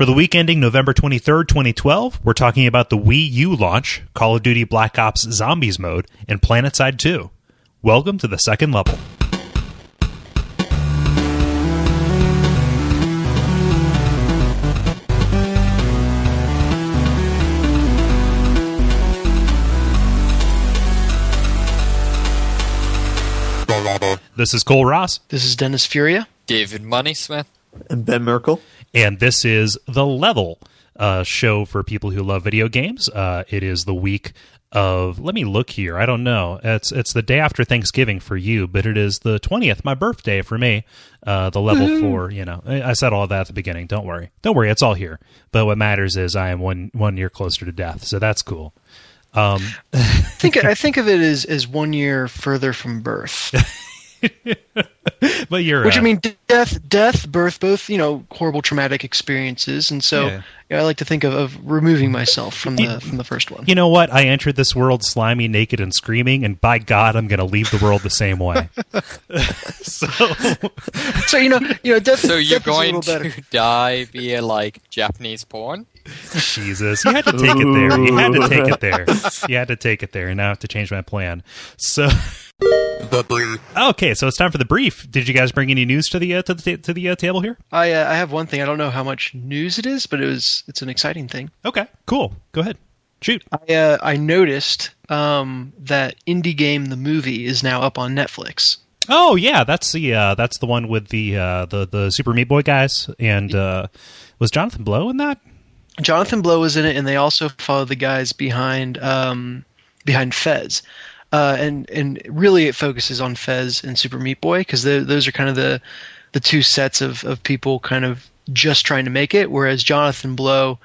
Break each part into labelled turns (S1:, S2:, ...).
S1: For the week ending November 23rd, 2012, we're talking about the Wii U launch, Call of Duty Black Ops Zombies mode, and Planetside 2. Welcome to the second level. This is Cole Ross.
S2: This is Dennis Furia.
S3: David Moneysmith.
S4: And Ben Merkel.
S1: And this is The Level, show for people who love video games. It is the week of, let me look here, I don't know. It's the day after Thanksgiving for you, but it is the 20th, my birthday for me. The Level for, I said all of that at the beginning. Don't worry, it's all here. But what matters is I am one year closer to death, so that's cool.
S2: I think of it as 1 year further from birth.
S1: But you're
S2: which I mean, death, birth, both horrible traumatic experiences, and so I like to think of removing myself from the first one.
S1: You know what? I entered this world slimy, naked, and screaming, and by God, I'm going to leave the world the same way. so
S3: death. So you're going to die via like Japanese porn?
S1: Jesus, you had to take it there. You had to take it there. You had to take it there, and now I have to change my plan. So. Okay, so it's time for the brief. Did you guys bring any news to the table here?
S2: I have one thing. I don't know how much news it is, but it's an exciting thing.
S1: Okay, cool. Go ahead, shoot.
S2: I noticed that Indie Game the movie is now up on Netflix.
S1: Oh yeah, that's the one with the Super Meat Boy guys, and was Jonathan Blow in that? Jonathan
S2: Blow was in it, and they also follow the guys behind Fez. And really it focuses on Fez and Super Meat Boy because those are kind of the two sets of people kind of just trying to make it, whereas Jonathan Blow,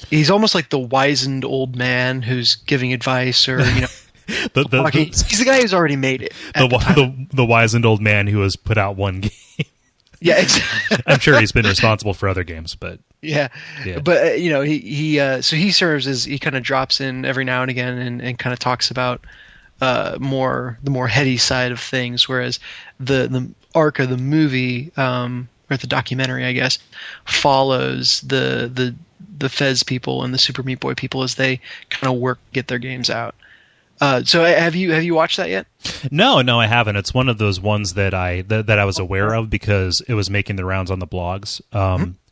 S2: he's almost like the wizened old man who's giving advice or he's the guy who's already made it.
S1: The wizened old man who has put out one game.
S2: Yeah, exactly.
S1: I'm sure he's been responsible for other games, but
S2: yeah. But so he serves as he kind of drops in every now and again and kind of talks about the more heady side of things, whereas the arc of the movie or the documentary, I guess, follows the Fez people and the Super Meat Boy people as they kind of work to get their games out. So have you watched that yet?
S1: No, I haven't. It's one of those ones that I was aware of because it was making the rounds on the blogs.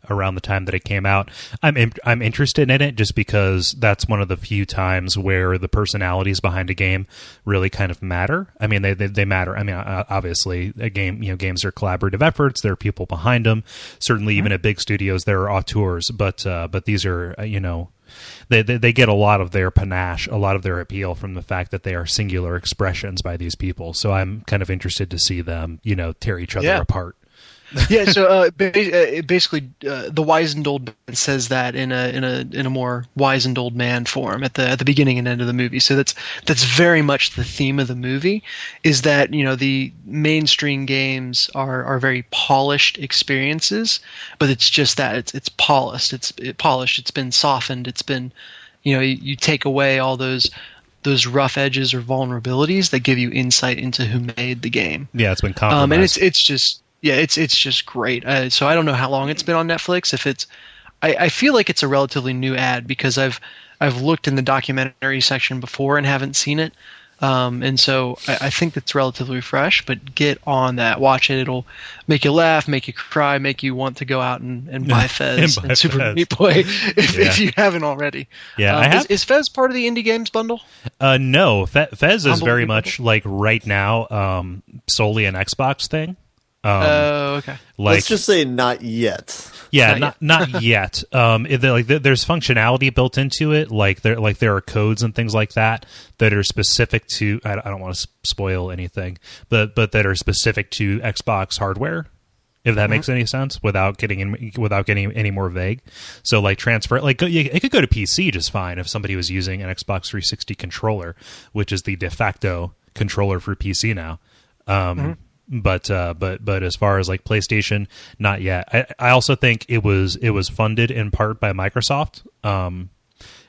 S1: Around the time that it came out. I'm interested in it just because that's one of the few times where the personalities behind a game really kind of matter. I mean, they matter. I mean, obviously, a game, games are collaborative efforts. There are people behind them. Certainly, even at big studios, there are auteurs. But these are, they get a lot of their panache, a lot of their appeal from the fact that they are singular expressions by these people. So I'm kind of interested to see them, tear each other apart.
S2: Yeah, so basically, the wizened old man says that in a more wizened old man form at the beginning and end of the movie. So that's very much the theme of the movie. Is that the mainstream games are very polished experiences, but it's just that it's polished. It's polished. It's been softened. It's been you take away all those rough edges or vulnerabilities that give you insight into who made the game.
S1: Yeah, it's been compromised.
S2: And it's just. Yeah, it's just great. So I don't know how long it's been on Netflix. I feel like it's a relatively new ad because I've looked in the documentary section before and haven't seen it, and so I think it's relatively fresh. But get on that, watch it. It'll make you laugh, make you cry, make you want to go out and buy Fez and Super Meat Boy if you haven't already.
S1: Yeah,
S2: is Fez part of the Indie Games bundle?
S1: No, Fez is very much like right now solely an Xbox thing.
S2: Okay.
S4: Let's just say not yet.
S1: Yeah, not yet. There's functionality built into it, like there are codes and things like that are specific to. I don't want to spoil anything, but that are specific to Xbox hardware. If that makes any sense, without getting any more vague. So like transfer, it could go to PC just fine if somebody was using an Xbox 360 controller, which is the de facto controller for PC now. But as far as like PlayStation, not yet. I also think it was funded in part by Microsoft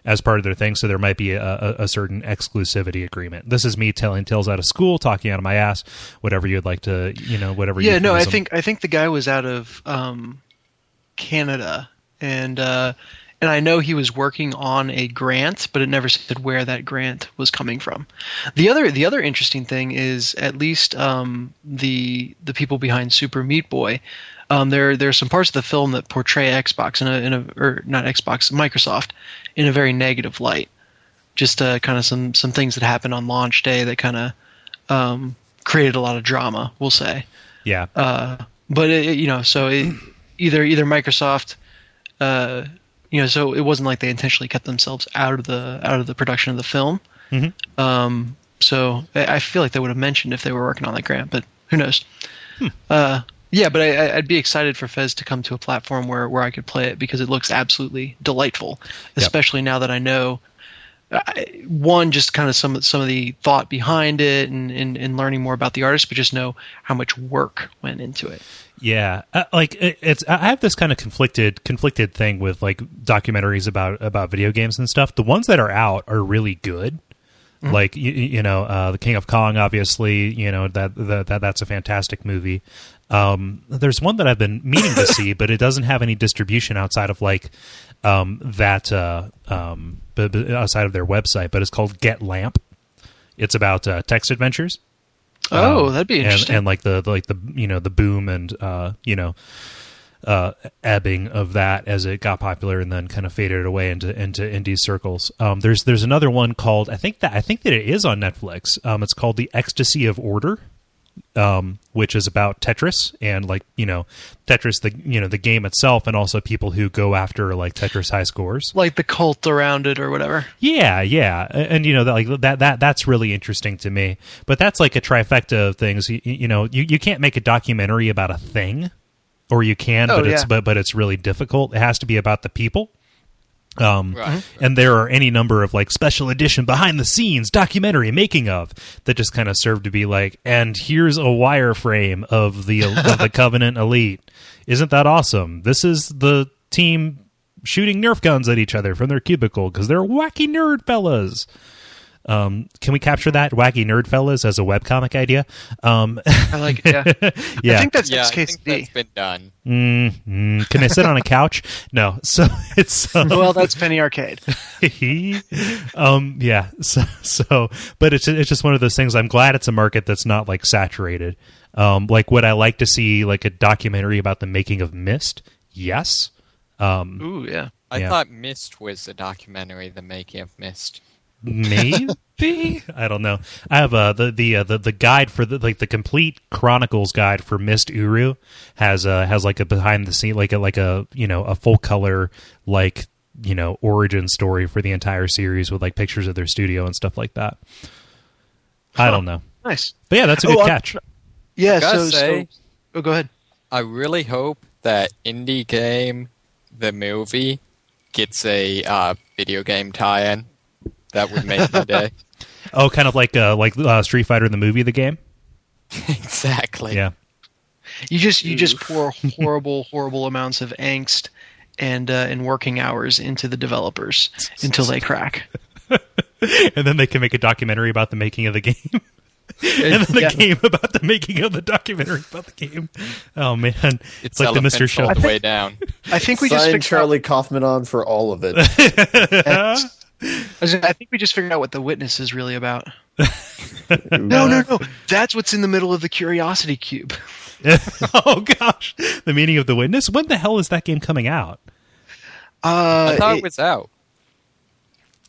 S1: as part of their thing, so there might be a certain exclusivity agreement. This is me telling tales out of school, talking out of my ass, whatever you'd like to, whatever.
S2: Yeah, no, I think the guy was out of Canada and I know he was working on a grant, but it never said where that grant was coming from. The other interesting thing is at least the people behind Super Meat Boy. There's some parts of the film that portray Xbox or not Xbox, Microsoft in a very negative light. Just kind of some things that happened on launch day that kind of created a lot of drama, we'll say.
S1: Yeah.
S2: But either Microsoft, so it wasn't like they intentionally kept themselves out of the production of the film.
S1: Mm-hmm.
S2: So I feel like they would have mentioned if they were working on that grant, but who knows? Yeah, but I'd be excited for Fez to come to a platform where I could play it because it looks absolutely delightful, especially now that I know. One, just kind of some of the thought behind it and learning more about the artist, but just know how much work went into it.
S1: Yeah, I have this kind of conflicted thing with like documentaries about video games and stuff. The ones that are out are really good. Mm-hmm. Like the King of Kong, obviously, that's a fantastic movie. There's one that I've been meaning to see, but it doesn't have any distribution outside of like outside of their website. But it's called Get Lamp. It's about text adventures.
S2: Oh, that'd be interesting.
S1: And like the boom and ebbing of that as it got popular and then kind of faded away into indie circles. There's another one called I think that it is on Netflix. It's called The Ecstasy of Order, which is about Tetris and Tetris the game itself, and also people who go after like Tetris high scores,
S2: like the cult around it or whatever.
S1: Yeah, and that's really interesting to me. But that's like a trifecta of things. You can't make a documentary about a thing. Or you can, but it's really difficult. It has to be about the people.
S3: Right.
S1: And there are any number of like special edition behind the scenes documentary making of that just kind of serve to be like, and here's a wireframe of the Covenant Elite. Isn't that awesome? This is the team shooting Nerf guns at each other from their cubicle because they're wacky nerd fellas. Can we capture that wacky nerd fellas as a webcomic idea?
S2: I like it. Yeah.
S1: Yeah.
S2: I think that's
S3: been done.
S1: Can I sit on a couch? No. So it's
S2: well, that's Penny Arcade.
S1: Yeah. So, but it's just one of those things. I'm glad it's a market that's not like saturated. Like, would I like to see like a documentary about the making of Myst? Yes.
S2: Ooh, yeah.
S3: I thought Myst was a documentary, the making of Myst.
S1: Maybe I don't know. I have the guide for the complete Chronicles guide for Myst Uru has like a behind the scene like a full color origin story for the entire series with like pictures of their studio and stuff like that. I don't know.
S2: Nice,
S1: but yeah, that's a good catch.
S2: Yeah.
S3: So
S2: go ahead.
S3: I really hope that Indie Game the movie gets a video game tie-in. That would make my day.
S1: Oh, kind of like Street Fighter the movie, the game.
S3: Exactly.
S1: Yeah.
S2: You just pour horrible amounts of angst and working hours into the developers until they crack.
S1: And then they can make a documentary about the making of the game. And then the game about the making of the documentary about the game. Oh man,
S3: it's
S1: like the Mr. Show.
S3: All the way down.
S2: I think we
S4: Sign
S2: just
S4: Charlie Kaufman on for all of it.
S2: I think we just figured out what The Witness is really about. No. That's what's in the middle of the Curiosity Cube.
S1: Oh gosh, the meaning of The Witness. When the hell is that game coming out?
S3: I thought it was out.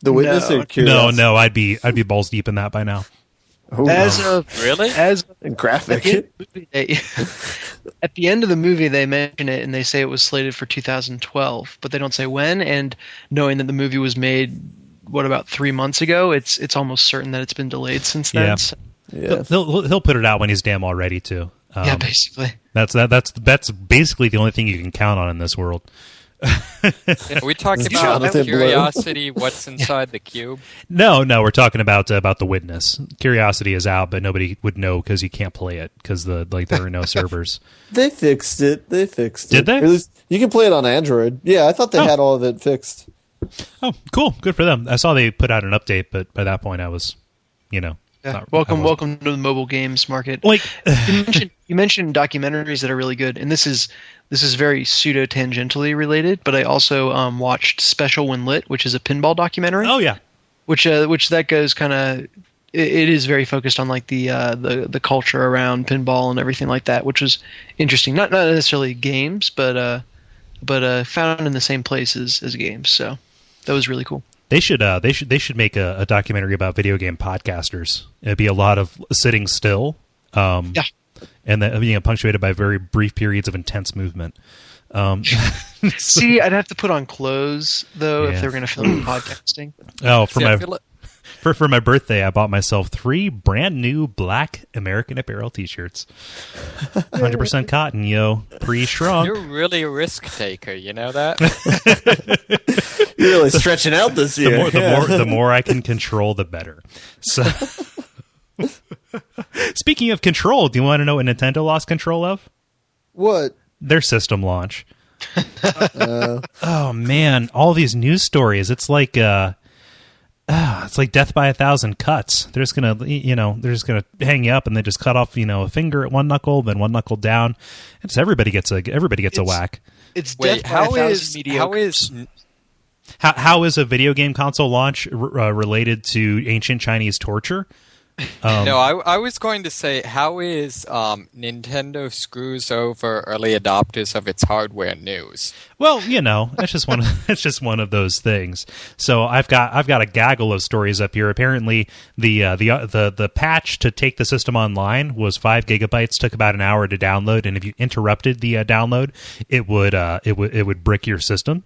S4: The Witness or Curiosity?
S1: No, I'd be balls deep in that by now.
S3: Really?
S4: Graphic.
S2: At the end of the movie, they mention it and they say it was slated for 2012, but they don't say when. And knowing that the movie was made, about 3 months ago, it's almost certain that it's been delayed since then.
S1: Yeah.
S2: So.
S4: Yeah.
S1: He'll put it out when he's damn all ready to.
S2: Yeah, basically.
S1: That's basically the only thing you can count on in this world.
S3: We talked about Curiosity. What's inside the cube?
S1: No, we're talking about The Witness. Curiosity is out, but nobody would know because you can't play it because there are no servers.
S4: They fixed it.
S1: Did they?
S4: At least you can play it on Android. Yeah, I thought they had all of it fixed.
S1: Oh, cool. Good for them. I saw they put out an update, but by that point I was,
S2: Yeah. Welcome to the mobile games market.
S1: Like
S2: you mentioned documentaries that are really good, and this is very pseudo tangentially related. But I also watched Special When Lit, which is a pinball documentary.
S1: Oh yeah,
S2: which that goes kind of. It is very focused on like the culture around pinball and everything like that, which was interesting. Not necessarily games, but found in the same place as games. So that was really cool.
S1: They should make a documentary about video game podcasters. It'd be a lot of sitting still, and then being punctuated by very brief periods of intense movement.
S2: See, I'd have to put on clothes though if they were going to film podcasting.
S1: Oh, for my birthday, I bought myself 3 brand new black American Apparel T-shirts, 100% cotton, pre-shrunk.
S3: You're really a risk taker, you know that?
S4: You're really stretching out this year.
S1: The more I can control, the better. So, speaking of control, do you want to know what Nintendo lost control of?
S4: What?
S1: Their system launch. Oh man, all these news stories. It's like death by 1,000 cuts. They're just gonna hang you up and they just cut off, a finger at one knuckle, then one knuckle down. It's everybody gets a whack.
S2: It's death by 1,000 mediocres.
S1: How is a video game console launch related to ancient Chinese torture?
S3: No, I was going to say, how is Nintendo screws over early adopters of its hardware news?
S1: Well, it's just one of those things. So I've got a gaggle of stories up here. Apparently, the patch to take the system online was 5 gigabytes. Took about an hour to download, and if you interrupted the download, it would brick your system.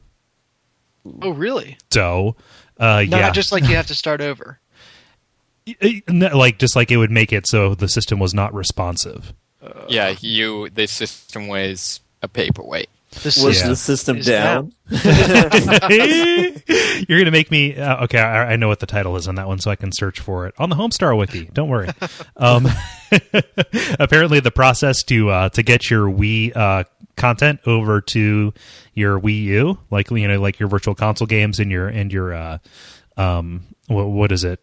S2: Oh, really?
S1: So,
S2: Not just like you have to start over.
S1: Just like it would make it so the system was not responsive.
S3: The system was a paperweight.
S4: Was the system down?
S1: You're going to make me... okay, I know what the title is on that one, so I can search for it. On the Homestar Wiki, don't worry. Apparently, the process to get your Wii content over to your Wii U, like your Virtual Console games and your what is it?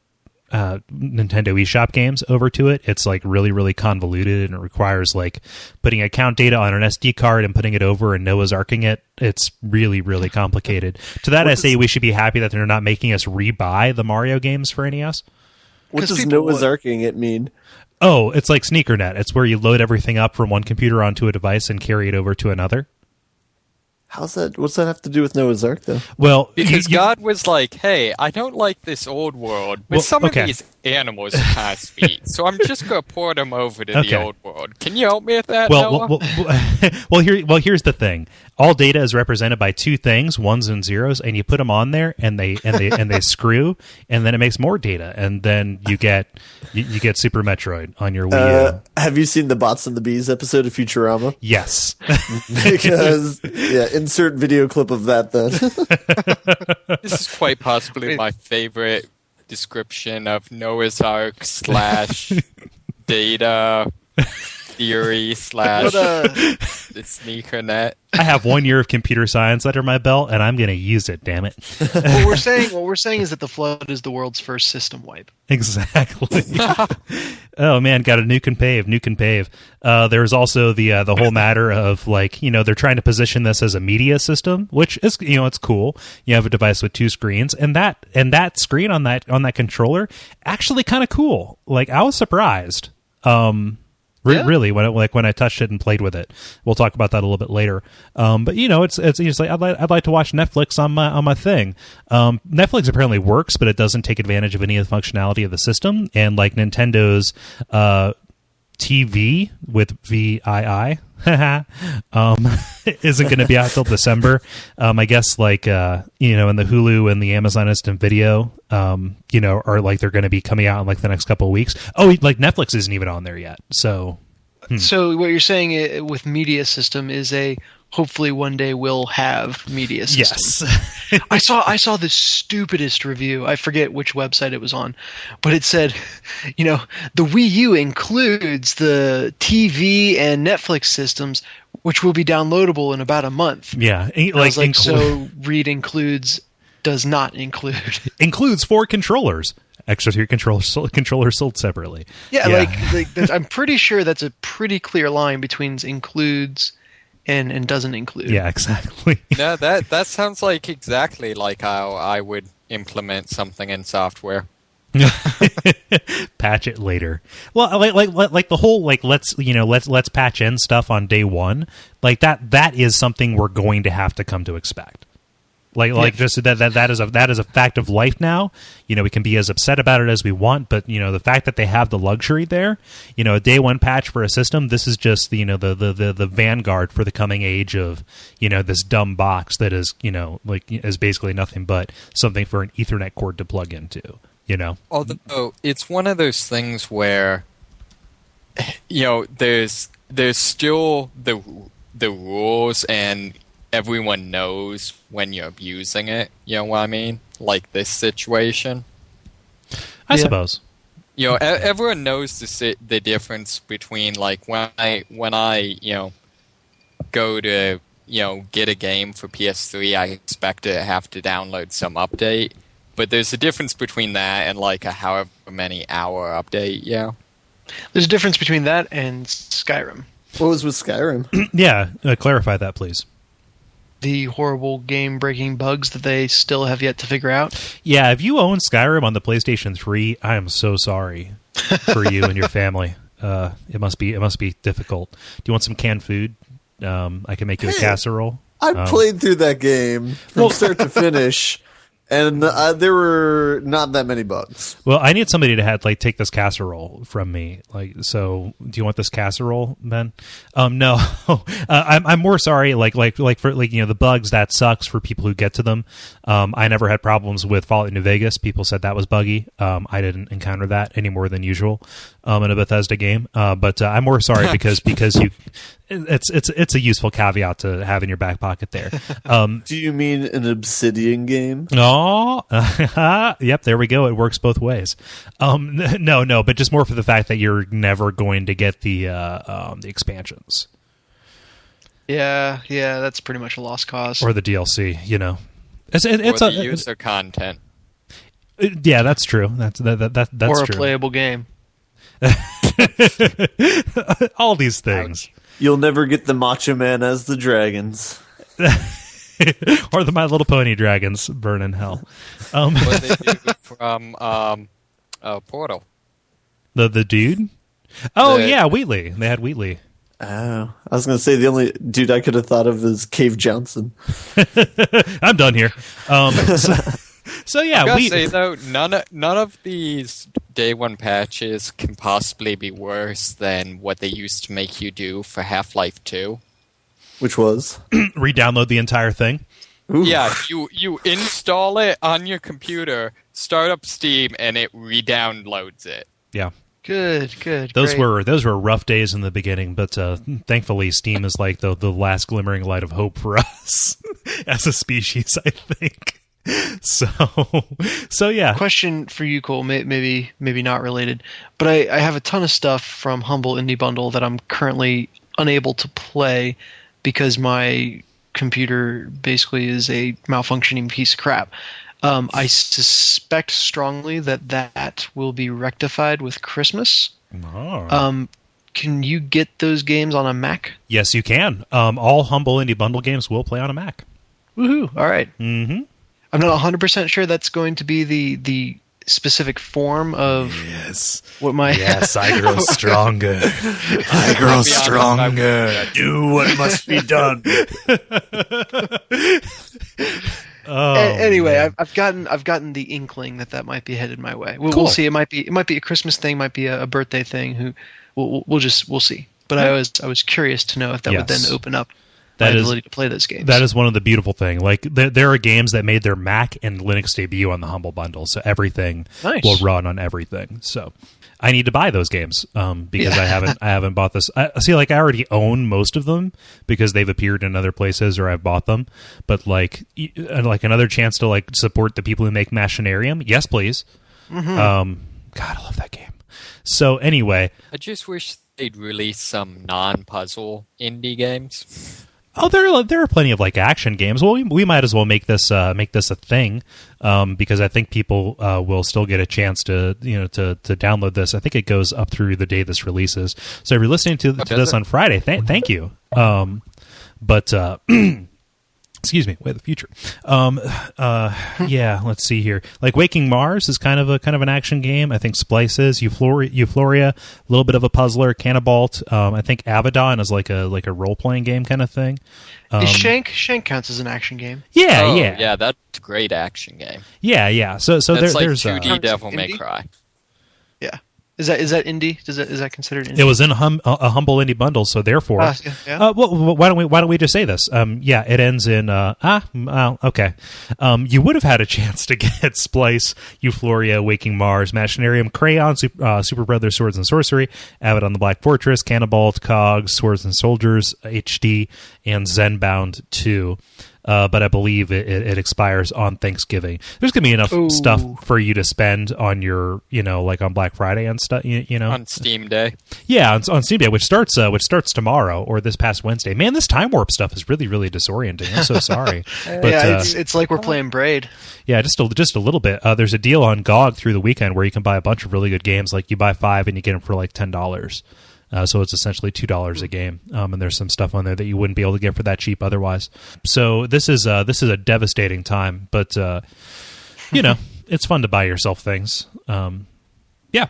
S1: Nintendo eShop games over to it. It's like really, really convoluted, and it requires like putting account data on an SD card and putting it over and Noah's Arking it. It's really, really complicated. To that, I say we should be happy that they're not making us rebuy the Mario games for NES.
S4: What does Noah's Arking it mean?
S1: Oh, it's like SneakerNet. It's where you load everything up from one computer onto a device and carry it over to another.
S4: How's that? What's that have to do with Noah's Ark, though?
S1: Well,
S3: because God was like, "Hey, I don't like this old world, but some of these animals are kind of sweet, so I'm just going to port them over to the old world. Can you help me with that, Noah?"
S1: Here's the thing: all data is represented by 2 things, ones and zeros, and you put them on there, and they screw, and then it makes more data, and then you get Super Metroid on your Wii U.
S4: Have you seen the Bots and the Bees episode of Futurama?
S1: Yes,
S4: because insert video clip of that then.
S3: This is quite possibly my favorite description of Noah's Ark / data theory / the sneaker net.
S1: I have 1 year of computer science under my belt, and I'm going to use it. Damn it!
S2: What we're saying is that the flood is the world's first system wipe.
S1: Exactly. Oh man, got a nuke and pave. There's also the whole matter of they're trying to position this as a media system, which is it's cool. You have a device with 2 screens, and that screen on that controller actually kind of cool. Like I was surprised. Really, when I touched it and played with it. We'll talk about that a little bit later. But it's just like I'd like to watch Netflix on my thing. Netflix apparently works, but it doesn't take advantage of any of the functionality of the system. And like Nintendo's TV with VII isn't going to be out till December. I guess and the Hulu and the Amazon Instant Video are like they're going to be coming out in like the next couple of weeks. Oh, like Netflix isn't even on there yet. So
S2: what you're saying with media system is hopefully one day we'll have media system.
S1: Yes.
S2: I saw the stupidest review. I forget which website it was on, but it said, the Wii U includes the TV and Netflix systems, which will be downloadable in about a month.
S1: Yeah.
S2: So read includes does not include.
S1: Includes 4 controllers. X3 controller sold separately.
S2: Yeah, like I'm pretty sure that's a pretty clear line between includes and doesn't include.
S1: Yeah, exactly.
S3: No, that sounds like exactly like how I would implement something in software.
S1: Patch it later. Well, like the whole let's patch in stuff on day one. Like that is something we're going to have to come to expect. Just that is a fact of life now. We can be as upset about it as we want, but the fact that they have the luxury there, a day one patch for a system, this is just the vanguard for the coming age of this dumb box that is is basically nothing but something for an Ethernet cord to plug into.
S3: Although it's one of those things where there's still the rules and everyone knows when you're abusing it. You know what I mean? Like this situation.
S1: I suppose.
S3: Everyone knows the difference between like when I go to get a game for PS3, I expect to have to download some update. But there's a difference between that and like a however many hour update. Yeah.
S2: There's a difference between that and Skyrim.
S4: What was with Skyrim?
S1: Yeah, clarify that, please.
S2: The horrible game-breaking bugs that they still have yet to figure out.
S1: Yeah, if you own Skyrim on the PlayStation 3, I am so sorry for you and your family. It must be difficult. Do you want some canned food? I can make you a casserole.
S4: I played through that game from start to finish. And there were not that many bugs.
S1: Well, I need somebody to take this casserole from me. So do you want this casserole, Ben? No, I'm more sorry. For the bugs, that sucks for people who get to them. I never had problems with Fallout New Vegas. People said that was buggy. I didn't encounter that any more than usual in a Bethesda game. But I'm more sorry because you. It's a useful caveat to have in your back pocket there.
S4: Do you mean an Obsidian game?
S1: Oh, yep, there we go. It works both ways. No, but just more for the fact that you're never going to get the expansions.
S2: Yeah, that's pretty much a lost cause.
S1: Or the DLC, It's
S3: or the user content.
S1: Yeah, that's true. That's
S2: or a
S1: true.
S2: Playable game.
S1: All these things.
S3: Ouch.
S4: You'll never get the Macho Man as the dragons.
S1: Or the My Little Pony dragons burn in hell.
S3: What they do from Portal.
S1: The dude? Oh, yeah, Wheatley. They had Wheatley.
S4: Oh, I was going to say the only dude I could have thought of is Cave Johnson.
S1: I'm done here. So yeah,
S3: I gotta say though, none of these day one patches can possibly be worse than what they used to make you do for Half-Life 2.
S4: Which was?
S1: Re-download the entire thing.
S4: Ooh.
S3: Yeah, you install it on your computer, start up Steam, and it re-downloads it.
S1: Yeah.
S2: Good.
S1: Those
S2: great.
S1: were rough days in the beginning, but thankfully Steam is like the last glimmering light of hope for us as a species, I think. So yeah.
S2: Question for you, Kole. Maybe not related, but I have a ton of stuff from Humble Indie Bundle that I'm currently unable to play because my computer basically is a malfunctioning piece of crap. I suspect strongly that will be rectified with Christmas.
S1: Oh.
S2: Can you get those games on a Mac?
S1: Yes, you can. All Humble Indie Bundle games will play on a Mac.
S2: Woohoo! All right.
S1: Mm-hmm.
S2: I'm not 100% sure that's going to be the specific form of what my...
S1: Yes, I grow stronger. I grow stronger. Do what must be done.
S2: Anyway, I've gotten the inkling that might be headed my way. We'll see. It might be a Christmas thing, might be a birthday thing. We'll see. But I was curious to know if that would then open up my ability to play those games.
S1: That is one of the beautiful things. Like there are games that made their Mac and Linux debut on the Humble Bundle, so everything will run on everything. So I need to buy those games because I haven't bought this. I already own most of them because they've appeared in other places or I've bought them. But like another chance to support the people who make Machinarium, yes, please.
S2: Mm-hmm.
S1: God, I love that game. So anyway,
S3: I just wish they'd release some non-puzzle indie games.
S1: Oh, there are plenty of like action games. Well, we might as well make this a thing, because I think people will still get a chance to to download this. I think it goes up through the day this releases. So if you're listening to this on Friday, thank you. But excuse me, way of the future. Yeah, let's see here. Like Waking Mars is kind of an action game. I think Splice is. Euphoria, a little bit of a puzzler. Cannibalt. I think Abaddon is like a role playing game kind of thing.
S2: Shank counts as an action game.
S1: Yeah,
S3: yeah, that's a great action game.
S1: Yeah. So
S3: that's
S1: there's
S3: 2D Devil May Cry.
S2: Yeah. Is that indie? Is that considered indie?
S1: It was in a humble indie bundle, so therefore,
S2: yeah.
S1: Well, why don't we just say this? Yeah, it ends in okay. You would have had a chance to get Splice, Euphoria, Waking Mars, Machinarium, Crayon, Super Brothers, Swords and Sorcery, Abaddon the Black Fortress, Cannibalt, Cogs, Swords and Soldiers HD, and Zenbound 2. But I believe it expires on Thanksgiving. There's going to be enough stuff for you to spend on your, like on Black Friday and stuff,
S3: On Steam Day.
S1: Yeah, on Steam Day, which starts tomorrow or this past Wednesday. Man, this Time Warp stuff is really, really disorienting. I'm so sorry. But,
S2: yeah, it's like we're playing Braid.
S1: Yeah, just a little bit. There's a deal on GOG through the weekend where you can buy a bunch of really good games. Like you buy 5 and you get them for like $10. So it's essentially $2 a game, and there's some stuff on there that you wouldn't be able to get for that cheap otherwise. So this is a devastating time, but it's fun to buy yourself things. Yeah.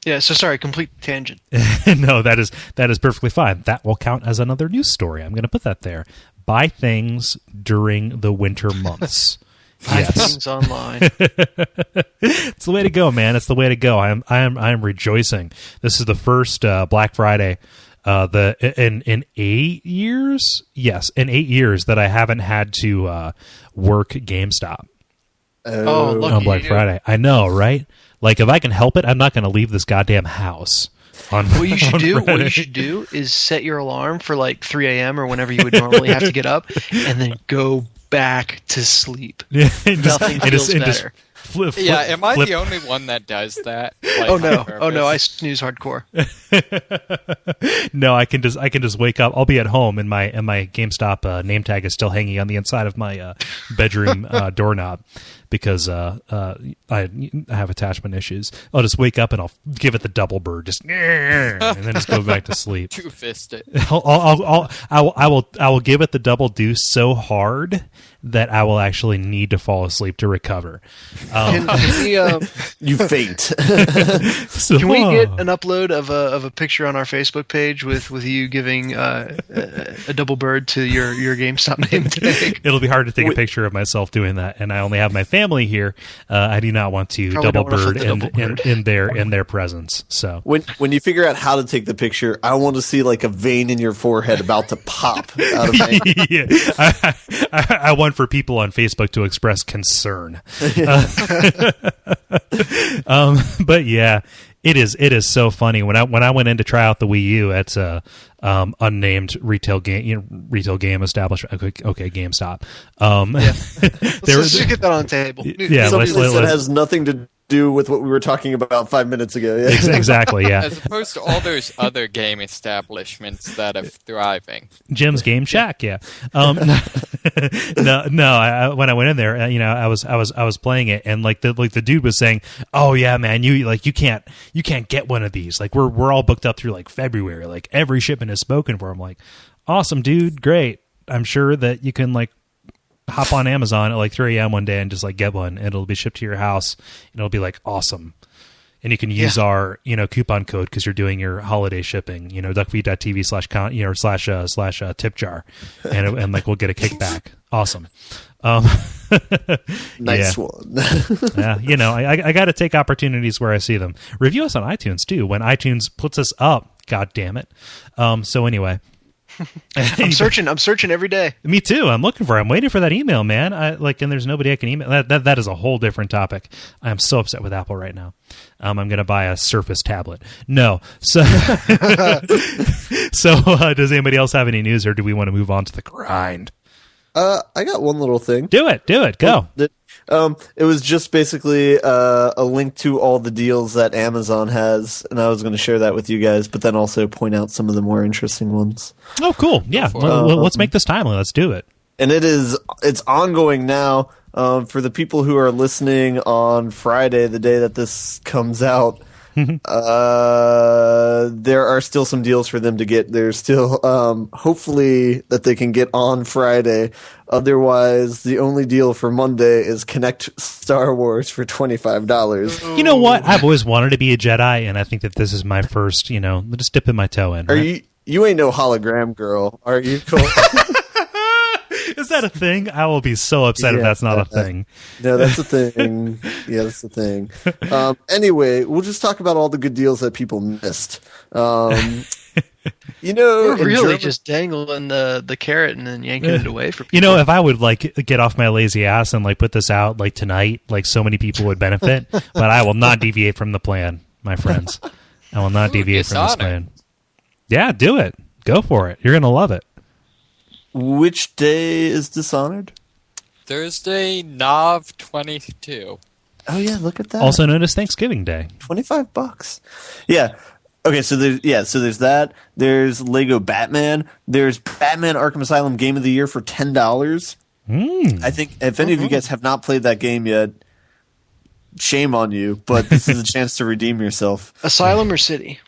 S2: Yeah. So sorry, complete tangent.
S1: No, that is perfectly fine. That will count as another news story. I'm going to put that there. Buy things during the winter months. Yes.
S2: Things online.
S1: It's the way to go, man. It's the way to go. I am rejoicing. This is the first Black Friday in 8 years. Yes, in 8 years that I haven't had to work GameStop. On Black Friday. I know, right? Like if I can help it, I'm not going to leave this goddamn house.
S2: What you should do is set your alarm for like 3 a.m. or whenever you would normally have to get up, and then go back to sleep. Nothing feels better.
S3: Am I the only one that does that? Like,
S2: oh no, I snooze hardcore.
S1: No, I can just wake up. I'll be at home, and my GameStop name tag is still hanging on the inside of my bedroom doorknob because I have attachment issues. I'll just wake up and I'll give it the double bird, and then just go back to sleep.
S3: Two-fist it.
S1: I will give it the double deuce so hard that I will actually need to fall asleep to recover.
S2: Can we,
S4: you faint.
S2: Can we get an upload of a picture on our Facebook page with you giving a double bird to your GameStop name tag?
S1: It'll be hard to take a picture of myself doing that, and I only have my family here. I do not want to double bird in their presence. So
S4: when you figure out how to take the picture, I want to see like a vein in your forehead about to pop out of it.
S1: Yeah, I want for people on Facebook to express concern. But yeah, it is so funny when I went in to try out the Wii U at unnamed retail game establishment. Okay, GameStop.
S2: Let's just get that on the table.
S1: Yeah,
S4: that has nothing to do with what we were talking about 5 minutes ago. Yeah.
S1: Exactly, yeah.
S3: As opposed to all those other game establishments that are thriving.
S1: Jim's Game Shack, yeah. No. When I went in there, I was playing it, and like the dude was saying, "Oh yeah, man, you can't get one of these. Like we're all booked up through like February. Like every shipment is spoken for." I'm like, "Awesome, dude, great. I'm sure that you can like hop on Amazon at like 3 a.m. one day and just like get one, and it'll be shipped to your house, and it'll be like awesome. And you can use our coupon code because you're doing your holiday shipping. Duckfeed.tv /slash tip jar, and like we'll get a kickback. Awesome.
S4: Nice one.
S1: Yeah, I got to take opportunities where I see them. Review us on iTunes too when iTunes puts us up. God damn it. So anyway.
S2: I'm searching every day.
S1: Me too. I'm waiting for that email, man. And there's nobody I can email. That is a whole different topic. I'm so upset with Apple right now. I'm going to buy a Surface tablet. No. So, does anybody else have any news, or do we want to move on to the grind?
S4: I got one little thing.
S1: Do it. Go.
S4: It was just basically a link to all the deals that Amazon has, and I was going to share that with you guys, but then also point out some of the more interesting ones.
S1: Oh, cool. Yeah, let's make this timely. Let's do it.
S4: And it's ongoing now. For the people who are listening on Friday, the day that this comes out, there are still some deals for them to get. There's still, hopefully, that they can get on Friday. Otherwise, the only deal for Monday is Connect Star Wars for $25.
S1: You know what? I've always wanted to be a Jedi, and I think that this is my first, just dipping my toe in. Right?
S4: You ain't no hologram girl, are you, Cole?
S1: Is that a thing? I will be so upset if that's not a thing.
S4: No, that's a thing. Yeah, that's the thing. Anyway, we'll just talk about all the good deals that people missed.
S2: We're really just dangling the carrot and then yanking it away from people.
S1: If I would get off my lazy ass and put this out tonight, so many people would benefit. But I will not deviate from the plan, my friends. I will not deviate from this plan. Yeah, do it. Go for it. You're gonna love it.
S4: Which day is Dishonored?
S3: Thursday, Nav 22.
S4: Oh yeah, look at that.
S1: Also known as Thanksgiving Day.
S4: $25. Yeah. Okay, so there's that. There's Lego Batman. There's Batman Arkham Asylum Game of the Year for $10. I think if any of you guys have not played that game yet, shame on you, but this is a chance to redeem yourself.
S2: Asylum or City?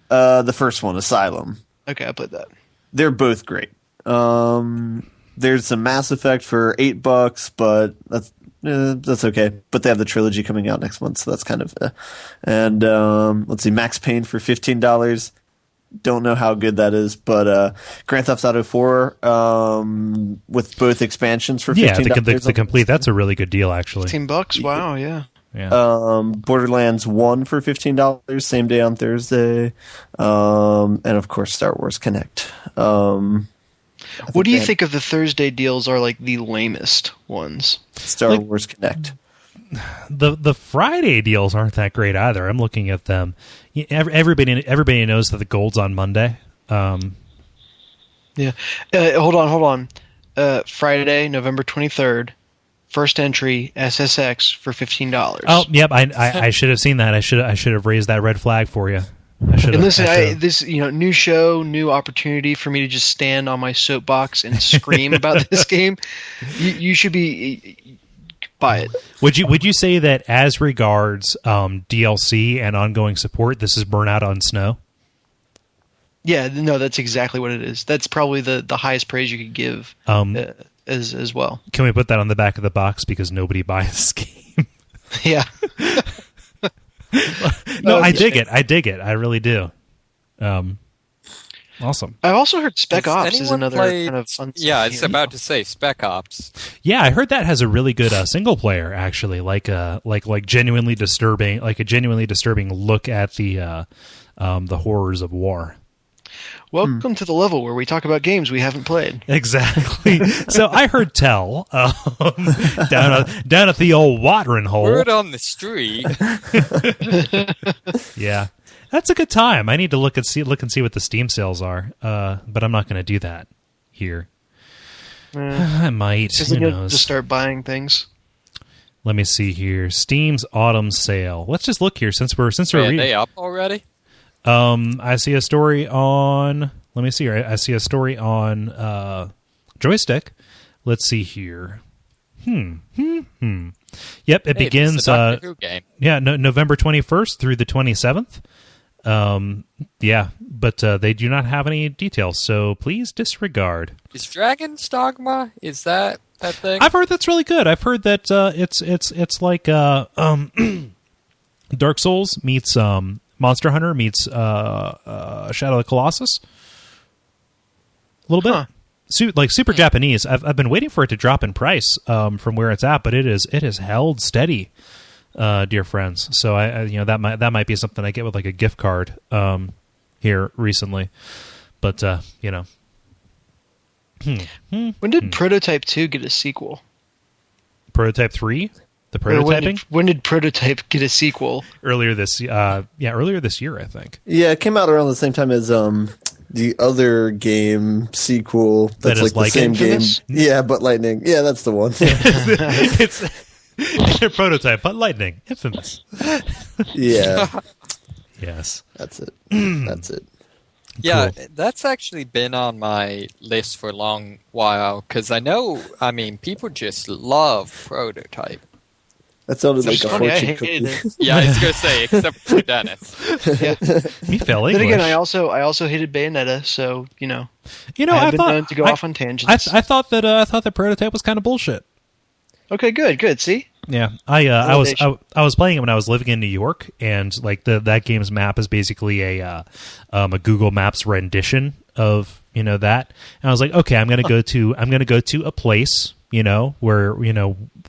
S4: The first one, Asylum.
S2: Okay, I played that.
S4: They're both great. There's some Mass Effect for $8, but that's okay. But they have the trilogy coming out next month, so that's kind of. And let's see, Max Payne for $15. Don't know how good that is, but Grand Theft Auto 4 with both expansions for $15.
S1: Yeah, the complete. That's a really good deal, actually.
S2: $15. Wow, yeah.
S1: Yeah.
S4: Borderlands 1 for $15, same day on Thursday, and of course Star Wars Connect.
S2: What do you think of the Thursday deals are the lamest ones?
S4: Star Wars Connect.
S1: The Friday deals aren't that great either. I'm looking at them. Everybody knows that the gold's on Monday.
S2: Yeah. Hold on. Friday, November 23rd. First entry SSX for $15.
S1: Oh, yep. I should have seen that. I should have raised that red flag for you.
S2: And listen, this new show, new opportunity for me to just stand on my soapbox and scream about this game. You should be buy it.
S1: Would you say that as regards DLC and ongoing support, this is Burnout on Snow?
S2: Yeah, no, that's exactly what it is. That's probably the highest praise you could give as well.
S1: Can we put that on the back of the box because nobody buys this game?
S2: Yeah.
S1: No, I dig it. I really do. Awesome.
S2: I've also heard Spec Ops is another kind of fun.
S3: Yeah, I was about to say Spec Ops.
S1: Yeah, I heard that has a really good single player. Actually, like genuinely disturbing, a genuinely disturbing look at the horrors of war.
S2: Welcome to the level where we talk about games we haven't played.
S1: Exactly. So I heard tell down at the old watering hole.
S3: Word on the street.
S1: Yeah, that's a good time. I need to look and see what the Steam sales are, but I'm not going to do that here. I might. Who knows?
S2: Just start buying things.
S1: Let me see here. Steam's autumn sale. Let's just look here since we're
S3: are they up already?
S1: I see a story on. Let me see here. I see a story on Joystick. Let's see here. Yep, it begins. November 21st through the 27th. Yeah, but they do not have any details, so please disregard.
S3: Is Dragon's Dogma? Is that thing?
S1: I've heard that's really good. I've heard that it's like Dark Souls meets Monster Hunter meets Shadow of the Colossus. A little bit. Super Japanese. I've been waiting for it to drop in price from where it's at, but it is held steady, dear friends. So I that might be something I get with a gift card here recently. But
S2: When did Prototype 2 get a sequel?
S1: Prototype 3? The prototyping?
S2: When did Prototype get a sequel?
S1: Earlier this year, I think.
S4: Yeah, it came out around the same time as the other game sequel. That's
S1: that is
S4: the same game. Yeah, but Lightning. Yeah, that's the one.
S1: Their prototype, but lightning, infamous.
S4: Yeah,
S1: Yes.
S4: that's it. That's it.
S3: Yeah,
S1: Cool.
S3: that's actually been on my list for a long while because I mean, people just love Prototype.
S4: That sounded like
S2: It's
S4: a
S2: funny, I
S4: fortune
S2: hated
S4: cookie.
S2: it.
S3: Yeah, I was going to say, except for Dennis.
S1: Me fell
S2: Then
S1: English.
S2: again, I also hated Bayonetta, so
S1: You know,
S2: I've been
S1: thought
S2: known to go off on tangents.
S1: I thought that prototype was kind of bullshit.
S2: Okay, good. See,
S1: Yeah, I was
S2: Validation.
S1: playing it when I was living in New York, and like that game's map is basically a Google Maps rendition of that. And I was like, okay, I'm gonna go to a place where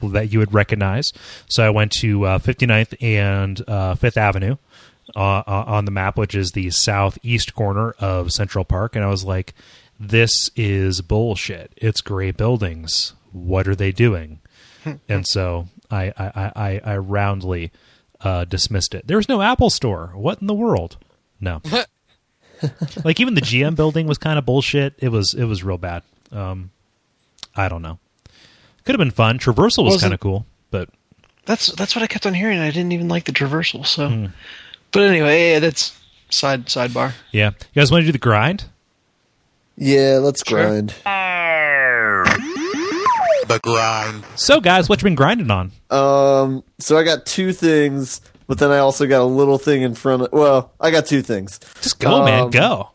S1: that you would recognize. So I went to 59th and Fifth Avenue on the map, which is the southeast corner of Central Park, and I was like, this is bullshit. It's gray buildings. What are they doing? And so I roundly dismissed it. There was no Apple Store. What in the world? No. Like even the GM building was kind of bullshit. It was real bad. I don't know. Could have been fun. Traversal was kind of cool, but
S2: that's what I kept on hearing. I didn't even like the traversal. So, but anyway, yeah, that's sidebar.
S1: yeah. You guys want to do the grind?
S4: Yeah, let's
S2: Sure.
S4: grind.
S5: The grind.
S1: So guys, what you been grinding on?
S4: So I got two things, but then I also got a little thing in front of. Well, I got two things.
S1: Just go, man, go.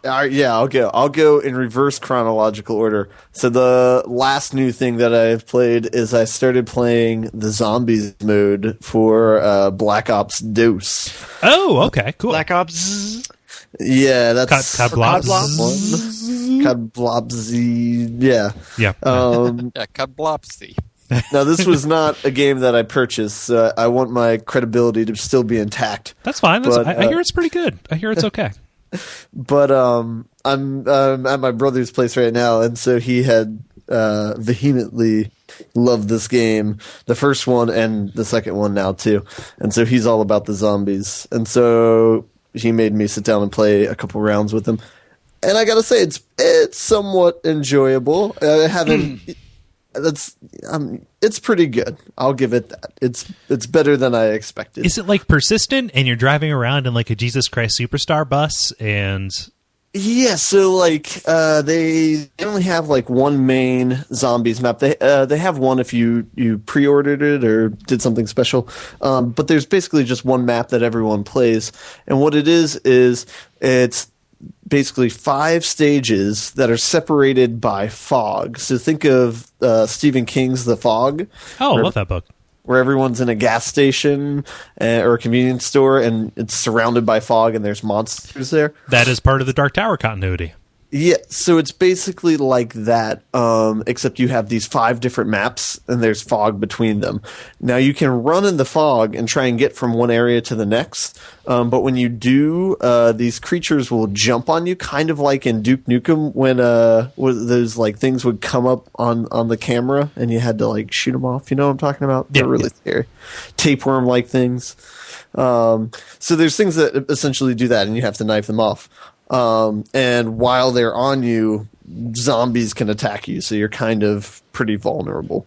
S4: All right, yeah, I'll go. I'll go in reverse chronological order. So the last new thing that I've played is I started playing the zombies mode for Black Ops Deuce.
S1: Oh, okay, cool.
S2: Black Ops.
S4: Yeah, that's
S1: Codblobs.
S4: Codblobsy. Yeah.
S1: Yeah.
S3: Yeah, Kablopsy.
S4: Now this was not a game that I purchased. I want my credibility to still be intact.
S1: That's fine.
S4: But,
S1: I hear it's pretty good. I hear it's okay.
S4: But I'm at my brother's place right now, and so he had vehemently loved this game, the first one and the second one now too. And so he's all about the zombies. And so he made me sit down and play a couple rounds with him. And I gotta say, it's somewhat enjoyable. I haven't. It's pretty good. I'll give it that. It's better than I expected.
S1: Is it like persistent and you're driving around in like a Jesus Christ Superstar bus and
S4: Yeah, so like they only have like one main zombies map. They have one if you pre-ordered it or did something special. But there's basically just one map that everyone plays. And what it is it's basically 5 stages that are separated by fog. So think of Stephen King's The Fog.
S1: oh, I love that book.
S4: Where everyone's in a gas station or a convenience store and it's surrounded by fog and there's monsters there.
S1: That is part of the Dark Tower continuity.
S4: Yeah, so it's basically like that, except you have these 5 different maps and there's fog between them. Now you can run in the fog and try and get from one area to the next, but when you do, these creatures will jump on you, kind of like in Duke Nukem when those like things would come up on the camera and you had to like shoot them off. You know what I'm talking about? They're really scary, tapeworm-like things. So there's things that essentially do that, and you have to knife them off. And while they're on you, zombies can attack you, so you're kind of pretty vulnerable.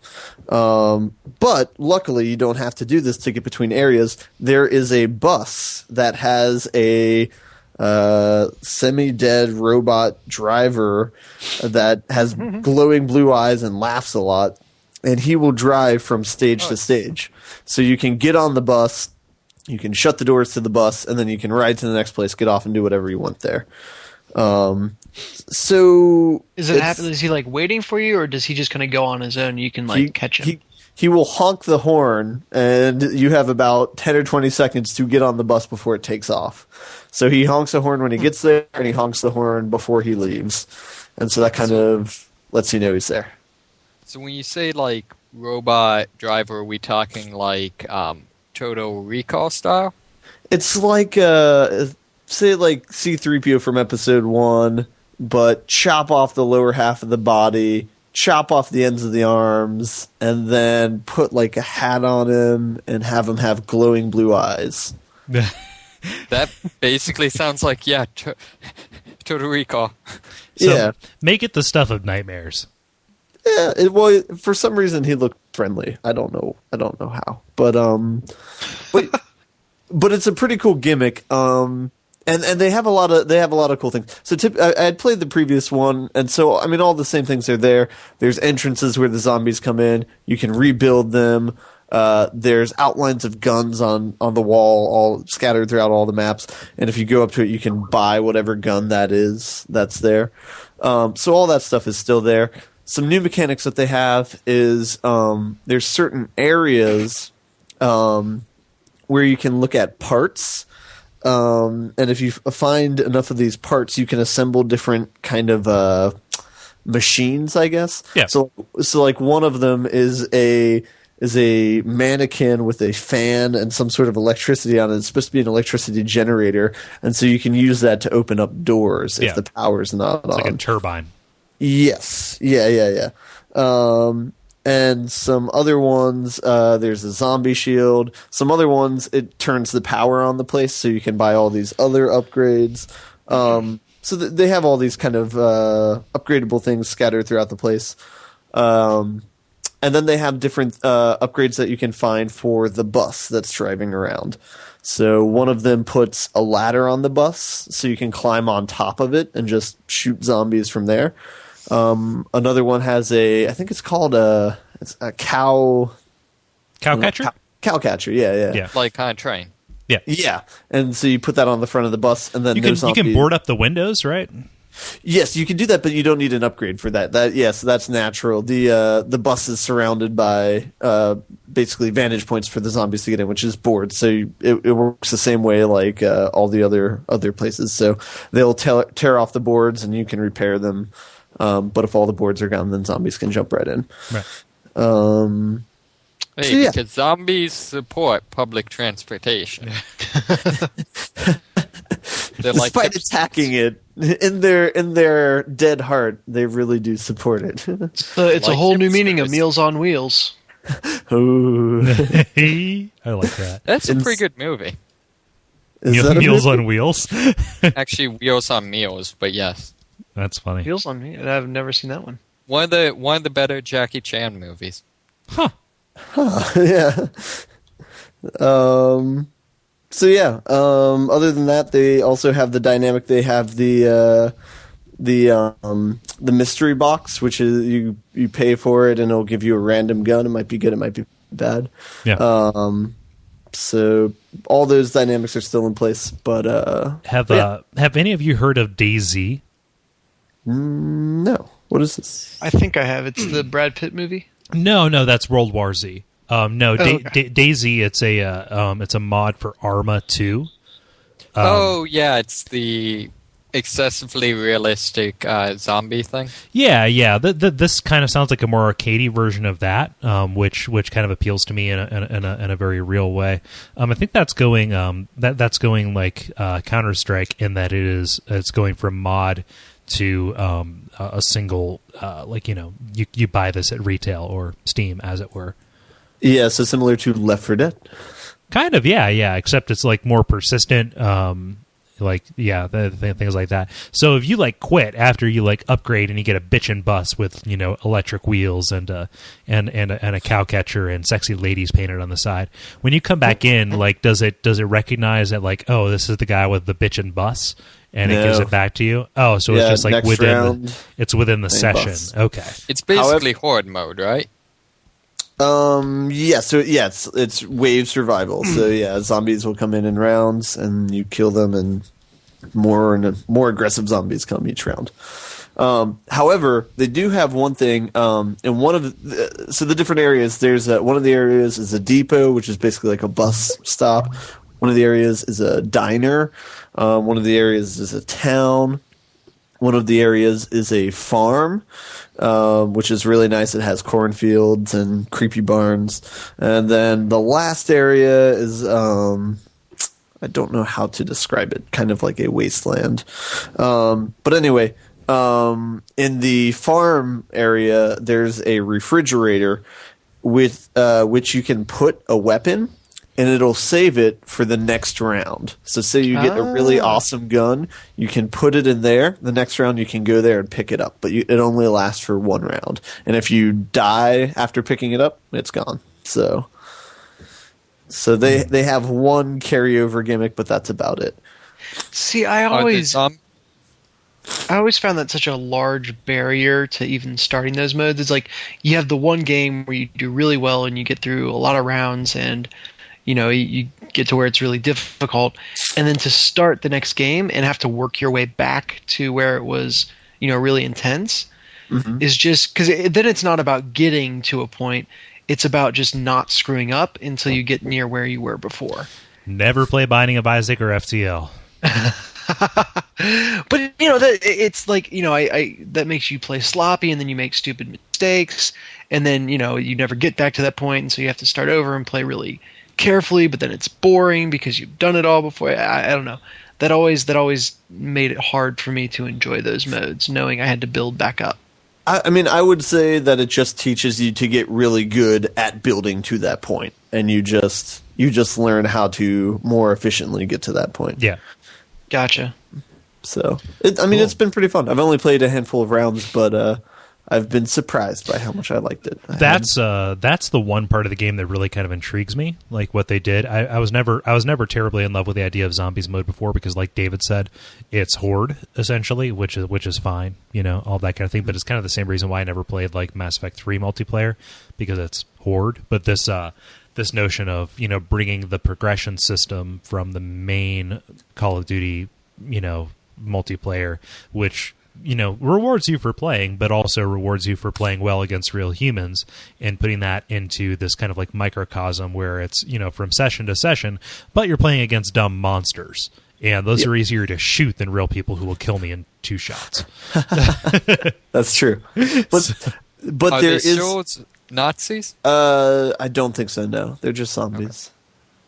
S4: But luckily, you don't have to do this to get between areas. There is a bus that has a semi-dead robot driver that has glowing blue eyes and laughs a lot, and he will drive from stage to stage. So you can get on the bus, you can shut the doors to the bus, and then you can ride to the next place, get off, and do whatever you want there. So
S2: Is he like waiting for you, or does he just kind of go on his own? And you can like catch him.
S4: He will honk the horn, and you have about 10 or 20 seconds to get on the bus before it takes off. So he honks the horn when he gets there, and he honks the horn before he leaves. And so that kind of lets you know he's there.
S3: So when you say like robot driver, are we talking like Total Recall style?
S4: It's like say like C-3PO from episode 1, but chop off the lower half of the body, chop off the ends of the arms, and then put like a hat on him and have him have glowing blue eyes.
S3: That basically sounds like Total Recall.
S1: So
S4: Yeah.
S1: make it the stuff of nightmares.
S4: Yeah, well, for some reason he looked friendly. I don't know how, but it's a pretty cool gimmick. And they have a lot of cool things. So I had played the previous one, and so I mean all the same things are there. There's entrances where the zombies come in. You can rebuild them. There's outlines of guns on the wall, all scattered throughout all the maps. And if you go up to it, you can buy whatever gun that's there. So all that stuff is still there. Some new mechanics that they have is there's certain areas where you can look at parts. And if you find enough of these parts, you can assemble different kind of machines, I guess.
S1: Yeah.
S4: So like one of them is a mannequin with a fan and some sort of electricity on it. It's supposed to be an electricity generator, and so you can use that to open up doors if the power's not on.
S1: Like a turbine.
S4: Yes. Yeah. And some other ones, there's a zombie shield. Some other ones, it turns the power on the place, so you can buy all these other upgrades. So they have all these kind of upgradable things scattered throughout the place. And then they have different upgrades that you can find for the bus that's driving around. So one of them puts a ladder on the bus, so you can climb on top of it and just shoot zombies from there. Another one has I think it's called it's a cow
S1: catcher.
S4: Cow catcher, yeah.
S3: Like on a train.
S4: Yeah, and so you put that on the front of the bus, and then
S1: you can board up the windows, right?
S4: Yes, you can do that, but you don't need an upgrade for that. So that's natural. The bus is surrounded by basically vantage points for the zombies to get in, which is boards. So it works the same way like all the other places. So they'll tear off the boards, and you can repair them. But if all the boards are gone, then zombies can jump right in.
S1: Right.
S3: Because zombies support public transportation.
S4: Despite attacking it in their dead heart, they really do support it.
S2: It's a whole new meaning of Meals on Wheels.
S1: Ooh. I like that.
S3: That's a pretty good movie.
S1: Meals on Wheels?
S3: Actually, Wheels on Meals, but yes.
S1: That's funny.
S2: Meals on Me. I've never seen that one.
S3: One of the better Jackie Chan movies.
S4: Yeah. So yeah. Other than that, they also have the dynamic. They have the mystery box, which is you pay for it and it'll give you a random gun. It might be good. It might be bad.
S1: Yeah.
S4: So all those dynamics are still in place. But
S1: have any of you heard of DayZ?
S4: No. What is this?
S2: I think I have. It's the Brad Pitt movie.
S1: No, that's World War Z. DayZ. It's a mod for Arma 2.
S3: It's the excessively realistic zombie thing.
S1: Yeah. This kind of sounds like a more arcadey version of that, which kind of appeals to me in a very real way. I think that's going that's going like Counter Strike in that it's going from mod to a single you buy this at retail or Steam, as it were.
S4: Yeah, so similar to Left 4 Dead.
S1: Kind of, yeah. Except it's like more persistent. Things like that. So if you like quit after you like upgrade and you get a bitchin' bus with electric wheels and a cow catcher and sexy ladies painted on the side, when you come back in, like does it recognize that like, oh, this is the guy with the bitchin' bus? And it gives it back to you. Oh, so it's just like within the session.
S4: Bus.
S1: Okay,
S3: it's basically horde mode, right?
S4: It's wave survival. So zombies will come in rounds, and you kill them, and more aggressive zombies come each round. However, they do have one thing. In one of the different areas, there's one of the areas is a depot, which is basically like a bus stop. One of the areas is a diner. One of the areas is a town. One of the areas is a farm, which is really nice. It has cornfields and creepy barns. And then the last area is, I don't know how to describe it, kind of like a wasteland. But anyway, in the farm area, there's a refrigerator with which you can put a weapon. and it'll save it for the next round. So say you get a really awesome gun, you can put it in there. The next round you can go there and pick it up, but it only lasts for one round. And if you die after picking it up, it's gone. So they have one carryover gimmick, but that's about it.
S2: See, I always found that such a large barrier to even starting those modes. It's like you have the one game where you do really well and you get through a lot of rounds and you get to where it's really difficult, and then to start the next game and have to work your way back to where it was really intense is just because then it's not about getting to a point. It's about just not screwing up until you get near where you were before.
S1: Never play Binding of Isaac or FTL.
S2: But it's like I that makes you play sloppy, and then you make stupid mistakes, and then you never get back to that point, and so you have to start over and play really carefully. But then it's boring because you've done it all before. I don't know. That always made it hard for me to enjoy those modes, knowing I had to build back up.
S4: I mean, I would say that it just teaches you to get really good at building to that point, and you just learn how to more efficiently get to that point.
S1: Yeah.
S2: Gotcha.
S4: So, it's been pretty fun. I've only played a handful of rounds, but I've been surprised by how much I liked it.
S1: That's the one part of the game that really kind of intrigues me, like what they did. I was never terribly in love with the idea of zombies mode before because, like David said, it's horde essentially, which is fine, all that kind of thing. But it's kind of the same reason why I never played like Mass Effect 3 multiplayer, because it's horde. But this notion of bringing the progression system from the main Call of Duty multiplayer, which rewards you for playing, but also rewards you for playing well against real humans, and putting that into this kind of like microcosm where it's from session to session, but you're playing against dumb monsters, and those are easier to shoot than real people who will kill me in 2 shots.
S4: That's true, but
S3: Are
S4: there
S3: they
S4: is
S3: still Nazis?
S4: I don't think so. No, they're just zombies.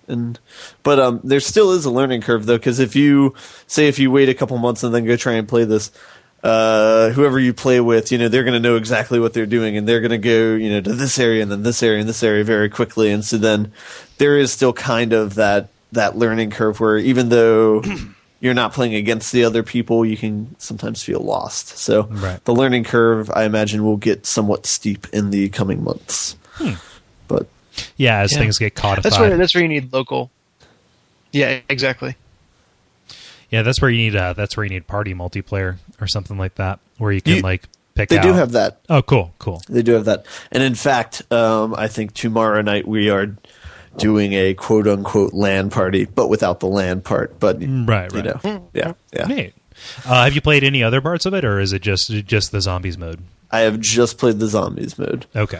S4: Okay. But there still is a learning curve though, because if you wait a couple months and then go try and play this, whoever you play with, they're going to know exactly what they're doing, and they're going to go, to this area and then this area and this area very quickly, and so then there is still kind of that learning curve where even though you're not playing against the other people, you can sometimes feel lost. So The learning curve, I imagine, will get somewhat steep in the coming months. But
S1: as things get codified.
S2: That's where you need local. Yeah, exactly.
S1: Yeah, that's where you need party multiplayer or something like that, where you can pick out.
S4: They do have that.
S1: Oh, cool.
S4: They do have that. And in fact, I think tomorrow night we are doing a quote unquote LAN party, but without the LAN part. But
S1: right.
S4: Yeah.
S1: Neat. Have you played any other parts of it, or is it just the zombies mode?
S4: I have just played the zombies mode.
S1: Okay.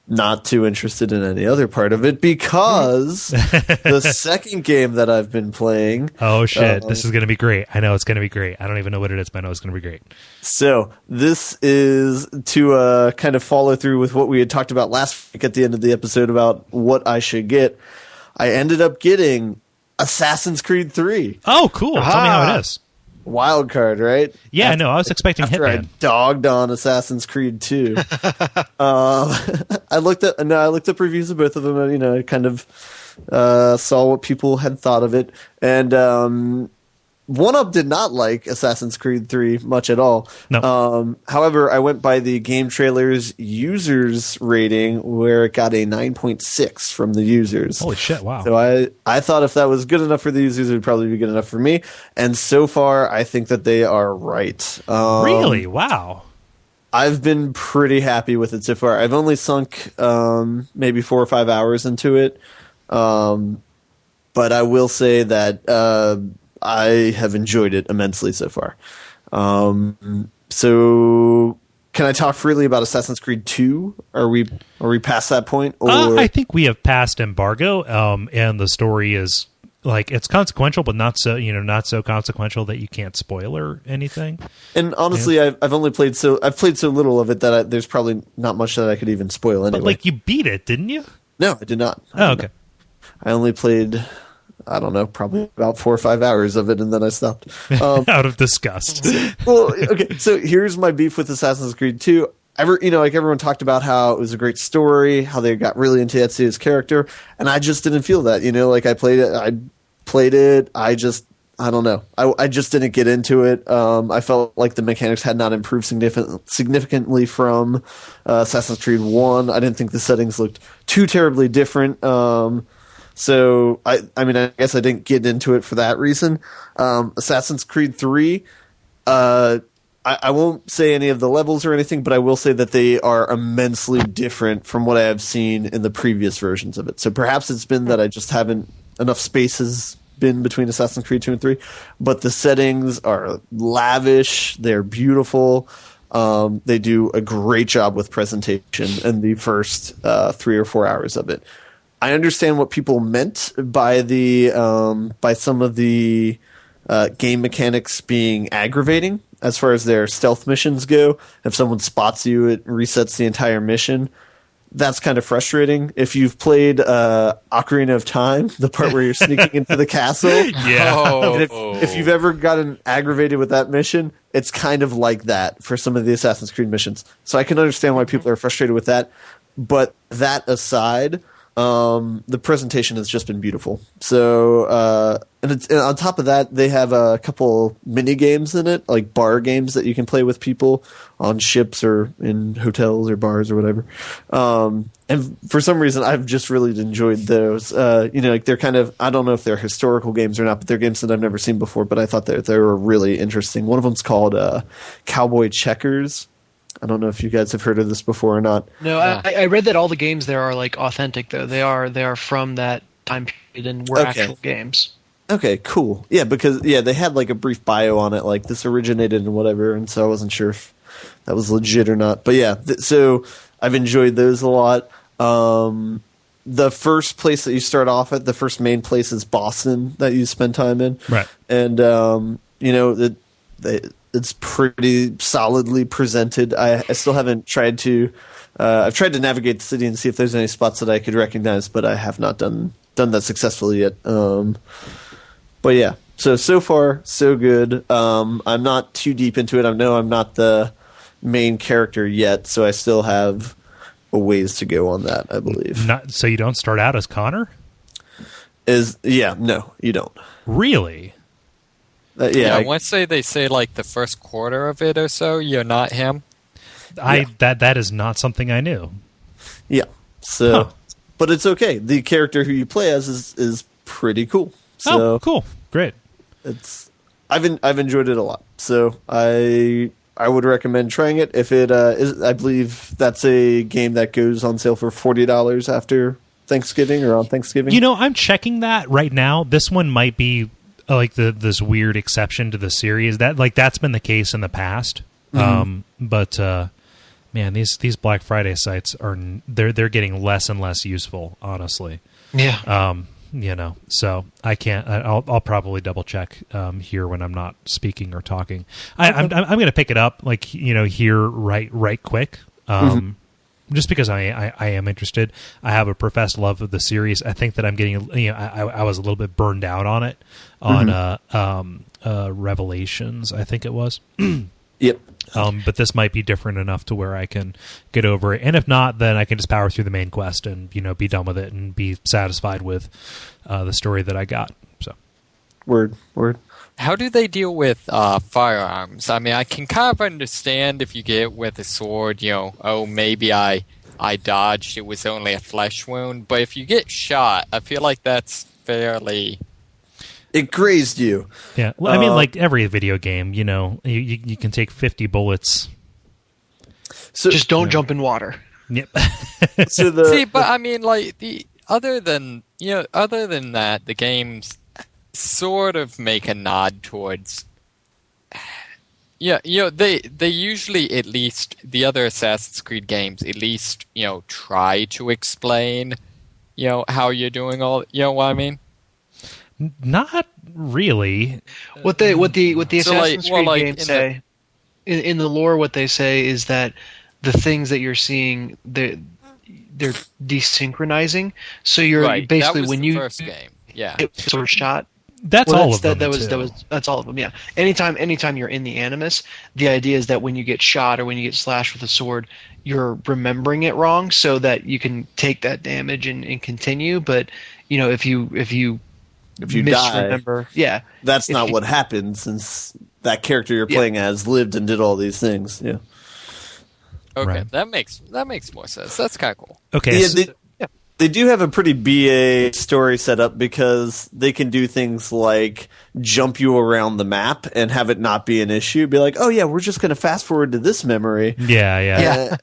S4: Not too interested in any other part of it because the second game that I've been playing.
S1: Oh shit! This is going to be great. I know it's going to be great. I don't even know what it is, but I know it's going to be great.
S4: So this is to kind of follow through with what we had talked about last week at the end of the episode about what I should get. I ended up getting Assassin's Creed 3.
S1: Oh, cool! Tell me how it is.
S4: Wild card, right?
S1: Yeah, no, I was expecting
S4: after
S1: Hitman.
S4: I dogged on Assassin's Creed 2. I looked up reviews of both of them, and I kind of saw what people had thought of it, and One Up did not like Assassin's Creed 3 much at all.
S1: No.
S4: However, I went by the game trailer's users rating, where it got a 9.6 from the users.
S1: Holy shit, wow.
S4: So I thought if that was good enough for the users, it would probably be good enough for me. And so far, I think that they are right.
S1: Really? Wow.
S4: I've been pretty happy with it so far. I've only sunk maybe 4 or 5 hours into it. But I will say that I have enjoyed it immensely so far. So can I talk freely about Assassin's Creed 2? Are we past that point? Or?
S1: I think we have passed embargo, and the story is it's consequential, but not so consequential that you can't spoil or anything.
S4: And honestly, I've played so little of it that there's probably not much that I could even spoil anyway.
S1: But you beat it, didn't you?
S4: No, I did not.
S1: Oh, okay.
S4: I only played, I don't know, probably about 4 or 5 hours of it, and then I stopped.
S1: Out of disgust.
S4: Well, okay, so here's my beef with Assassin's Creed 2. like everyone talked about how it was a great story, how they got really into Ezio's character, and I just didn't feel that. Like I played it. I don't know. I just didn't get into it. I felt like the mechanics had not improved significantly from Assassin's Creed 1. I didn't think the settings looked too terribly different. So I guess I didn't get into it for that reason. Assassin's Creed 3, I won't say any of the levels or anything, but I will say that they are immensely different from what I have seen in the previous versions of it. So perhaps it's been that I just haven't enough spaces been between Assassin's Creed 2 and 3, but the settings are lavish. They're beautiful. They do a great job with presentation in the first 3 or 4 hours of it. I understand what people meant by by some of the game mechanics being aggravating as far as their stealth missions go. If someone spots you, it resets the entire mission. That's kind of frustrating. If you've played Ocarina of Time, the part where you're sneaking into the castle,
S1: Yeah.
S4: If you've ever gotten aggravated with that mission, it's kind of like that for some of the Assassin's Creed missions. So I can understand why people are frustrated with that. But that aside, the presentation has just been beautiful. So, and on top of that, they have a couple mini games in it, like bar games that you can play with people on ships or in hotels or bars or whatever. And for some reason, I've just really enjoyed those. Like they're kind of, I don't know if they're historical games or not, but they're games that I've never seen before. But I thought they were really interesting. One of them's called Cowboy Checkers. I don't know if you guys have heard of this before or not.
S2: No, I read that all the games there are like authentic though. They are from that time period and were actual games.
S4: Okay, cool. Yeah, because they had like a brief bio on it, like this originated and whatever, and so I wasn't sure if that was legit or not. But yeah, so I've enjoyed those a lot. The first place that you start off at, the first main place is Boston that you spend time in,
S1: Right?
S4: And it's pretty solidly presented. I still haven't tried to. I've tried to navigate the city and see if there's any spots that I could recognize, but I have not done that successfully yet. But yeah, so far so good. I'm not too deep into it. I know I'm not the main character yet, so I still have a ways to go on that, I believe.
S1: So you don't start out as Connor?
S4: No, you don't.
S1: Really?
S3: Once they say like the first quarter of it or so, you're not him.
S1: That is not something I knew.
S4: Yeah. So, but it's okay. The character who you play as is pretty cool. So
S1: cool, great.
S4: I've enjoyed it a lot. So I would recommend trying it. If it is, I believe that's a game that goes on sale for $40 after Thanksgiving or on Thanksgiving.
S1: I'm checking that right now. This one might be like this weird exception to the series that's been the case in the past. But man, these Black Friday sites they're getting less and less useful, honestly.
S2: Yeah.
S1: So I can't. I'll probably double check here when I'm not speaking or talking. I'm going to pick it up here right quick. Just because I am interested. I have a professed love of the series. I think that I'm getting, I was a little bit burned out on it on Revelations, I think it was.
S4: Yep.
S1: But this might be different enough to where I can get over it. And if not, then I can just power through the main quest and, be done with it and be satisfied with the story that I got. So,
S4: Word.
S3: How do they deal with firearms? I mean, I can kind of understand if you get with a sword, maybe I dodged, it was only a flesh wound. But if you get shot, I feel like that's fairly...
S4: It grazed you.
S1: Yeah. Well, I mean, like every video game, you can take 50 bullets.
S2: So just don't jump in water.
S1: Yep.
S3: But I mean, like other than that, the games sort of make a nod towards. They usually, at least the other Assassin's Creed games, at least try to explain, how you're doing all. You know what I mean?
S1: Not really.
S2: What the Assassin's Creed games say in the lore, what they say is that the things that you're seeing, they're desynchronizing. So you're basically
S3: that was
S2: when
S3: the
S2: you
S3: first game,
S2: get sort of shot,
S1: That's all of them.
S2: That's all of them. Yeah. Anytime you're in the Animus, the idea is that when you get shot or when you get slashed with a sword, you're remembering it wrong, so that you can take that damage and continue. But if you misremember,
S4: that's not what happened, since that character you're playing as lived and did all these things. Yeah.
S3: Okay,
S1: Right.
S3: that makes more sense. That's kind of cool.
S1: Okay.
S4: Yeah, they do have a pretty BA story set up, because they can do things like jump you around the map and have it not be an issue. Be like, oh yeah, we're just going to fast forward to this memory.
S1: Yeah.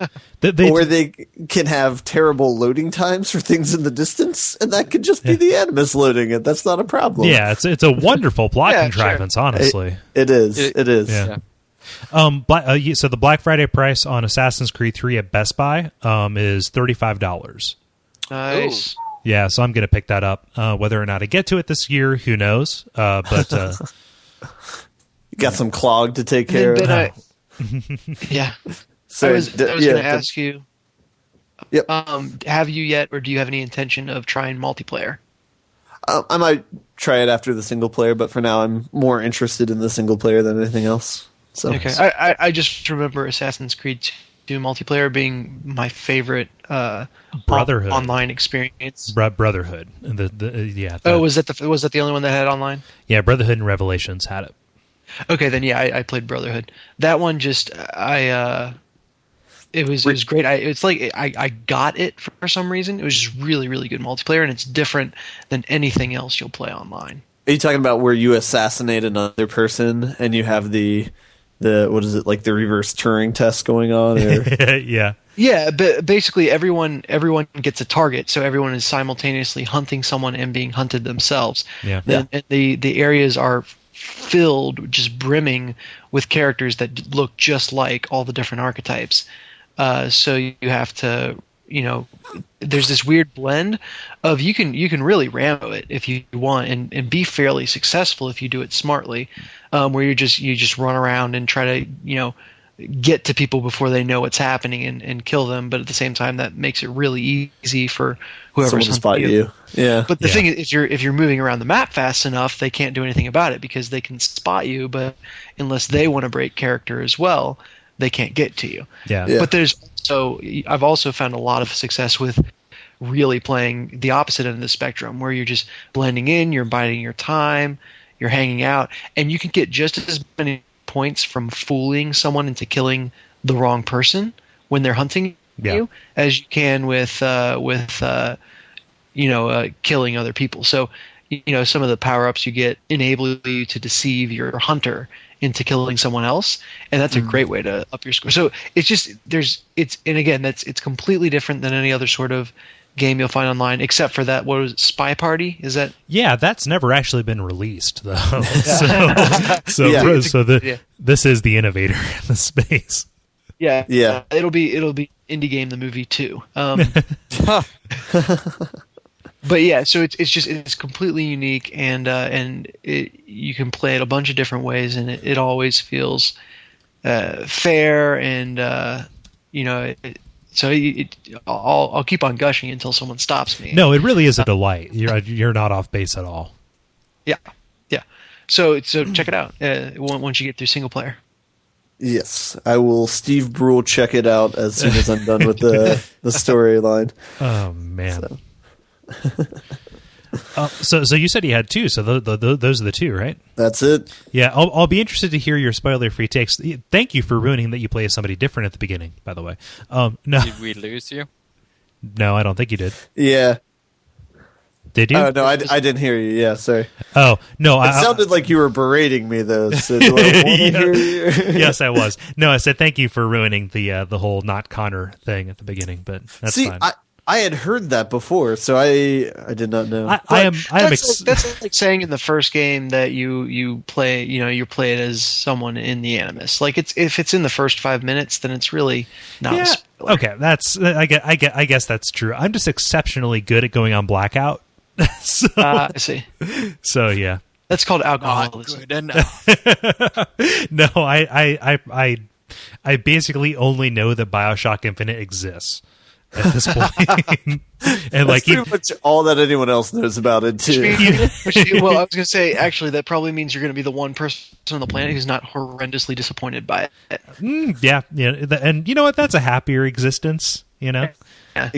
S4: Or they can have terrible loading times for things in the distance, and that could just be the Animus loading it. That's not a problem.
S1: Yeah, it's a wonderful plot contrivance, honestly.
S4: It is.
S1: Yeah. So the Black Friday price on Assassin's Creed 3 at Best Buy is $35.
S2: Nice.
S3: Ooh.
S1: Yeah, so I'm going to pick that up. Whether or not I get to it this year, who knows? But
S4: You got some clog to take care of.
S2: Yeah.
S4: So
S2: I was going to ask you.
S4: Yep.
S2: Have you yet, or do you have any intention of trying multiplayer?
S4: I might try it after the single player, but for now, I'm more interested in the single player than anything else. So
S2: Okay. I just remember Assassin's Creed 2 multiplayer being my favorite
S1: Brotherhood
S2: online experience.
S1: Brotherhood.
S2: Was that the only one that had online?
S1: Yeah, Brotherhood and Revelations had it.
S2: Okay, then I played Brotherhood. That one just it was great. I got it for some reason. It was just really, really good multiplayer, and it's different than anything else you'll play online.
S4: Are you talking about where you assassinate another person and you have the what is it, like the reverse Turing test going on? Or?
S1: Yeah.
S2: Yeah, but basically everyone gets a target, so everyone is simultaneously hunting someone and being hunted themselves.
S1: Yeah.
S2: And the areas are filled, just brimming with characters that look just like all the different archetypes. So you have to, there's this weird blend of you can really Rambo it if you want and be fairly successful if you do it smartly, where you just run around and try to get to people before they know what's happening and kill them. But at the same time, that makes it really easy for whoever's
S4: to spot you. Yeah.
S2: But the thing is, if you're moving around the map fast enough, they can't do anything about it because they can spot you. But unless they want to break character as well, they can't get to you.
S1: Yeah.
S2: But I've also found a lot of success with really playing the opposite end of the spectrum, where you're just blending in, you're biding your time, you're hanging out, and you can get just as many points from fooling someone into killing the wrong person when they're hunting you as you can with killing other people. So some of the power-ups you get enable you to deceive your hunter into killing someone else, and that's a great way to up your score. So it's completely different than any other sort of game you'll find online, except for that. What was it, Spy Party? Is that?
S1: Yeah, that's never actually been released though. This is the innovator in the space.
S2: Yeah. It'll be Indie Game the movie too. But yeah, so it's completely unique, and you can play it a bunch of different ways, and it always feels fair, and I'll keep on gushing until someone stops me.
S1: No, it really is a delight. You're not off base at all.
S2: Yeah. So check it out once you get through single player.
S4: Yes, I will Steve Brule check it out as soon as I'm done with the storyline.
S1: Oh man. So you said he had two. So those are the two, right?
S4: That's it.
S1: Yeah, I'll be interested to hear your spoiler-free takes. Thank you for ruining that you play as somebody different at the beginning. By the way, no.
S3: Did we lose you?
S1: No, I don't think you did.
S4: Yeah.
S1: Did you?
S4: Oh no, I didn't hear you. Yeah, sorry.
S1: Oh no,
S4: it sounded like you were berating me though. So do I want to hear you?
S1: Yes, I was. No, I said thank you for ruining the whole not Connor thing at the beginning, but that's fine.
S4: I had heard that before, so I did not know.
S2: That's like saying in the first game that you play you play it as someone in the Animus. Like if it's in the first 5 minutes, then it's really not.
S1: Yeah.
S2: A spoiler.
S1: Okay, I guess that's true. I'm just exceptionally good at going on blackout.
S2: I see.
S1: So yeah,
S2: that's called
S3: Not
S2: alcoholism.
S3: good enough.
S1: No, I basically only know that BioShock Infinite exists. at this point. And
S4: That's pretty much all that anyone else knows about it too.
S2: Well, I was going to say, actually, that probably means you're going to be the one person on the planet who's not horrendously disappointed by it.
S1: Yeah. And you know what? That's a happier existence.
S2: Yeah.
S1: Do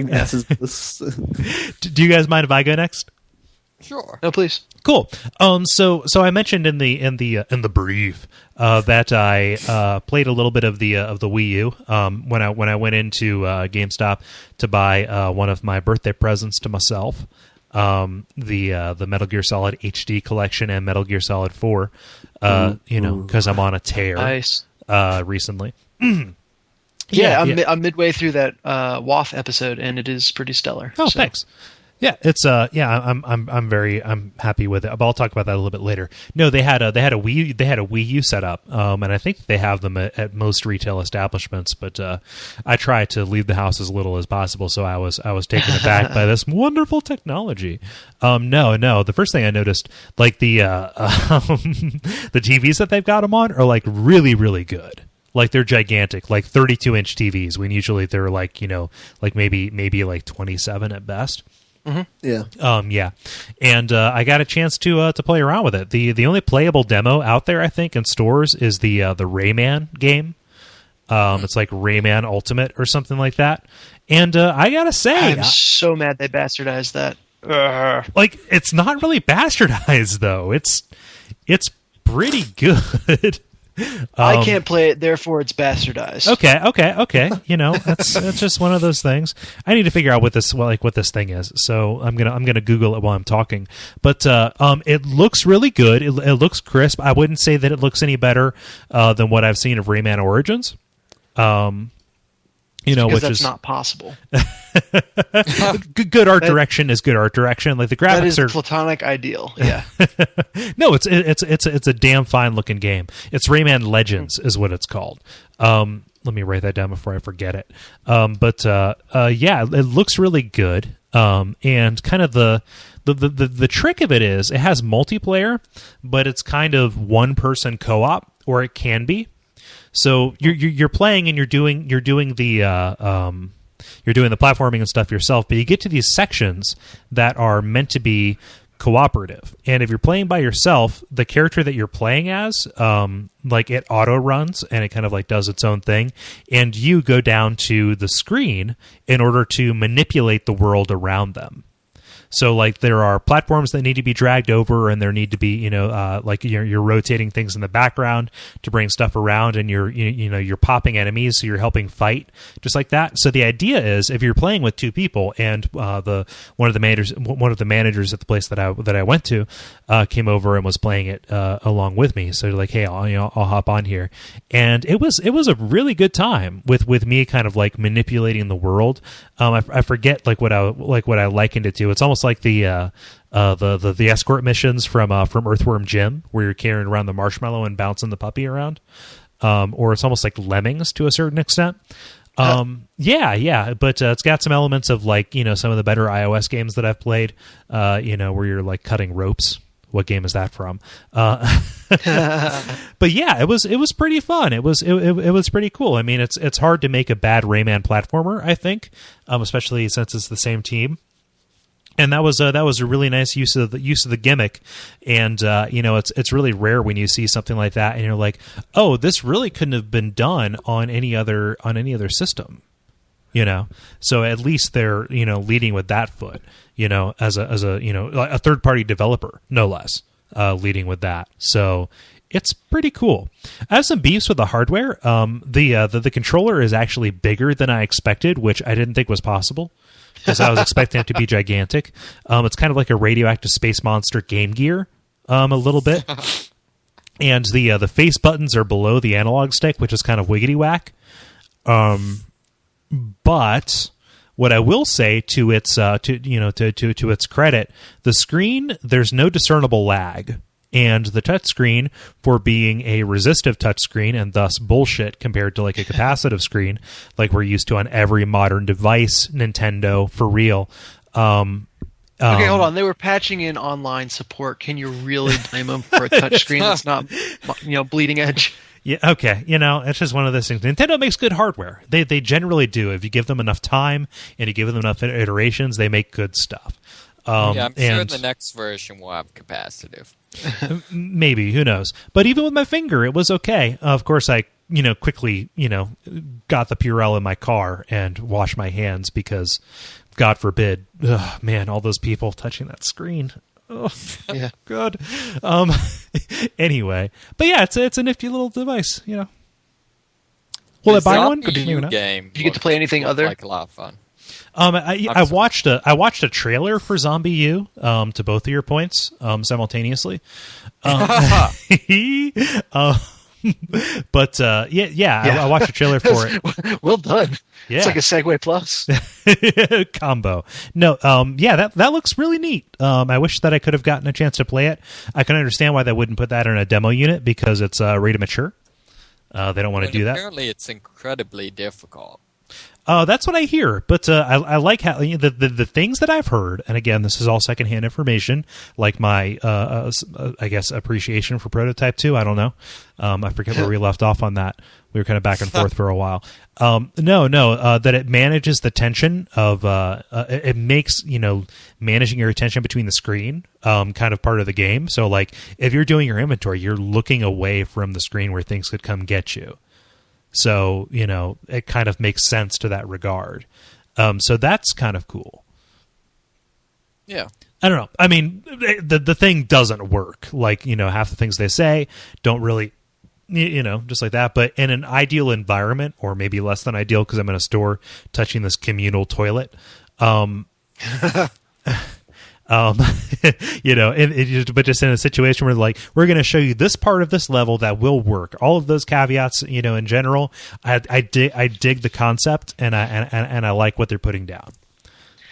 S1: you guys mind if I go next?
S3: Sure.
S2: No, please.
S1: Cool. So I mentioned in the brief that I played a little bit of the Wii U when I went into GameStop to buy one of my birthday presents to myself, the Metal Gear Solid HD collection and Metal Gear Solid 4. Because I'm on a tear.
S2: Nice.
S1: Recently.
S2: I'm midway through that WAF episode, and it is pretty stellar.
S1: Oh, thanks. Yeah, it's I'm happy with it. But I'll talk about that a little bit later. No, they had a Wii U set up, and I think they have them at most retail establishments. But I try to leave the house as little as possible, so I was taken aback by this wonderful technology. No, the first thing I noticed, like the TVs that they've got them on are like really, really good. Like they're gigantic, like 32-inch TVs. When usually they're like maybe like 27 at best.
S4: Mm-hmm.
S1: Yeah. And I got a chance to play around with it. The only playable demo out there, I think, in stores is the Rayman game. It's like Rayman Ultimate or something like that. And I gotta say,
S2: I'm so mad they bastardized that.
S1: Like, it's not really bastardized though. It's pretty good.
S2: I can't play it, therefore it's bastardized.
S1: Okay. That's just one of those things. I need to figure out what this thing is. So I'm gonna Google it while I'm talking. But it looks really good. It looks crisp. I wouldn't say that it looks any better than what I've seen of Rayman Origins.
S2: Which is not possible.
S1: Good art direction is good art direction. Like the graphics
S2: that is
S1: are
S2: platonic ideal. Yeah.
S1: No, it's a damn fine looking game. It's Rayman Legends is what it's called. Let me write that down before I forget it. But it looks really good. And kind of the trick of it is it has multiplayer, but it's kind of one person co-op, or it can be. So you're playing and you're doing the platforming and stuff yourself, but you get to these sections that are meant to be cooperative. And if you're playing by yourself, the character that you're playing as, like it auto runs and it kind of like does its own thing, and you go down to the screen in order to manipulate the world around them. So, like, there are platforms that need to be dragged over, and there need to be, you're rotating things in the background to bring stuff around, and you're popping enemies, so you're helping fight, just like that. So the idea is, if you're playing with two people, and one of the managers at the place that I went to came over and was playing it along with me, so like, hey, I'll hop on here, and it was a really good time with me kind of like manipulating the world. I forget what I likened it to. It's almost like the escort missions from Earthworm Jim, where you're carrying around the marshmallow and bouncing the puppy around, or it's almost like Lemmings to a certain extent. But it's got some elements of like some of the better iOS games that I've played. Where you're like cutting ropes. What game is that from? But yeah, it was pretty fun. It was pretty cool. I mean, it's hard to make a bad Rayman platformer, I think, especially since it's the same team. And that was a really nice use of the gimmick. And it's really rare when you see something like that and you're like, oh, this really couldn't have been done on any other system. So at least they're leading with that foot, as a third party developer, no less, leading with that. So it's pretty cool. I have some beefs with the hardware. The controller is actually bigger than I expected, which I didn't think was possible, because I was expecting it to be gigantic. It's kind of like a radioactive space monster Game Gear, a little bit. And the face buttons are below the analog stick, which is kind of wiggity whack. But what I will say to its to its credit, the screen, there's no discernible lag, and the touchscreen, for being a resistive touchscreen and thus bullshit compared to like a capacitive screen, like we're used to on every modern device, Nintendo for real.
S2: Okay, hold on. They were patching in online support. Can you really blame them for a touchscreen that's not, bleeding edge?
S1: Yeah, okay. It's just one of those things. Nintendo makes good hardware. They generally do. If you give them enough time and you give them enough iterations, they make good stuff.
S3: I'm sure the next version will have capacitive.
S1: Maybe, who knows? But even with my finger, it was okay. Of course, I quickly got the Purell in my car and washed my hands because, God forbid, man, all those people touching that screen. Oh, yeah, good. Anyway, but yeah, it's a nifty little device. Will I buy one?
S3: Game.
S2: Did you get to play anything other?
S3: Like a lot of fun.
S1: I watched a trailer for Zombie U. To both of your points, simultaneously. But I watched a trailer for it.
S2: Well done.
S1: Yeah.
S2: It's like a Segway Plus
S1: combo. No, that looks really neat. I wish that I could have gotten a chance to play it. I can understand why they wouldn't put that in a demo unit because it's rated mature. They don't want to do that.
S3: Apparently, it's incredibly difficult.
S1: That's what I hear, but I like how the things that I've heard, and again, this is all secondhand information, like my I guess appreciation for Prototype 2. I don't know. I forget where we left off on that. We were kind of back and forth for a while. That it manages the tension of it makes managing your attention between the screen kind of part of the game. So like if you're doing your inventory, you're looking away from the screen where things could come get you. So, it kind of makes sense to that regard. So that's kind of cool.
S3: Yeah.
S1: I don't know. I mean, the thing doesn't work. Like, half the things they say don't really, just like that. But in an ideal environment, or maybe less than ideal because I'm in a store touching this communal toilet, but just in a situation where like we're going to show you this part of this level that will work. All of those caveats, in general, I dig the concept and I like what they're putting down.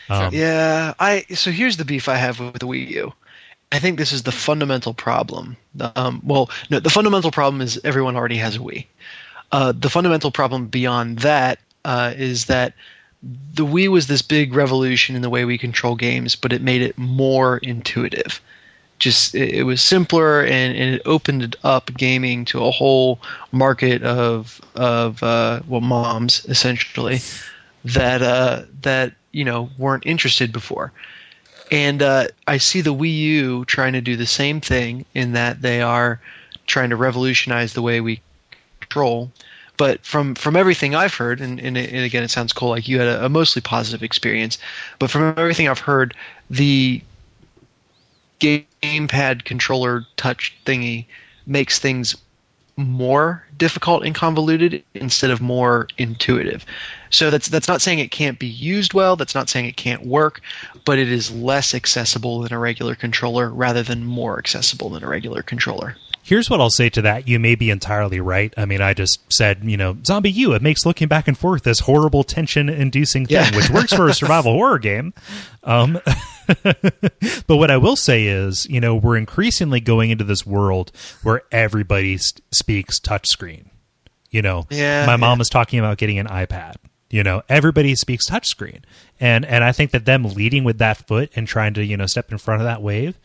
S2: So here's the beef I have with the Wii U. I think this is the fundamental problem. The fundamental problem is everyone already has a Wii. The fundamental problem beyond that is that the Wii was this big revolution in the way we control games, but it made it more intuitive. It was simpler and it opened up gaming to a whole market of moms essentially that weren't interested before. And I see the Wii U trying to do the same thing in that they are trying to revolutionize the way we control. But from everything I've heard, and again, it sounds cool, like you had a mostly positive experience, but from everything I've heard, the gamepad controller touch thingy makes things more difficult and convoluted instead of more intuitive. So that's not saying it can't be used well, that's not saying it can't work, but it is less accessible than a regular controller rather than more accessible than a regular controller.
S1: Here's what I'll say to that. You may be entirely right. I mean, I just said, Zombie U, it makes looking back and forth this horrible tension-inducing thing, which works for a survival horror game. But what I will say is, we're increasingly going into this world where everybody speaks touchscreen. My mom was talking about getting an iPad. Everybody speaks touchscreen. And I think that them leading with that foot and trying to, step in front of that wave,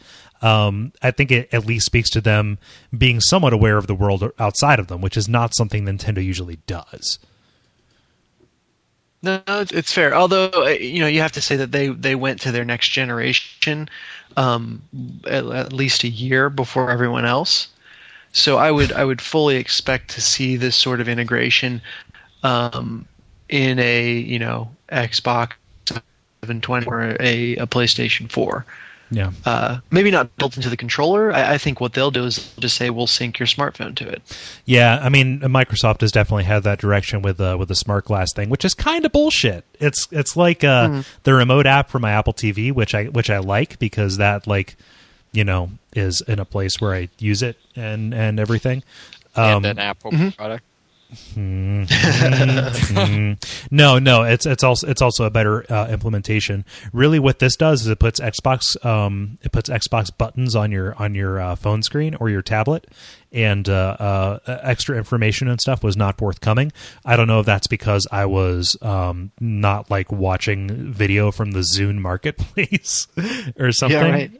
S1: I think it at least speaks to them being somewhat aware of the world outside of them, which is not something Nintendo usually does.
S2: No, it's fair. Although, you have to say that they went to their next generation at least a year before everyone else. So I would fully expect to see this sort of integration in a Xbox 720 or a PlayStation 4.
S1: Yeah.
S2: Maybe not built into the controller. I think what they'll do is just say we'll sync your smartphone to it.
S1: Yeah, I mean, Microsoft has definitely had that direction with the smart glass thing, which is kind of bullshit. It's like the remote app for my Apple TV, which I like because that is in a place where I use it and everything.
S3: And an Apple product.
S1: No, it's also a better implementation. Really, what this does is it puts Xbox buttons on your phone screen or your tablet, and extra information and stuff was not forthcoming. I don't know if that's because I was not watching video from the Zune marketplace or something.
S2: Yeah, right.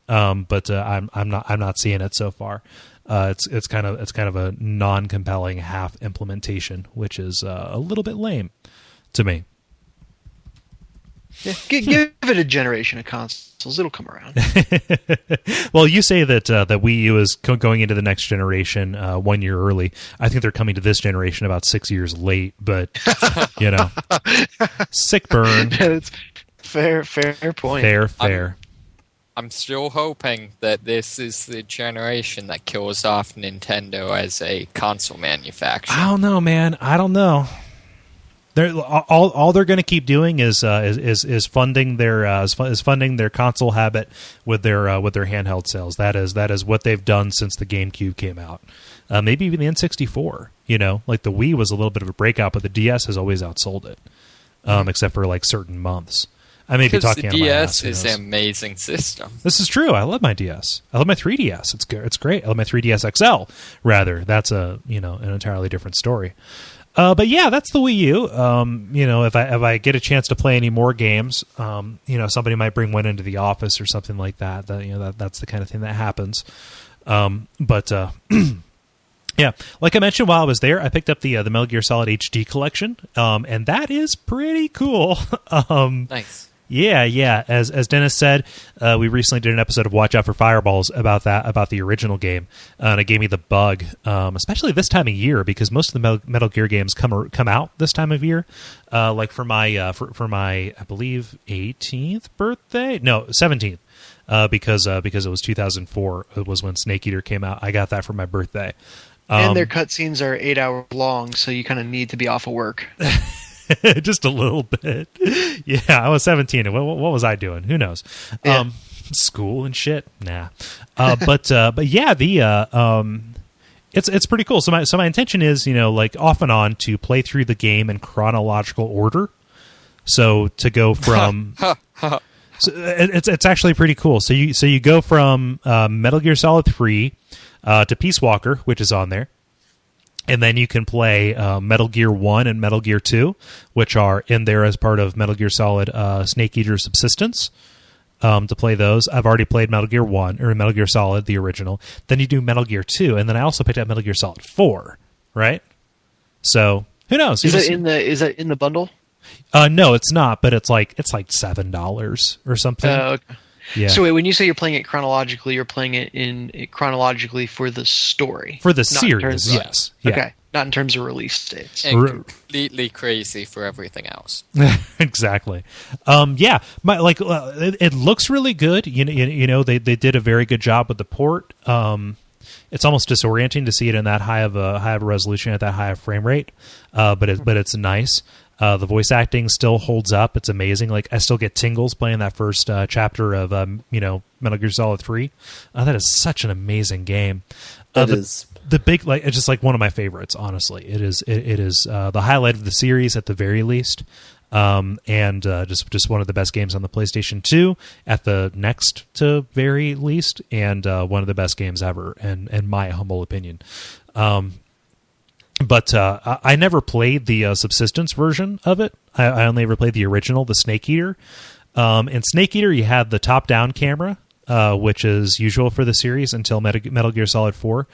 S1: But I'm not seeing it so far. It's kind of a non-compelling half implementation, which is a little bit lame to me.
S2: Yeah, give it a generation of consoles; it'll come around.
S1: Well, you say that Wii U is going into the next generation 1 year early. I think they're coming to this generation about 6 years late. But sick burn.
S2: It's fair point.
S1: Fair.
S3: I'm still hoping that this is the generation that kills off Nintendo as a console manufacturer.
S1: I don't know, man. I don't know. All they're going to keep doing is funding their console habit with their handheld sales. That is what they've done since the GameCube came out. Maybe even the N64. Like the Wii was a little bit of a breakout, but the DS has always outsold it, except for like certain months. I may be talking out of my ass.
S3: The DS is an amazing system.
S1: This is true. I love my DS. I love my 3DS. It's great. I love my 3DS XL. Rather, that's an entirely different story. But yeah, that's the Wii U. If I get a chance to play any more games, somebody might bring one into the office or something like that. That's the kind of thing that happens. Yeah, like I mentioned while I was there, I picked up the Metal Gear Solid HD collection, and that is pretty cool.
S3: Nice.
S1: Yeah. As Dennis said, we recently did an episode of Watch Out for Fireballs about the original game, and it gave me the bug, especially this time of year, because most of the Metal Gear games come out this time of year. Like for my I believe 18th birthday, no 17th, because it was 2004. It was when Snake Eater came out. I got that for my birthday.
S2: And their cutscenes are 8 hours long, so you kind of need to be off of work.
S1: Just a little bit. Yeah, I was 17. What was I doing? Who knows?
S2: Yeah.
S1: School and shit. Nah. But yeah, it's pretty cool. So my intention is, like off and on, to play through the game in chronological order. So to go from so it's actually pretty cool. So you go from Metal Gear Solid 3 to Peace Walker, which is on there. And then you can play Metal Gear 1 and Metal Gear 2, which are in there as part of Metal Gear Solid Snake Eater Subsistence, to play those. I've already played Metal Gear 1, or Metal Gear Solid, the original. Then you do Metal Gear 2, and then I also picked up Metal Gear Solid 4, right? So, who knows?
S2: Is that in the bundle?
S1: No, it's not, but it's like $7 or something.
S2: Okay.
S1: Yeah.
S2: So wait, when you say you're playing it chronologically, you're playing it chronologically for the story.
S1: For the series, yes. Yeah.
S2: Okay. Not in terms of release dates.
S3: And completely crazy for everything else.
S1: Exactly. Yeah. It looks really good. They did a very good job with the port. It's almost disorienting to see it in that high of a resolution at that high of frame rate. But it's nice. The voice acting still holds up. It's amazing. Like, I still get tingles playing that first chapter of Metal Gear Solid 3. That is such an amazing game.
S4: It is.
S1: The big, it's just like one of my favorites. Honestly, it is the highlight of the series at the very least, and just one of the best games on the PlayStation 2 at the next to very least, and one of the best games ever, in my humble opinion. But I never played the Subsistence version of it. I only ever played the original, the Snake Eater. In Snake Eater, you had the top-down camera, which is usual for the series until Metal Gear Solid 4.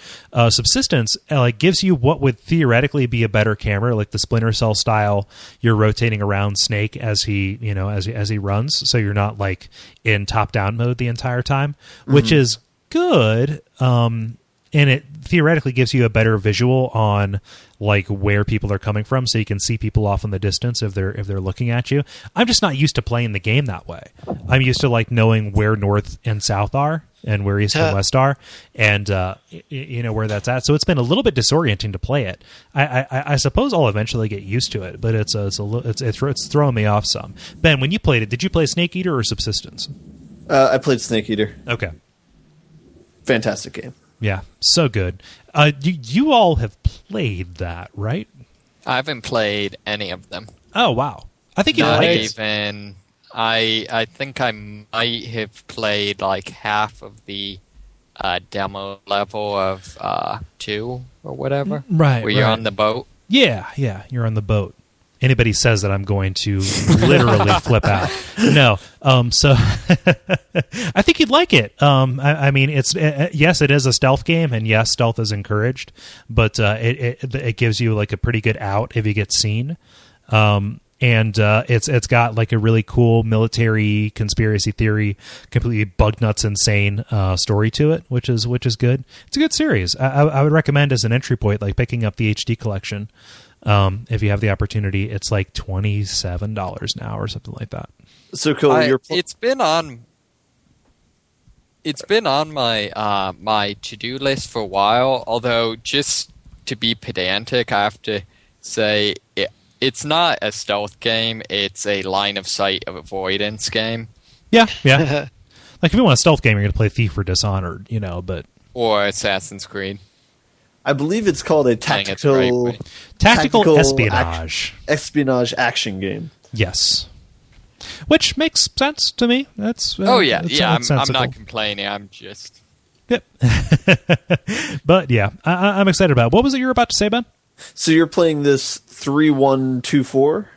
S1: Subsistence gives you what would theoretically be a better camera, like the Splinter Cell style. You're rotating around Snake as he runs, so you're not like in top-down mode the entire time, which is good. And it theoretically gives you a better visual on like where people are coming from, so you can see people off in the distance if they're looking at you. I'm just not used to playing the game that way. I'm used to like knowing where north and south are and where east and west are, and where that's at. So it's been a little bit disorienting to play it. I suppose I'll eventually get used to it, but it's throwing me off some. Ben, when you played it, did you play Snake Eater or Subsistence?
S4: I played Snake Eater.
S1: Okay,
S4: fantastic game.
S1: Yeah, so good. You all have played that, right?
S3: I haven't played any of them.
S1: Oh, wow. I think you
S3: Not
S1: like
S3: even. I think I might have played like half of the demo level of 2 or whatever.
S1: Right.
S3: Where you're on the boat.
S1: Yeah, you're on the boat. anybody says that, I'm going to literally flip out. No. So I think you'd like it. I mean, it's yes, it is a stealth game, and yes, stealth is encouraged, but it gives you like a pretty good out if you get seen. And it's got like a really cool military conspiracy theory, completely bug nuts insane story to it, which is good. It's a good series. I would recommend as an entry point, like picking up the HD collection. If you have the opportunity. It's like $27 now or something like that.
S4: So cool.
S3: It's been on my my to-do list for a while. Although, just to be pedantic, I have to say it's not a stealth game. It's a line of sight avoidance game.
S1: Yeah. Like if you want a stealth game, you're going to play Thief or Dishonored,
S3: or Assassin's Creed.
S4: I believe it's called a tactical
S1: espionage
S4: action game.
S1: Yes, which makes sense to me. That's
S3: I'm not complaining. I'm just
S1: yep. But yeah, I'm excited about it. What was it you were about to say, Ben?
S4: So you're playing this 3124?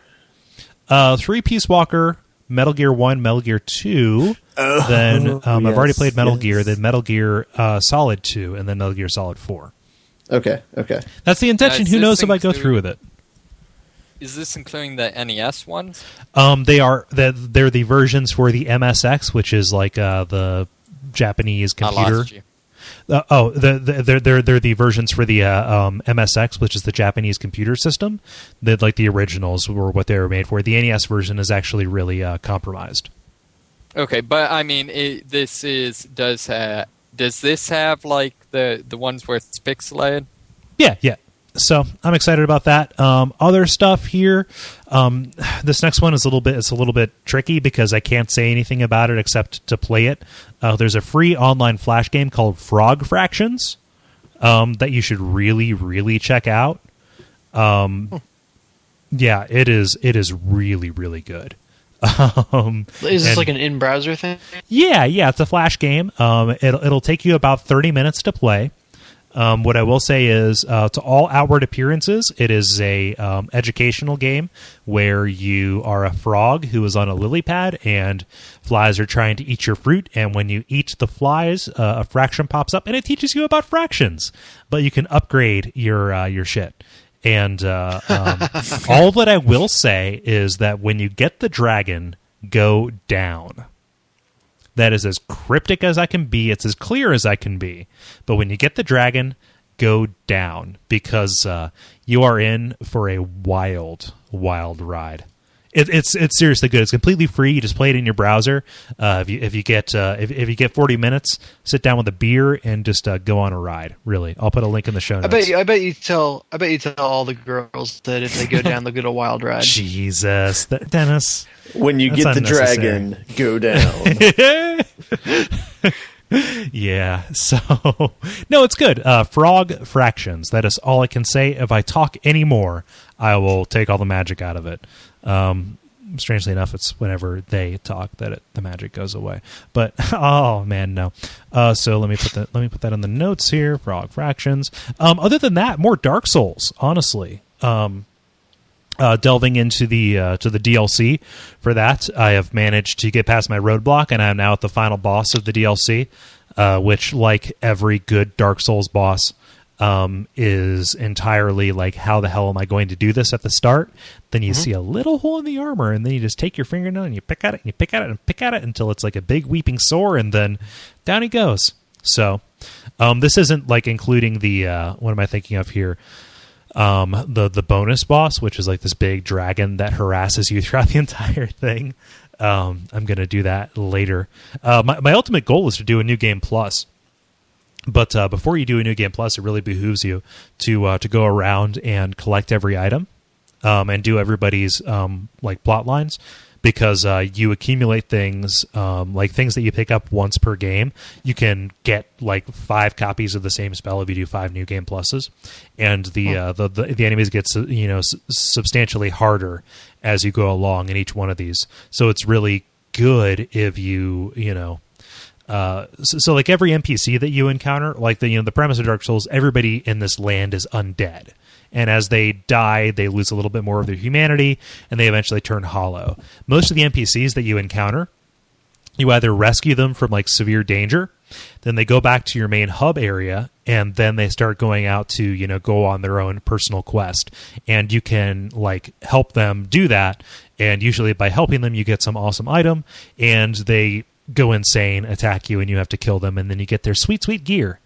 S1: 3 Peace Walker, Metal Gear 1, Metal Gear 2. Then I've already played Metal Gear, then Metal Gear Solid 2, and then Metal Gear Solid 4.
S4: Okay.
S1: That's the intention. Who knows if I go through with it?
S3: Is this including the NES ones?
S1: They're the versions for the MSX, which is like the Japanese computer.
S3: I lost you.
S1: They're the versions for the MSX, which is the Japanese computer system. That like the originals were what they were made for. The NES version is actually really compromised.
S3: Okay, but I mean, does this have like the ones where it's pixelated?
S1: Yeah. So I'm excited about that. Other stuff here. This next one is a little bit tricky because I can't say anything about it except to play it. There's a free online flash game called Frog Fractions that you should really, really check out. Yeah, it is really, really good.
S2: Is this like an in-browser thing?
S1: Yeah, it's a flash game. It'll take you about 30 minutes to play. What I will say is, to all outward appearances, it is a educational game where you are a frog who is on a lily pad, and flies are trying to eat your fruit. And when you eat the flies, a fraction pops up, and it teaches you about fractions. But you can upgrade your shit. And all that I will say is that when you get the dragon, go down. That is as cryptic as I can be. It's as clear as I can be. But when you get the dragon, go down, because you are in for a wild, wild ride. It's seriously good. It's completely free. You just play it in your browser. If you get 40 minutes, sit down with a beer and just go on a ride. Really, I'll put a link in the show notes.
S2: I bet you tell all the girls that if they go down, they'll get a wild ride.
S1: Jesus, Dennis.
S4: When you get the dragon, go down.
S1: Yeah, so no, it's good. Frog Fractions. That is all I can say. If I talk anymore, I will take all the magic out of it. Strangely enough, it's whenever they talk that the magic goes away. But oh man, no. So let me put that in the notes here. Frog Fractions. Other than that, more Dark Souls. Honestly, delving into the DLC for that, I have managed to get past my roadblock, and I'm now at the final boss of the DLC, which, like every good Dark Souls boss, is entirely like, how the hell am I going to do this at the start? Then you see a little hole in the armor, and then you just take your fingernail and you pick at it and you pick at it and pick at it until it's like a big weeping sore, and then down he goes. So this isn't like including the what am I thinking of here? The bonus boss, which is like this big dragon that harasses you throughout the entire thing. I'm gonna do that later. My ultimate goal is to do a New Game Plus. But before you do a New Game Plus, it really behooves you to go around and collect every item and do everybody's like plot lines, because you accumulate things like things that you pick up once per game. You can get like 5 copies of the same spell if you do 5 New Game Pluses, and the enemies get substantially harder as you go along in each one of these. So it's really good if you So like every NPC that you encounter, like the premise of Dark Souls, everybody in this land is undead. And as they die, they lose a little bit more of their humanity, and they eventually turn hollow. Most of the NPCs that you encounter, you either rescue them from like severe danger, then they go back to your main hub area, and then they start going out to go on their own personal quest, and you can like help them do that. And usually by helping them, you get some awesome item, and they go insane, attack you, and you have to kill them, and then you get their sweet gear.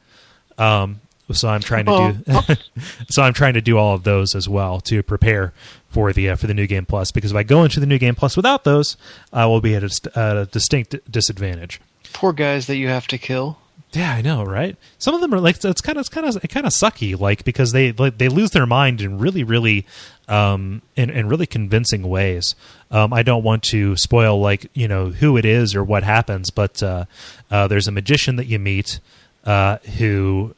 S1: So I'm trying to do all of those as well to prepare for the New Game Plus, because if I go into the New Game Plus without those, I will be at a distinct disadvantage.
S2: Poor guys that you have to kill.
S1: Yeah, I know, right? Some of them are like it's kind of sucky, like because they lose their mind in really in really convincing ways. I don't want to spoil who it is or what happens, but there's a magician that you meet who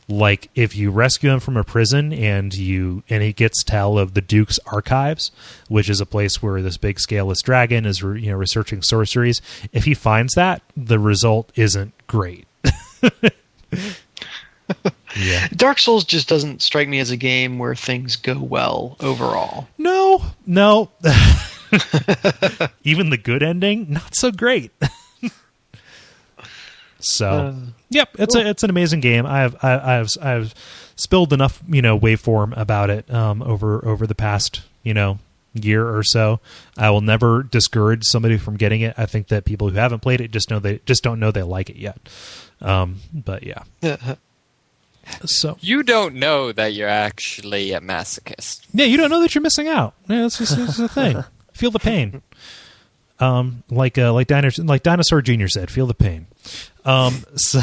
S1: like if you rescue him from a prison and he gets tell of the Duke's archives, which is a place where this big scaleless dragon is researching sorceries. If he finds that, the result isn't great. Yeah.
S2: Dark Souls just doesn't strike me as a game where things go well overall.
S1: No. Even the good ending, not so great. So, yep, it's an amazing game. I've spilled enough waveform about it over the past year or so. I will never discourage somebody from getting it. I think that people who haven't played it just don't know they like it yet. But yeah. So
S3: you don't know that you're actually a masochist.
S1: Yeah, you don't know that you're missing out. Yeah, that's the thing. Feel the pain. Like Dinosaur Jr. said, feel the pain. So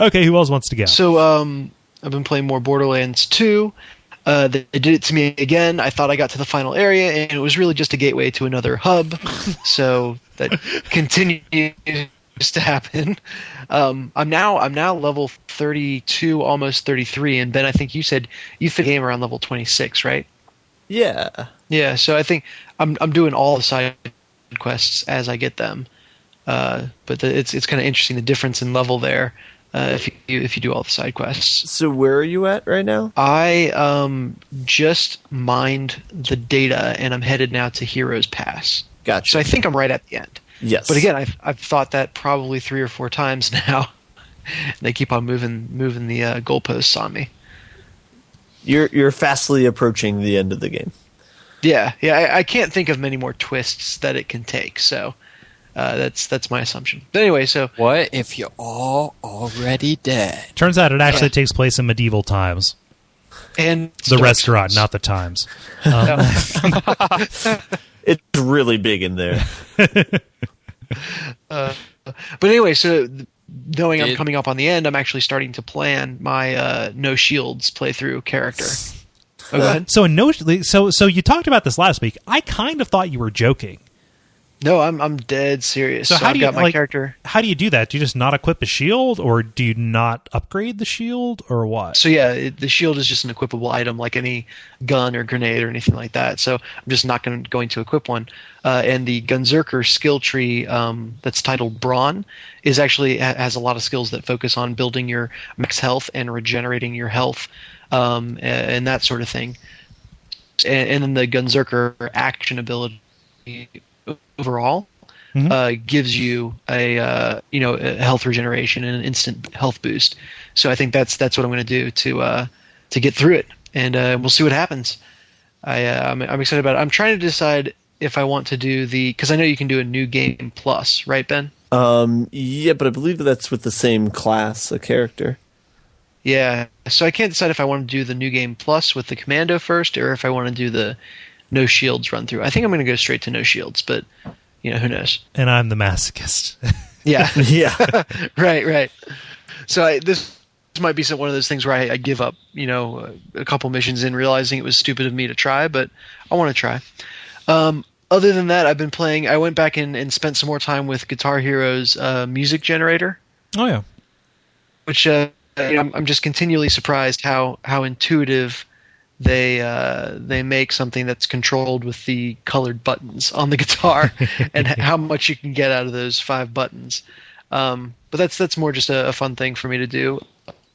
S1: okay, who else wants to go?
S2: So I've been playing more Borderlands 2. They did it to me again. I thought I got to the final area, and it was really just a gateway to another hub. So that continues to happen. I'm now level 32, almost 33, and Ben, I think you said you fit the game around level 26, right?
S4: Yeah.
S2: Yeah. So I think I'm doing all the side quests as I get them. But it's kind of interesting, the difference in level there if you do all the side quests.
S4: So where are you at right now?
S2: I just mined the data, and I'm headed now to Heroes Pass.
S4: Gotcha.
S2: So I think I'm right at the end.
S4: Yes.
S2: But again, I've thought that probably 3 or 4 times now. They keep on moving the goalposts on me.
S4: You're fastly approaching the end of the game.
S2: Yeah. I can't think of many more twists that it can take. So. That's my assumption. But anyway, so
S3: what if you're all already dead?
S1: Turns out it actually takes place in medieval times.
S2: And
S1: the restaurant, not the times.
S4: It's really big in there.
S2: But anyway, so knowing I'm coming up on the end, I'm actually starting to plan my no shields playthrough character. Oh, go ahead.
S1: So you talked about this last week. I kind of thought you were joking.
S2: No, I'm dead serious.
S1: So how do you
S2: got my character?
S1: How do you do that? Do you just not equip a shield, or do you not upgrade the shield, or what?
S2: So yeah, the shield is just an equipable item, like any gun or grenade or anything like that. So I'm just not going to equip one. And the Gunzerker skill tree that's titled Brawn is actually has a lot of skills that focus on building your max health and regenerating your health and that sort of thing. And then the Gunzerker action ability overall gives you a health regeneration and an instant health boost. So I think that's what I'm going to do to get through it, and we'll see what happens. I'm excited about it. I'm trying to decide if I want to do because I know you can do a new game plus, right, Ben?
S4: Yeah, but I believe that's with the same class, a character.
S2: Yeah, so I can't decide if I want to do the new game plus with the commando first, or if I want to do the no shields run through. I think I'm going to go straight to no shields, but who knows?
S1: And I'm the masochist.
S2: Yeah,
S4: yeah,
S2: right. So this might be one of those things where I give up, a couple missions in, realizing it was stupid of me to try, but I want to try. Other than that, I've been playing. I went back and spent some more time with Guitar Hero's music generator.
S1: Oh yeah,
S2: which I'm just continually surprised how intuitive they make something that's controlled with the colored buttons on the guitar, and how much you can get out of those 5 buttons. But that's more just a fun thing for me to do.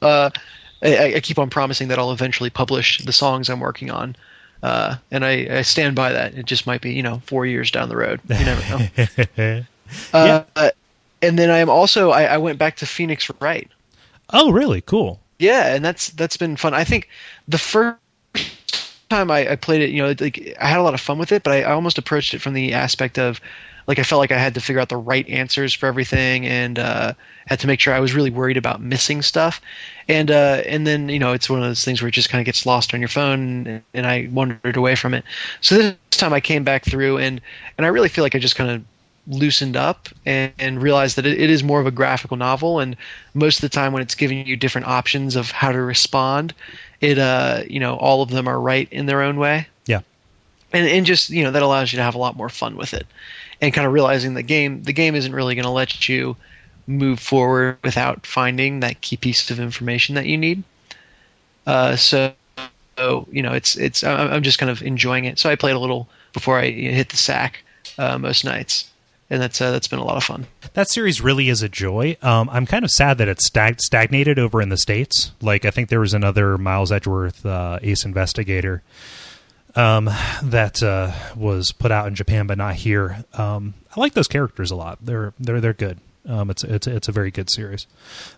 S2: I keep on promising that I'll eventually publish the songs I'm working on, and I stand by that. It just might be 4 years down the road. You never know. And then I went back to Phoenix Wright.
S1: Oh, really? Cool.
S2: Yeah, and that's been fun. I think the first time I played it, like I had a lot of fun with it, but I almost approached it from the aspect of like I felt like I had to figure out the right answers for everything, and had to make sure I was really worried about missing stuff. And then it's one of those things where it just kind of gets lost on your phone, and I wandered away from it. So this time I came back through, and I really feel like I just kind of loosened up and realized that it is more of a graphical novel, and most of the time when it's giving you different options of how to respond, it all of them are right in their own way.
S1: Yeah.
S2: And just that allows you to have a lot more fun with it, and kind of realizing the game isn't really going to let you move forward without finding that key piece of information that you need. So I'm just kind of enjoying it. So I played a little before I hit the sack most nights. And that's been a lot of fun.
S1: That series really is a joy. I'm kind of sad that it's stagnated over in the States. Like, I think there was another Miles Edgeworth Ace Investigator that was put out in Japan, but not here. I like those characters a lot. They're good. It's a very good series.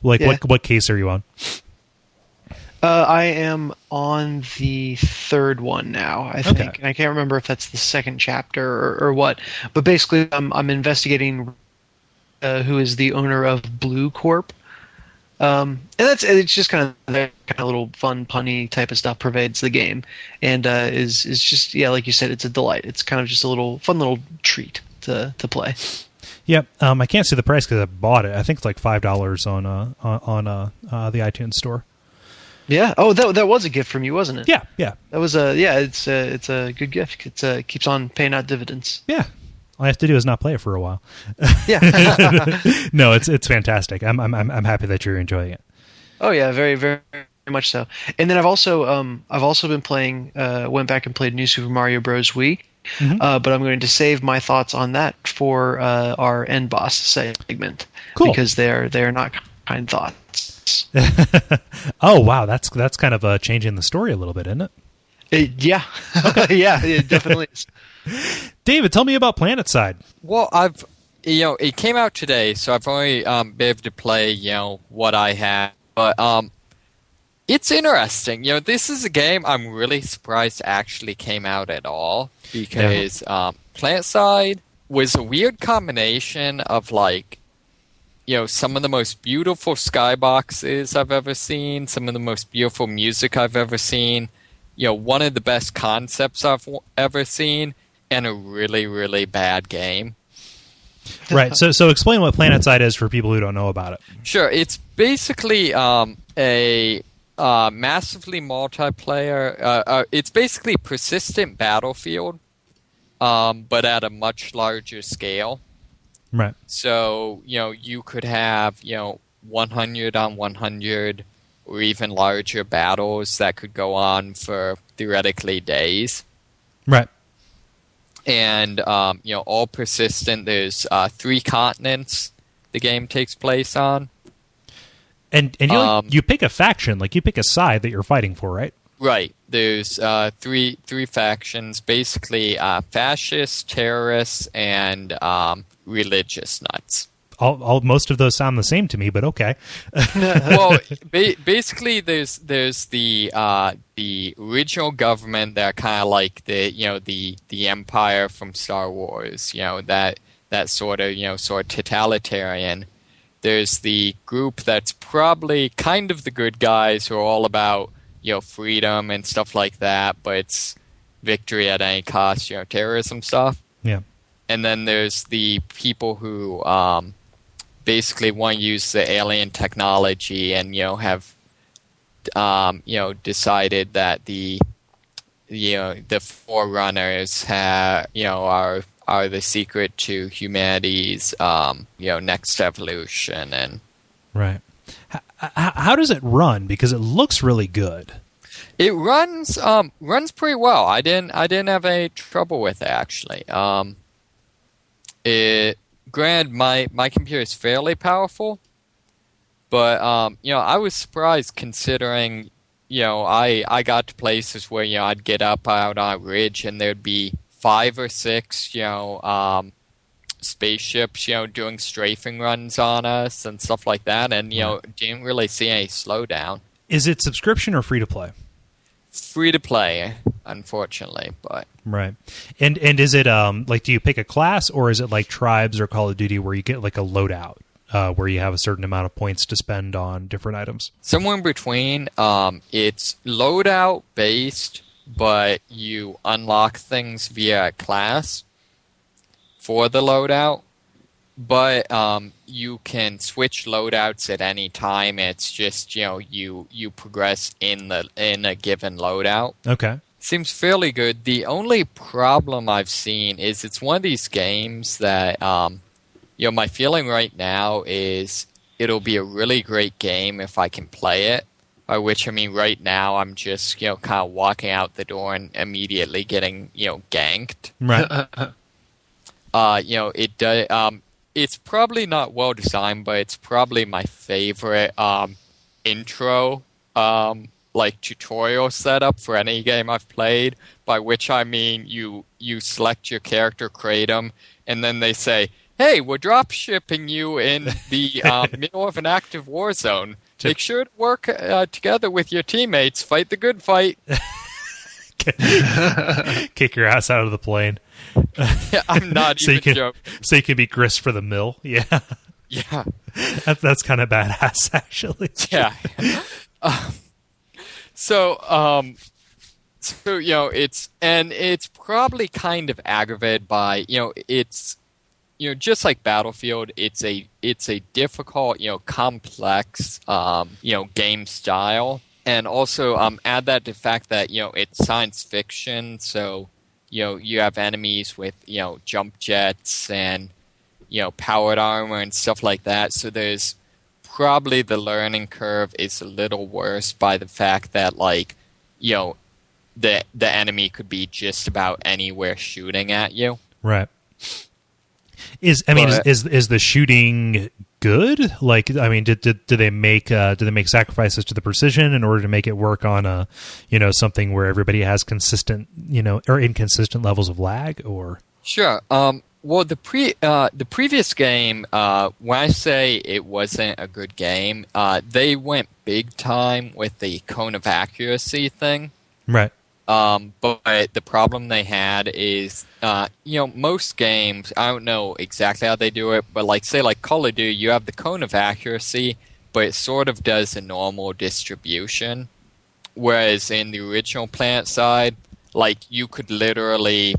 S1: Like, yeah. What case are you on?
S2: I am on the 3rd one now, I think.
S1: Okay.
S2: And I can't remember if that's the 2nd chapter or what. But basically, I'm investigating who is the owner of Blue Corp. And it's just kind of little fun, punny type of stuff pervades the game. And is just, like you said, it's a delight. It's kind of just a fun little treat to play.
S1: Yep. I can't see the price because I bought it. I think it's like $5 on the iTunes store.
S2: Yeah. Oh, that was a gift from you, wasn't it?
S1: Yeah. Yeah.
S2: That was it's a good gift. It keeps on paying out dividends.
S1: Yeah. All I have to do is not play it for a while.
S2: Yeah.
S1: No, it's fantastic. I'm happy that you're enjoying it.
S2: Oh yeah, very very much so. And then I've also been playing. Went back and played New Super Mario Bros. Wii. Mm-hmm. But I'm going to save my thoughts on that for our end boss segment.
S1: Cool.
S2: Because they're not kind thoughts.
S1: Oh wow, that's kind of changing the story a little bit, isn't it?
S2: Yeah. Okay. Yeah, it definitely is.
S1: David, tell me about Planetside.
S3: Well, it came out today, so I've only been able to play what I had, but it's interesting. This is a game I'm really surprised actually came out at all, because Planetside was a weird combination of some of the most beautiful skyboxes I've ever seen, some of the most beautiful music I've ever seen, one of the best concepts I've ever seen, and a really, really bad game.
S1: Right. So explain what Planetside is for people who don't know about it.
S3: Sure. It's basically a massively multiplayer. It's basically Persistent Battlefield, but at a much larger scale.
S1: Right.
S3: So, you could have, 100 on 100 or even larger battles that could go on for theoretically days.
S1: Right.
S3: And, all persistent. There's 3 continents the game takes place on.
S1: And you pick a faction, like you pick a side that you're fighting for, right?
S3: Right. There's three factions, basically fascists, terrorists, and religious nuts.
S1: Most of those sound the same to me, but okay.
S3: Well, basically, there's the original government that kind of like the Empire from Star Wars, that sort of totalitarian. There's the group that's probably kind of the good guys who are all about freedom and stuff like that, but it's victory at any cost, terrorism stuff.
S1: Yeah. And
S3: then there's the people who basically want to use the alien technology and have decided that the forerunners are the secret to humanity's next evolution. And
S1: right. How does it run? Because it looks really good.
S3: It runs pretty well. I didn't have any trouble with it actually. Granted, my computer is fairly powerful, but I was surprised considering I got to places where I'd get up out on a ridge and there'd be 5 or 6 spaceships doing strafing runs on us and stuff like that, and didn't really see any slowdown.
S1: Is it subscription or free to play?
S3: Free to play, unfortunately, but
S1: right. And is it like, do you pick a class, or is it like Tribes or Call of Duty where you get like a loadout where you have a certain amount of points to spend on different items?
S3: Somewhere in between. It's loadout based, but you unlock things via a class for the loadout. But you can switch loadouts at any time. It's just you progress in a given loadout.
S1: Okay,
S3: seems fairly good. The only problem I've seen is it's one of these games that my feeling right now is it'll be a really great game if I can play it. By which I mean right now I'm just kind of walking out the door and immediately getting ganked.
S1: Right.
S3: It does. It's probably not well designed, but it's probably my favorite intro, tutorial setup for any game I've played. By which I mean you select your character, create them, and then they say, "Hey, we're drop shipping you in the middle of an active war zone. Make sure to work together with your teammates. Fight the good fight."
S1: Kick your ass out of the plane.
S3: Yeah, I'm not even joking.
S1: So you can be grist for the mill. Yeah.
S3: Yeah.
S1: That's kind of badass, actually.
S3: Yeah. So it's probably kind of aggravated by it's just like Battlefield. It's a difficult complex game style, and also add that to the fact that it's science fiction, so you have enemies with jump jets and powered armor and stuff like that. So there's probably the learning curve is a little worse by the fact that the enemy could be just about anywhere shooting at you.
S1: Right. Is the shooting good? Like, I mean, do they make sacrifices to the precision in order to make it work on a something where everybody has consistent or inconsistent levels of lag? Or
S3: sure. Well, the previous game, when I say it wasn't a good game, they went big time with the cone of accuracy thing.
S1: Right.
S3: But the problem they had is, most games, I don't know exactly how they do it, but say Call of Duty, you have the cone of accuracy, but it sort of does a normal distribution. Whereas in the original Planetside, you could literally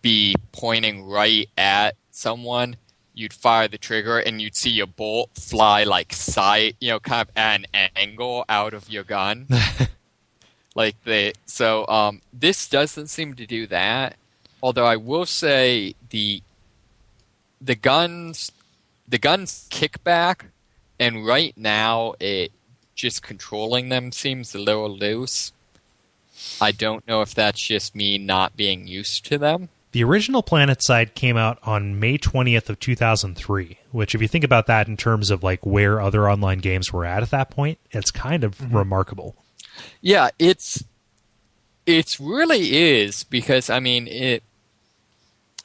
S3: be pointing right at someone, you'd fire the trigger, and you'd see a bolt fly side, kind of at an angle out of your gun. This doesn't seem to do that. Although I will say the guns kick back, and right now it just controlling them seems a little loose. I don't know if that's just me not being used to them.
S1: The original Planetside came out on May 20th of 2003, which if you think about that in terms of where other online games were at that point, it's kind of remarkable.
S3: Yeah, it really is, because I mean it.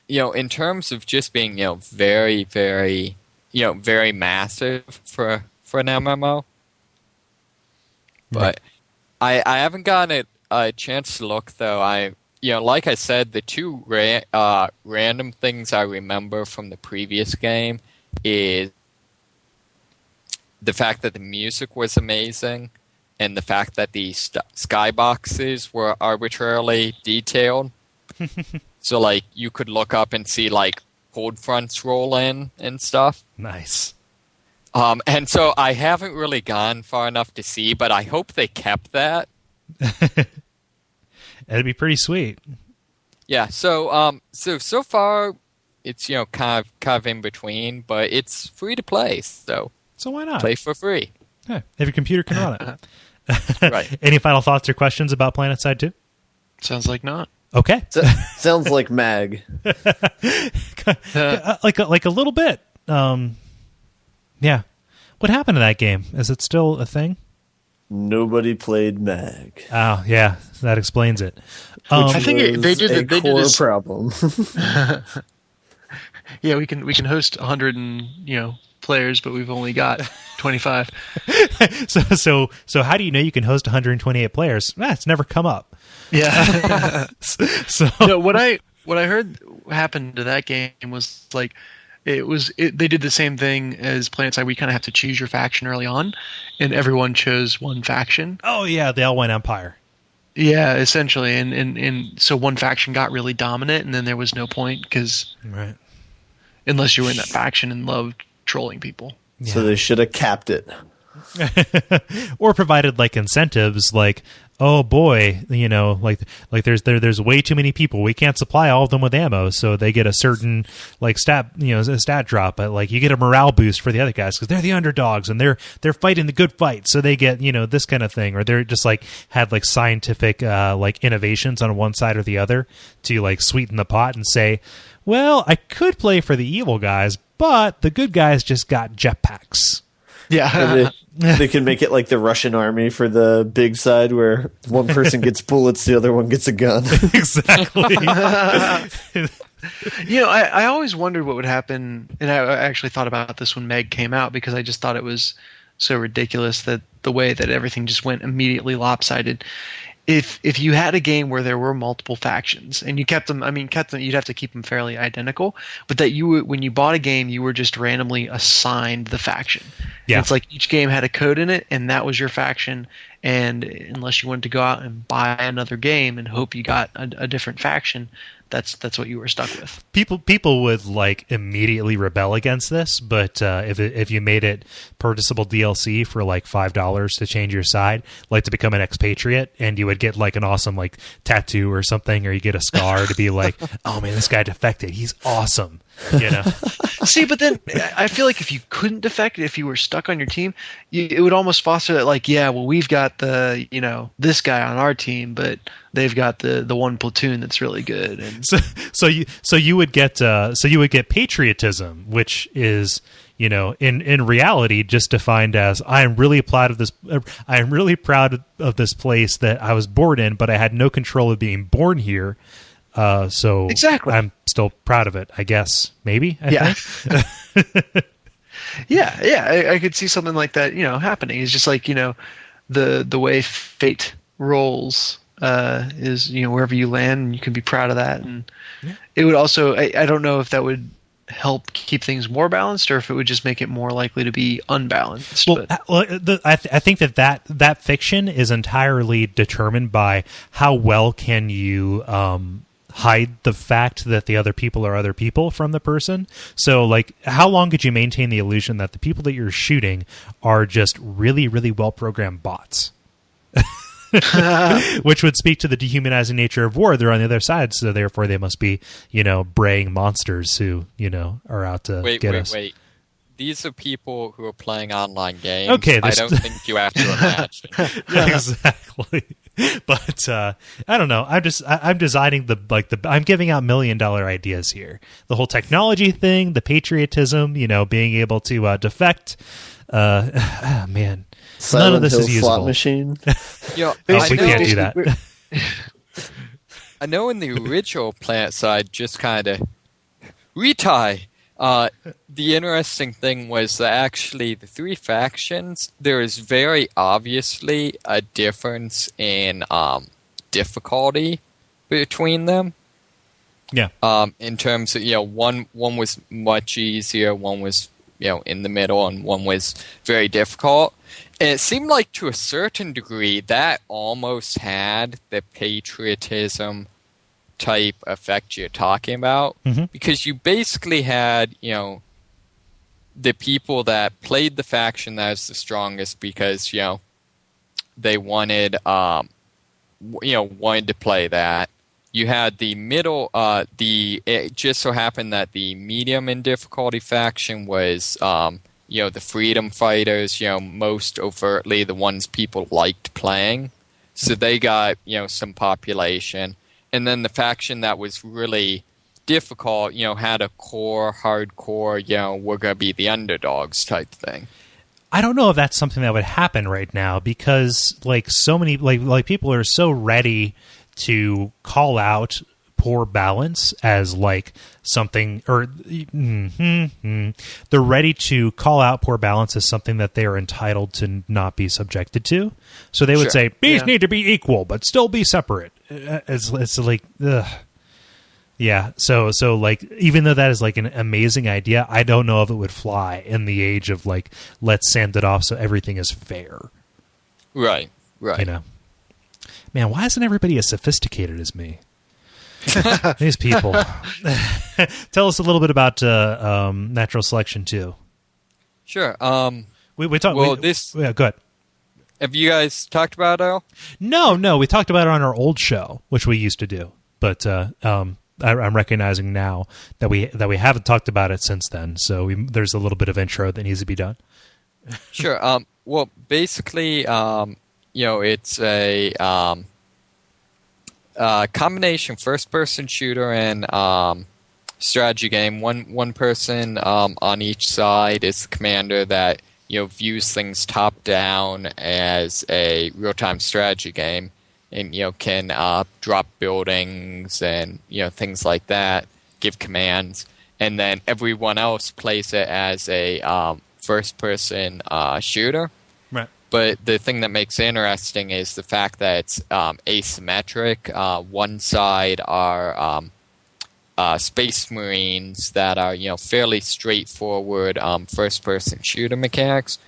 S3: In terms of just being very, very very massive for an MMO. But I haven't gotten a chance to look though. Like I said, the two random things I remember from the previous game is the fact that the music was amazing, and the fact that the skyboxes were arbitrarily detailed. So, you could look up and see, cold fronts roll in and stuff.
S1: Nice.
S3: And so I haven't really gone far enough to see, but I hope they kept that.
S1: That'd be pretty sweet.
S3: Yeah, so far, it's, kind of in between, but it's free to play, so
S1: why not?
S3: Play for free.
S1: Yeah, if your computer can run it.
S3: Right.
S1: Any final thoughts or questions about Planetside 2?
S2: Sounds like not.
S1: Okay.
S4: Sounds like Mag.
S1: like a little bit. Yeah. What happened to that game? Is it still a thing?
S4: Nobody played Mag.
S1: Oh, yeah. That explains it.
S2: I think they did
S4: a core problem.
S2: Yeah, we can host 100 players, but we've only got 25.
S1: So how do you know you can host 128 players? It's never come up.
S2: Yeah.
S1: So
S2: No, what I heard happened to that game was like they did the same thing as Planetside. We kind of have to choose your faction early on, and everyone chose one faction.
S1: oh yeah, they all went Empire.
S2: Yeah, essentially, and so one faction got really dominant, and then there was no point because
S1: Right.
S2: unless you were in that faction and loved trolling people.
S4: So they should have capped it.
S1: Or provided like incentives, like, oh boy, like there's way too many people. We can't supply all of them with ammo, so they get a certain like stat drop. But like you get a morale boost for the other guys because they're the underdogs and they're fighting the good fight, so they get this kind of thing. Or they're just like had like scientific like innovations on one side or the other to like sweeten the pot and say, well, I could play for the evil guys, but the good guys just got jetpacks.
S2: Yeah.
S4: They can make it like the Russian army for the big side, where one person gets bullets, the other one gets a gun.
S1: Exactly.
S2: I always wondered what would happen, and I actually thought about this when Meg came out because I just thought it was so ridiculous that the way that everything just went immediately lopsided. If you had a game where there were multiple factions and you kept them, you'd have to keep them fairly identical, but that when you bought a game, you were just randomly assigned the faction.
S1: Yeah.
S2: And it's like each game had a code in it, and that was your faction. And unless you wanted to go out and buy another game and hope you got a different faction, that's what you were stuck with.
S1: People would like immediately rebel against this, but if you made it purchasable DLC for like $5 to change your side, like to become an expatriate, and you would get like an awesome like tattoo or something, or you get a scar to be like, oh man, this guy defected, he's awesome.
S2: See, but then I feel like if you couldn't defect, if you were stuck on your team, it would almost foster that, like, yeah, well, we've got the this guy on our team, but they've got the one platoon that's really good. And
S1: so you would get patriotism, which is in reality just defined as I am really proud of this. I am really proud of this place that I was born in, but I had no control of being born here. So
S2: exactly.
S1: I'm still proud of it, I guess. Maybe. I think.
S2: Yeah. I could see something like that, happening. It's just like, the way fate rolls is, wherever you land, you can be proud of that. And it would also, I don't know if that would help keep things more balanced or if it would just make it more likely to be unbalanced.
S1: Well, I think that fiction is entirely determined by how well can you hide the fact that the other people are other people from the person. So like how long could you maintain the illusion that the people that you're shooting are just really, really well programmed bots? Which would speak to the dehumanizing nature of war. They're on the other side, so therefore they must be, braying monsters who, are out to get us. Wait.
S3: These are people who are playing online games.
S1: Okay,
S3: I don't think you have to imagine.
S1: Exactly. But I don't know. I'm designing I'm giving out $1 million ideas here. The whole technology thing, the patriotism, being able to defect. Man,
S4: Silent
S1: none of this
S4: Hill
S1: is usable.
S4: Slot machine.
S1: We can't do that.
S3: I know in the original Planetside, just kind of retie. The interesting thing was that actually the three factions, there is very obviously a difference in difficulty between them.
S1: Yeah.
S3: In terms of, one was much easier, one was, in the middle, and one was very difficult. And it seemed like to a certain degree that almost had the patriotism type effect you're talking about, because you basically had the people that played the faction that was the strongest because they wanted wanted to play that. You had the middle, it just so happened that the medium in difficulty faction was the freedom fighters, most overtly the ones people liked playing. So they got, some population. And then the faction that was really difficult, had a core, hardcore, we're going to be the underdogs type thing.
S1: I don't know if that's something that would happen right now because so many people are so ready to call out poor balance as something, or they're ready to call out poor balance as something that they are entitled to not be subjected to. So they would say these need to be equal but still be separate. It's like, ugh. Yeah, so even though that is an amazing idea, I don't know if it would fly in the age of let's sand it off so everything is fair.
S3: Right.
S1: Man, why isn't everybody as sophisticated as me? These people. Tell us a little bit about natural selection too.
S3: Sure.
S1: We talked.
S3: Well,
S1: yeah, go ahead.
S3: Have you guys talked about it all?
S1: No, we talked about it on our old show, which we used to do, but I'm recognizing now that we haven't talked about it since then. So there's a little bit of intro that needs to be done.
S3: Sure. Well, basically, it's a combination first-person shooter and strategy game. One person on each side is the commander that views things top-down as a real-time strategy game. And can drop buildings and things like that, give commands, and then everyone else plays it as a first-person shooter.
S1: Right.
S3: But the thing that makes it interesting is the fact that it's asymmetric. One side are Space Marines that are fairly straightforward first-person shooter mechanics.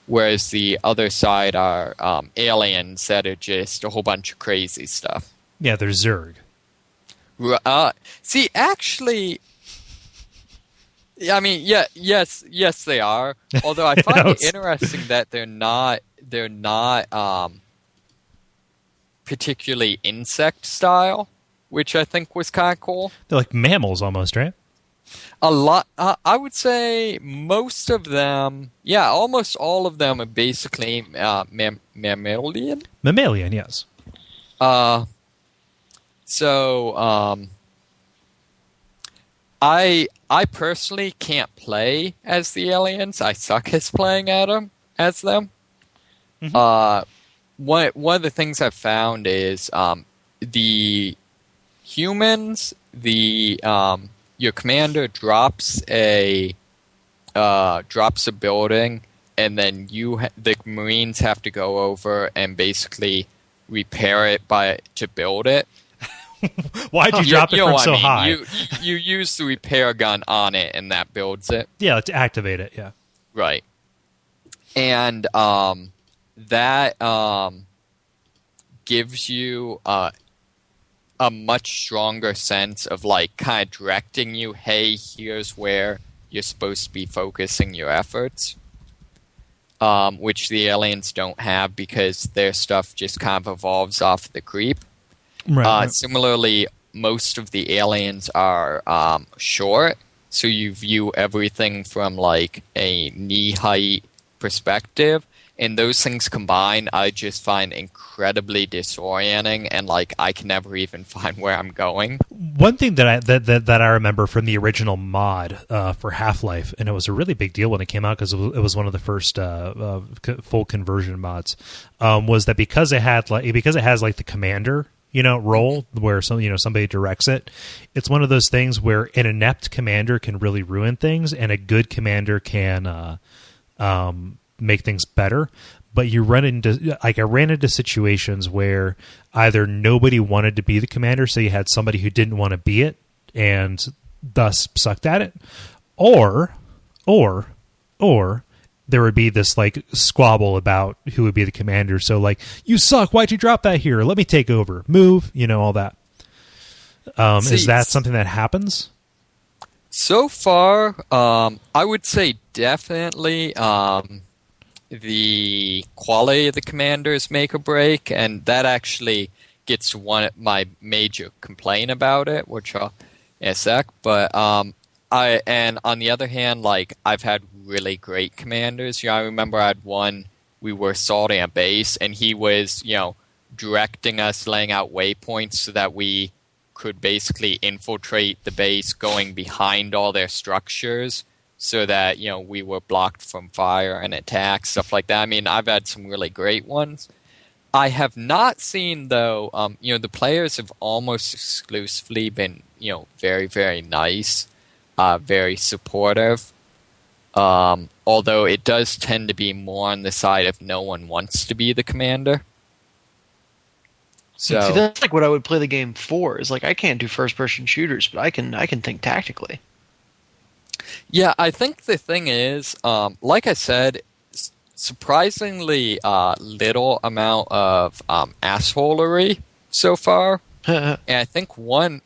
S3: Whereas the other side are aliens that are just a whole bunch of crazy stuff.
S1: Yeah, they're Zerg.
S3: See, actually, I mean, yes, they are. Although I find it interesting that they're not particularly insect style, which I think was kind of cool.
S1: They're like mammals almost, right?
S3: A lot. I would say most of them, almost all of them are basically mammalian.
S1: Mammalian, yes.
S3: So I personally can't play as the aliens. I suck at playing as them. Mm-hmm. One of the things I've found is the humans, your commander drops a building, and then the Marines have to go over and basically repair it to build it.
S1: Why'd you drop it from so high?
S3: You use the repair gun on it, and that builds it.
S1: Yeah, to activate it. Yeah,
S3: right. And that gives you a much stronger sense of kind of directing you, hey, here's where you're supposed to be focusing your efforts, which the aliens don't have because their stuff just kind of evolves off the creep.
S1: Right.
S3: Similarly, most of the aliens are short, so you view everything from a knee height perspective. And those things combined, I just find incredibly disorienting, and I can never even find where I'm going.
S1: One thing that I remember from the original mod for Half-Life, and it was a really big deal when it came out because it was one of the first full conversion mods, was that because it has the commander role where somebody directs it. It's one of those things where an inept commander can really ruin things, and a good commander can make things better. But you run into I ran into situations where either nobody wanted to be the commander, so you had somebody who didn't want to be it and thus sucked at it, or there would be this squabble about who would be the commander. So you suck, why'd you drop that here, let me take over, move, all that. Is that something that happens?
S3: So far, I would say definitely the quality of the commanders make or break, and that actually gets to my major complaint about it, which I'll in a sec. But and on the other hand, I've had really great commanders. I remember I had one, we were assaulting a base, and he was, directing us, laying out waypoints so that we could basically infiltrate the base, going behind all their structures so that, we were blocked from fire and attacks, stuff like that. I mean, I've had some really great ones. I have not seen, though, the players have almost exclusively been, very, very nice, very supportive. Although it does tend to be more on the side of no one wants to be the commander. So
S2: see, that's like what I would play the game for. Is like I can't do first-person shooters, but I can think tactically.
S3: Yeah, I think the thing is, like I said, surprisingly little amount of assholery so far. And I think one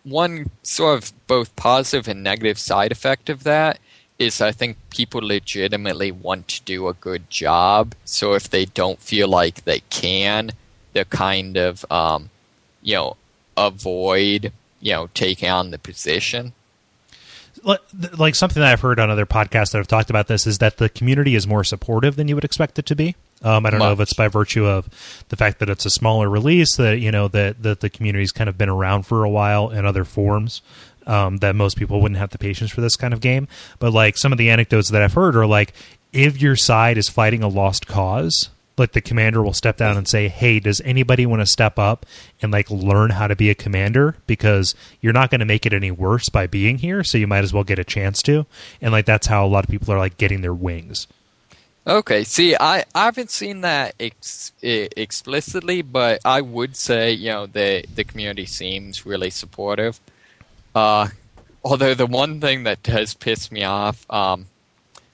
S3: sort of both positive and negative side effect of that is I think people legitimately want to do a good job. So if they don't feel like they can, they're kind of, avoid, taking on the position.
S1: Like something that I've heard on other podcasts that have talked about this is that the community is more supportive than you would expect it to be. I don't know if it's by virtue of the fact that it's a smaller release, that that the community's kind of been around for a while in other forms, that most people wouldn't have the patience for this kind of game. But like some of the anecdotes that I've heard are like, if your side is fighting a lost cause, like the commander will step down and say, hey, does anybody want to step up and like learn how to be a commander? Because you're not going to make it any worse by being here, so you might as well get a chance to. And like that's how a lot of people are like getting their wings.
S3: Okay, see, I haven't seen that explicitly, but I would say, the community seems really supportive. Although the one thing that does piss me off, I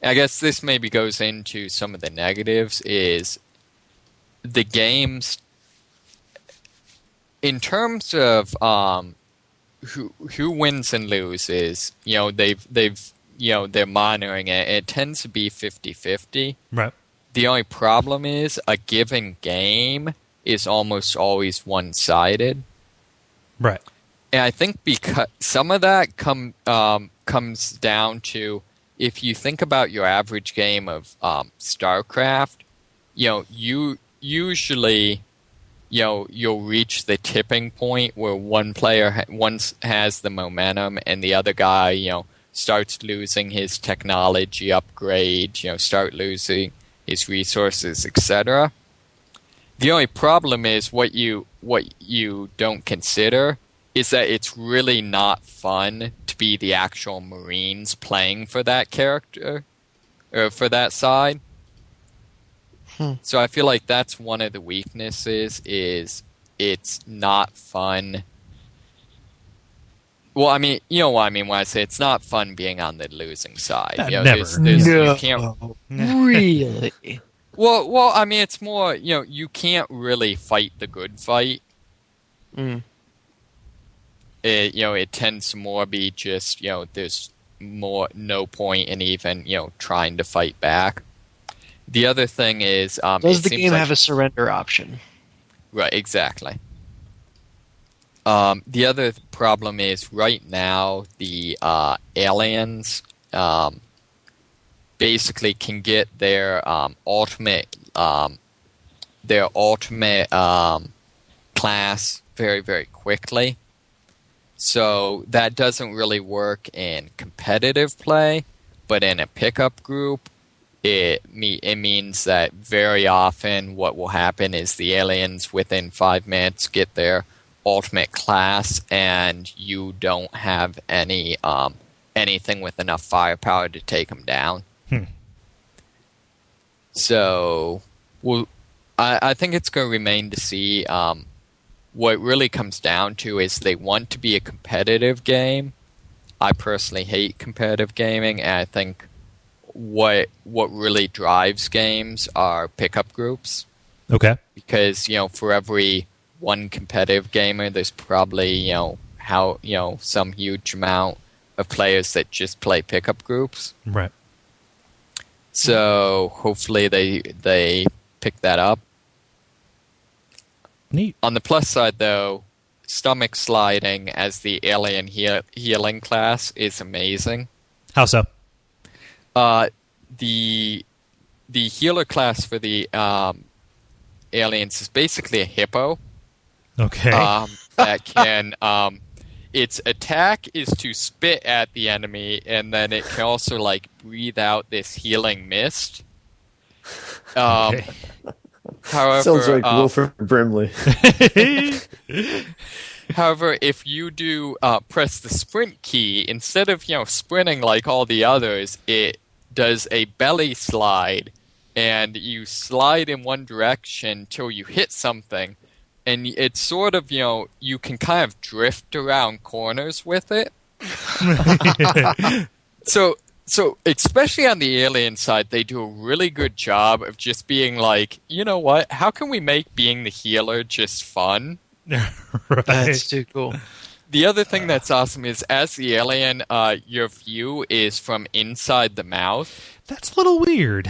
S3: guess this maybe goes into some of the negatives, is the games, in terms of who wins and loses, they're monitoring it. It tends to be 50-50.
S1: Right.
S3: The only problem is a given game is almost always one-sided.
S1: Right.
S3: And I think because some of that comes down to, if you think about your average game of StarCraft, you usually, you'll reach the tipping point where one player has the momentum and the other guy, starts losing his technology upgrade, start losing his resources, etc. The only problem is what you don't consider is that it's really not fun to be the actual Marines playing for that character or for that side. So I feel like that's one of the weaknesses, is it's not fun. Well, I mean, you know what I mean when I say it's not fun being on the losing side.
S1: Never.
S3: You can't,
S2: Really?
S3: well, I mean, it's more, you can't really fight the good fight. It tends to more be just, there's more no point in even, trying to fight back. The other thing is,
S2: does the game have a surrender option?
S3: Right, exactly. The other problem is right now the aliens basically can get their ultimate class very, very quickly. So that doesn't really work in competitive play, but in a pickup group, it means that very often what will happen is the aliens within 5 minutes get their ultimate class, and you don't have anything with enough firepower to take them down. So, I think it's going to remain to see. What it really comes down to is they want to be a competitive game. I personally hate competitive gaming, and I think what really drives games are pickup groups.
S1: Okay.
S3: Because, for every one competitive gamer, there's probably, some huge amount of players that just play pickup groups.
S1: Right.
S3: So hopefully they pick that up.
S1: Neat.
S3: On the plus side, though, stomach sliding as the alien healing class is amazing.
S1: How so?
S3: the healer class for the aliens is basically a hippo.
S1: Okay.
S3: That can its attack is to spit at the enemy, and then it can also like breathe out this healing mist.
S1: Okay.
S3: However,
S4: Sounds like Wilford Brimley.
S3: however, if you do press the sprint key, instead of sprinting like all the others, it does a belly slide, and you slide in one direction till you hit something, and it's sort of you can kind of drift around corners with it. So especially on the alien side, they do a really good job of just being like, you know what? How can we make being the healer just fun?
S1: Right.
S2: That's too cool.
S3: The other thing that's awesome is as the alien, your view is from inside the mouth.
S1: That's a little weird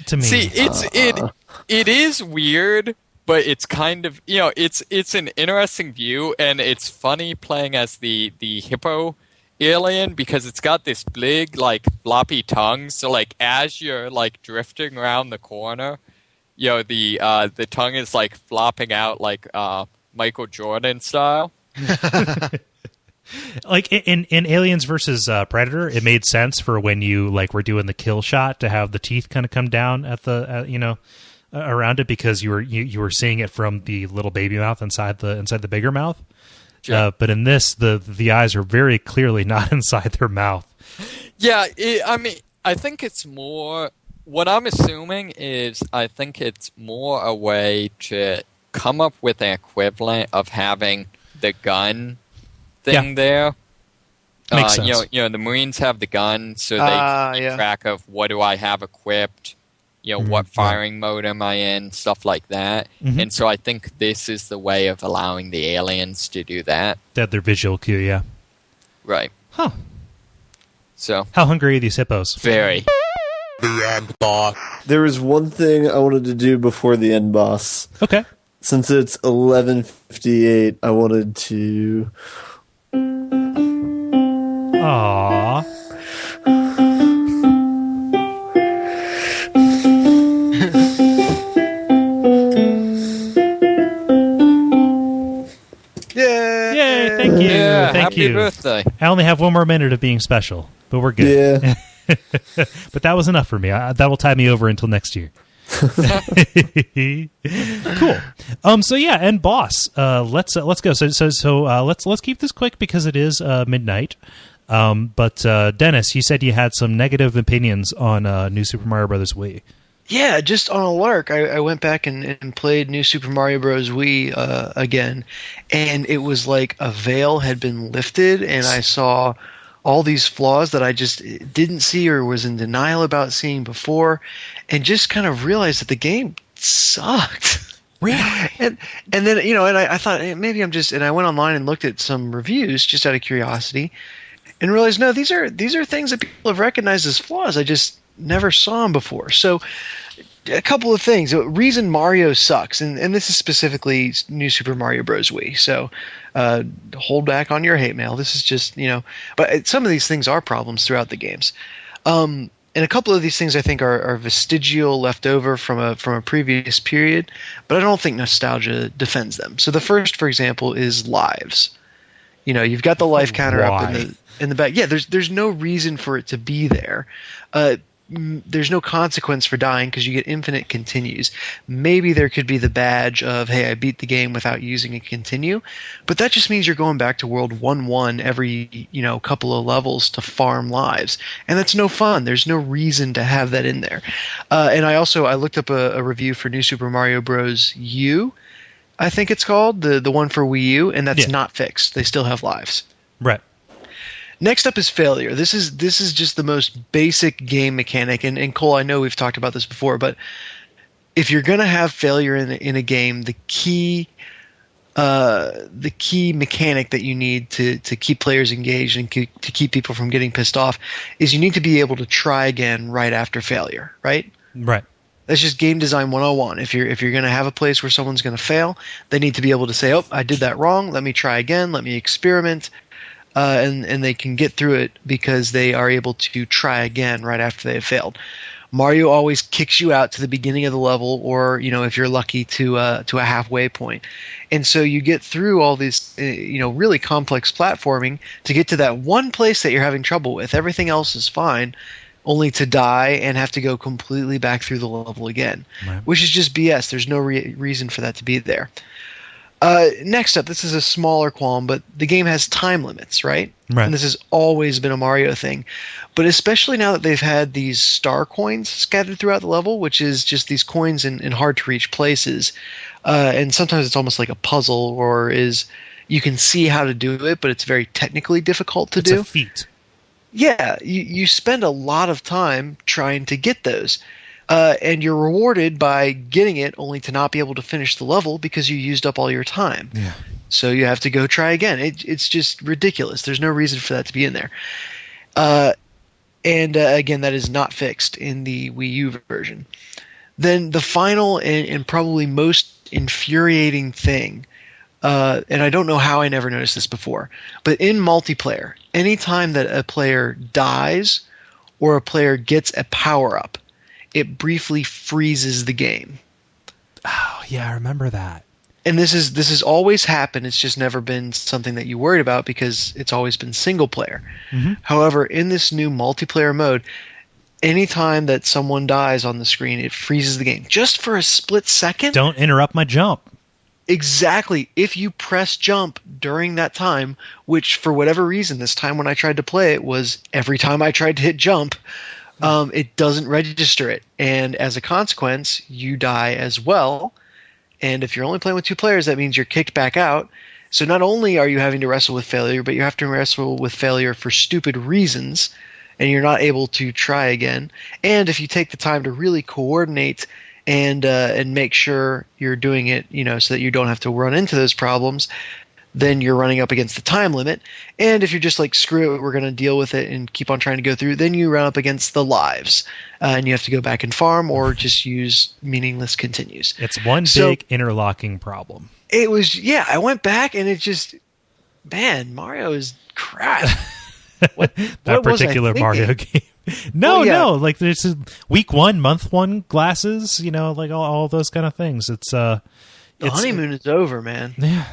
S1: to me.
S3: See, it is weird, but it's kind of it's an interesting view, and it's funny playing as the hippo alien because it's got this big like floppy tongue. So like as you're like drifting around the corner, the tongue is like flopping out like Michael Jordan style.
S1: Like in Aliens versus Predator, it made sense for when you like were doing the kill shot to have the teeth kind of come down at the around it because you were seeing it from the little baby mouth inside the bigger mouth. Sure. But in this, the eyes are very clearly not inside their mouth.
S3: Yeah, I think it's more. What I'm assuming is, I think it's more a way to come up with an equivalent of having the gun thing there.
S1: Makes sense.
S3: The Marines have the gun, so they keep track of what do I have equipped. What firing mode am I in, stuff like that. Mm-hmm. And so I think this is the way of allowing the aliens to do that.
S1: That their visual cue, yeah.
S3: Right.
S1: Huh.
S3: So.
S1: How hungry are these hippos?
S3: Very.
S5: The end boss.
S4: There was one thing I wanted to do before the end boss.
S1: Okay.
S4: Since it's 11:58, I wanted to...
S1: Aww. Yay, thank you.
S3: Yeah,
S1: thank
S3: happy
S1: you.
S3: birthday.
S1: I only have one more minute of being special, but we're good.
S4: Yeah.
S1: But that was enough for me. That will tie me over until next year. Cool. So yeah, and boss. Let's go. So let's keep this quick because it is midnight. But Dennis, you said you had some negative opinions on New Super Mario Bros. Wii.
S2: Yeah, just on a lark, I went back and played New Super Mario Bros. Wii again, and it was like a veil had been lifted, and I saw all these flaws that I just didn't see or was in denial about seeing before, and just kind of realized that the game sucked.
S1: Really?
S2: And then and I thought maybe I'm just, and I went online and looked at some reviews just out of curiosity, and realized no, these are things that people have recognized as flaws. I just never saw them before. So a couple of things. The reason Mario sucks, and this is specifically New Super Mario Bros. Wii, so hold back on your hate mail. This is just, but some of these things are problems throughout the games. And a couple of these things I think are vestigial, left over from a previous period, but I don't think nostalgia defends them. So the first, for example, is lives. You've got the life counter up in the back. Yeah, there's no reason for it to be there. There's no consequence for dying because you get infinite continues. Maybe there could be the badge of, hey, I beat the game without using a continue, but that just means you're going back to World 1-1 every couple of levels to farm lives, and that's no fun. There's no reason to have that in there. And I looked up a review for New Super Mario Bros. U, I think it's called, the one for Wii U, and that's not fixed. They still have lives.
S1: Right.
S2: Next up is failure. This is just the most basic game mechanic, and Cole, I know we've talked about this before, but if you're going to have failure in a game, the key mechanic that you need to keep players engaged and to keep people from getting pissed off is you need to be able to try again right after failure, right?
S1: Right.
S2: That's just game design 101. If you're going to have a place where someone's going to fail, they need to be able to say, "Oh, I did that wrong. Let me try again. Let me experiment." And they can get through it because they are able to try again right after they have failed. Mario always kicks you out to the beginning of the level, or if you're lucky, to a halfway point. And so you get through all these really complex platforming to get to that one place that you're having trouble with. Everything else is fine, only to die and have to go completely back through the level again,
S1: right.
S2: Which is just BS. There's no reason for that to be there. Next up, this is a smaller qualm, but the game has time limits, right? And this has always been a Mario thing. But especially now that they've had these star coins scattered throughout the level, which is just these coins in hard-to-reach places. And sometimes it's almost like a puzzle, or you can see how to do it, but it's very technically difficult to do.
S1: It's a feat.
S2: Yeah, you spend a lot of time trying to get those. And you're rewarded by getting it, only to not be able to finish the level because you used up all your time.
S1: Yeah.
S2: So you have to go try again. It's just ridiculous. There's no reason for that to be in there. And again, that is not fixed in the Wii U version. Then the final and probably most infuriating thing, and I don't know how I never noticed this before, but in multiplayer, anytime that a player dies or a player gets a power-up, it briefly freezes the game.
S1: Oh, yeah, I remember that.
S2: And this has always happened. It's just never been something that you worried about because it's always been single player. Mm-hmm. However, in this new multiplayer mode, anytime that someone dies on the screen, it freezes the game just for a split second.
S1: Don't interrupt my jump.
S2: Exactly. If you press jump during that time, which for whatever reason, this time when I tried to play it was every time I tried to hit jump, it doesn't register it. And as a consequence, you die as well. And if you're only playing with two players, that means you're kicked back out. So not only are you having to wrestle with failure, but you have to wrestle with failure for stupid reasons, and you're not able to try again. And if you take the time to really coordinate and make sure you're doing it, so that you don't have to run into those problems, then you're running up against the time limit. And if you're just like, screw it, we're going to deal with it and keep on trying to go through, then you run up against the lives. And you have to go back and farm or just use meaningless continues.
S1: It's one big interlocking problem.
S2: It was, I went back and it just, man, Mario is crap. What
S1: particular Mario game. No, like there's week 1, month 1 glasses, like all those kind of things. It's
S2: the honeymoon is over, man.
S1: Yeah.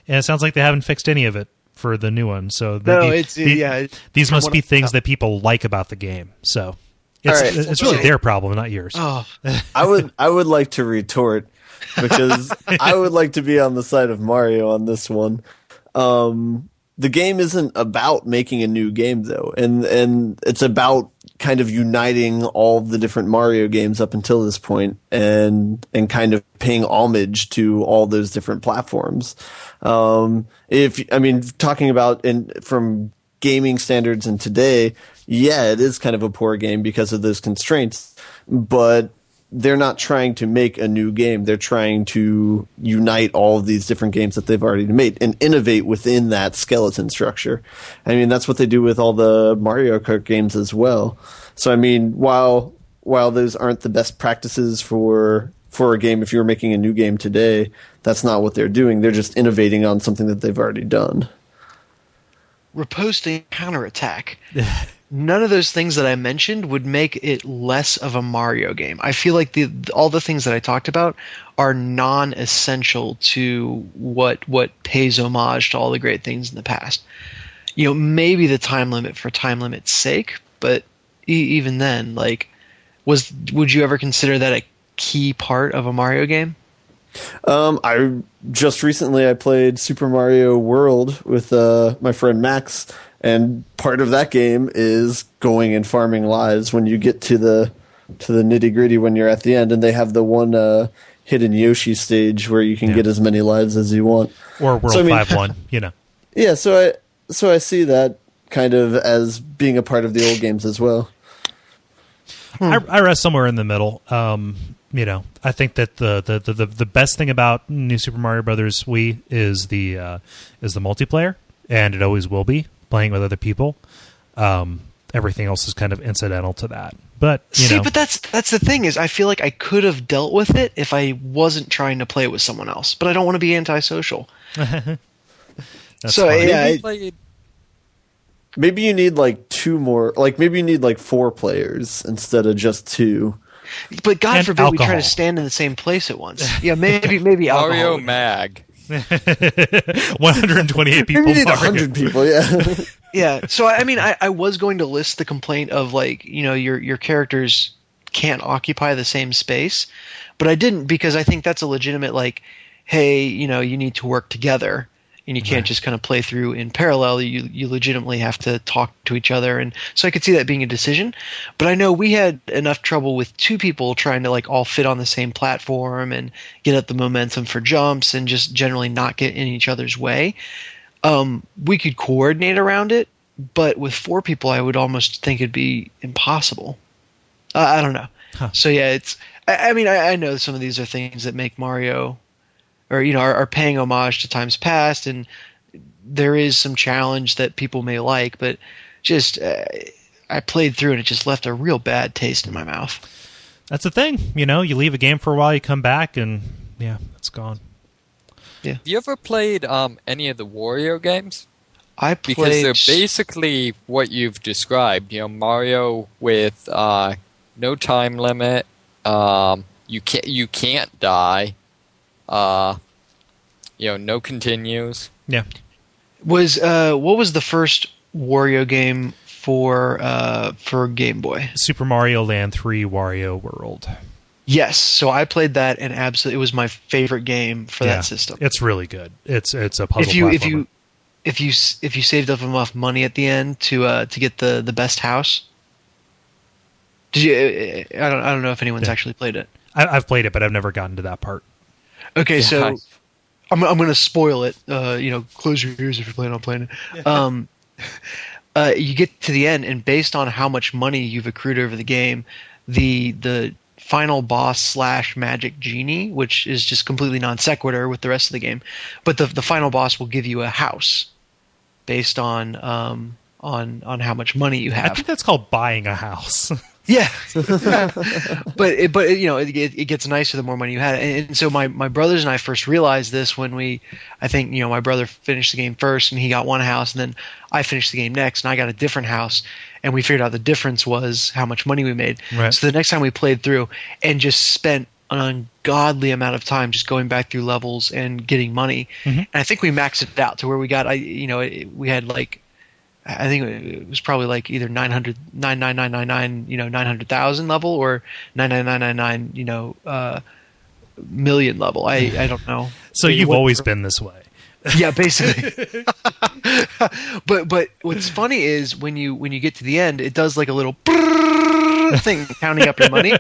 S1: And it sounds like they haven't fixed any of it for the new one. So these must be things that people like about the game. So it's really their problem, not yours.
S2: Oh.
S4: I would like to retort, because I would like to be on the side of Mario on this one. The game isn't about making a new game, though, and it's about kind of uniting all the different Mario games up until this point, and kind of paying homage to all those different platforms. Talking about from gaming standards and today, it is kind of a poor game because of those constraints, but they're not trying to make a new game. They're trying to unite all of these different games that they've already made and innovate within that skeleton structure. I mean, that's what they do with all the Mario Kart games as well. So, I mean, while those aren't the best practices for a game, if you were making a new game today, that's not what they're doing. They're just innovating on something that they've already done.
S2: Reposting counterattack. None of those things that I mentioned would make it less of a Mario game. I feel like all the things that I talked about are non-essential to what pays homage to all the great things in the past. Maybe the time limit for time limit's sake, but even then, would you ever consider that a key part of a Mario game?
S4: I just recently played Super Mario World with my friend Max. And part of that game is going and farming lives when you get to the nitty gritty when you're at the end, and they have the one hidden Yoshi stage where you can get as many lives as you want.
S1: Or World 5-1,
S4: Yeah, so I see that kind of as being a part of the old games as well.
S1: I rest somewhere in the middle. I think that the best thing about New Super Mario Brothers Wii is the multiplayer, and it always will be. Playing with other people, everything else is kind of incidental to that. But
S2: but that's the thing is, I feel like I could have dealt with it if I wasn't trying to play it with someone else. But I don't want to be antisocial.
S1: So
S2: yeah,
S4: Maybe you need like two more. Like maybe you need like 4 players instead of just 2.
S2: But God
S1: And
S2: forbid we try
S1: alcohol.
S2: to stand in the same place at once. Yeah, maybe
S3: Mario
S2: alcohol.
S3: Mag.
S1: 128 people.
S4: Maybe you need
S1: Mario.
S4: 100 people. Yeah.
S2: Yeah. So I mean, I was going to list the complaint of like, your characters can't occupy the same space, but I didn't because I think that's a legitimate like, hey, you need to work together. And you can't just kind of play through in parallel. You legitimately have to talk to each other, and so I could see that being a decision. But I know we had enough trouble with 2 people trying to like all fit on the same platform and get up the momentum for jumps and just generally not get in each other's way. We could coordinate around it, but with 4 people, I would almost think it'd be impossible. I don't know.
S1: Huh.
S2: So yeah, it's. I mean, I know some of these are things that make Mario. Or are paying homage to times past, and there is some challenge that people may like, but just I played through and it just left a real bad taste in my mouth.
S1: That's the thing, you leave a game for a while, you come back, and yeah, it's gone.
S2: Yeah.
S3: Have you ever played any of the Wario games?
S2: I
S3: Because
S2: played.
S3: they're basically what you've described. Mario with no time limit. You can't die. No continues.
S1: Yeah.
S2: What was the first Wario game for Game Boy?
S1: Super Mario Land 3 Wario World.
S2: Yes, so I played that and absolutely it was my favorite game for that system.
S1: It's really good. It's a puzzle platformer.
S2: If you saved up enough money at the end to get the best house. Did you? I don't know if anyone's actually played it.
S1: I've played it, but I've never gotten to that part.
S2: Okay,
S3: Yeah.
S2: so I'm going to spoil it. Close your ears if you're planning on playing it. You get to the end, and based on how much money you've accrued over the game, the final boss / magic genie, which is just completely non sequitur with the rest of the game, but the final boss will give you a house based on how much money you
S1: I
S2: have.
S1: think that's called buying a house.
S2: Yeah, but it gets nicer the more money you had. And so my brothers and I first realized this when I think my brother finished the game first and he got one house, and then I finished the game next and I got a different house, and we figured out the difference was how much money we made.
S1: Right.
S2: So the next time we played through and just spent an ungodly amount of time just going back through levels and getting money, and I think we maxed it out to where we got we had like. I think it was probably like either 900,000 level or 99999 million level. I don't know.
S1: So you've always been this way.
S2: Yeah, basically. but what's funny is when you get to the end, it does like a little thing counting up your money,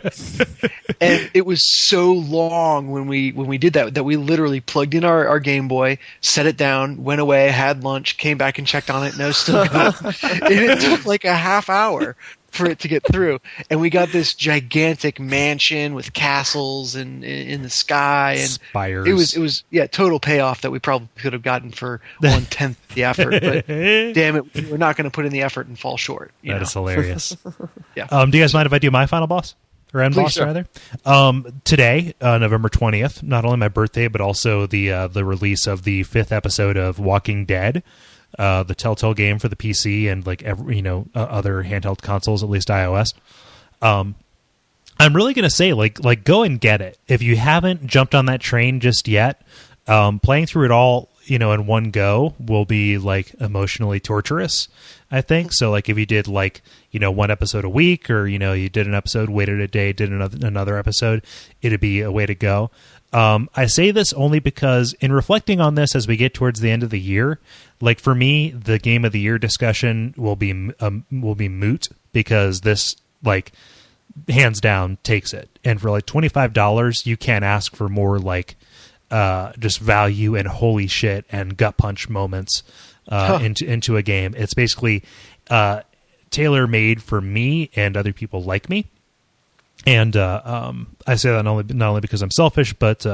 S2: and it was so long when we did that we literally plugged in our Game Boy, set it down, went away, had lunch, came back and checked on it, no, still going. And it took like a half hour for it to get through, and we got this gigantic mansion with castles and in the sky, and
S1: Spires.
S2: it was total payoff that we probably could have gotten for 1/10 the effort, but damn it, we're not going to put in the effort and fall short.
S1: That is hilarious.
S2: Yeah.
S1: Do you guys mind if I do my final boss? Or end
S2: Please,
S1: boss,
S2: sure.
S1: rather? Today, November 20th, not only my birthday, but also the release of the 5th episode of Walking Dead, the Telltale game for the PC and like every, other handheld consoles, at least iOS. I'm really going to say, like, go and get it. If you haven't jumped on that train just yet, playing through it all, in one go will be like emotionally torturous, I think. So like if you did like, one episode a week, or, you did an episode, waited a day, did another episode, it'd be a way to go. I say this only because in reflecting on this as we get towards the end of the year, like for me, the game of the year discussion will be moot, because this like hands down takes it. And for like $25, you can't ask for more like just value and holy shit and gut punch moments into a game. It's basically tailor made for me and other people like me. And I say that not only because I'm selfish, but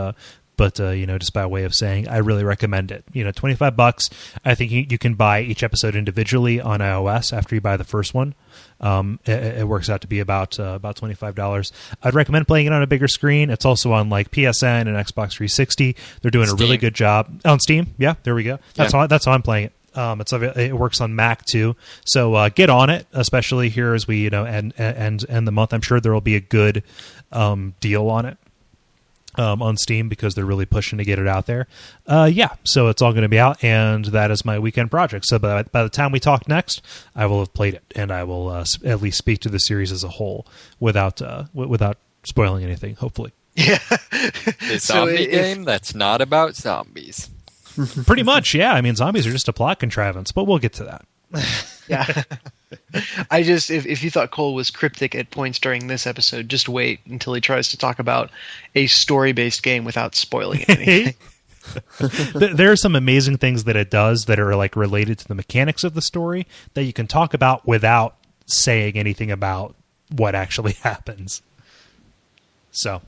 S1: just by way of saying I really recommend it. $25. I think you can buy each episode individually on iOS after you buy the first one. It works out to be about $25. I'd recommend playing it on a bigger screen. It's also on like PSN and Xbox 360. They're doing a really good job on Steam. Yeah, there we go. That's how I'm playing it. It works on Mac too. So get on it, especially here as we end the month. I'm sure there will be a good deal on it. On Steam because they're really pushing to get it out there. So it's all going to be out, and that is my weekend project. So by the time we talk next, I will have played it, and I will at least speak to the series as a whole without spoiling anything, hopefully.
S3: Yeah. The zombie game that's not about zombies.
S1: Pretty much, yeah. I mean, zombies are just a plot contrivance, but we'll get to that.
S2: Yeah. I just, if you thought Kole was cryptic at points during this episode, just wait until he tries to talk about a story-based game without spoiling anything.
S1: There are some amazing things that it does that are like related to the mechanics of the story that you can talk about without saying anything about what actually happens. So,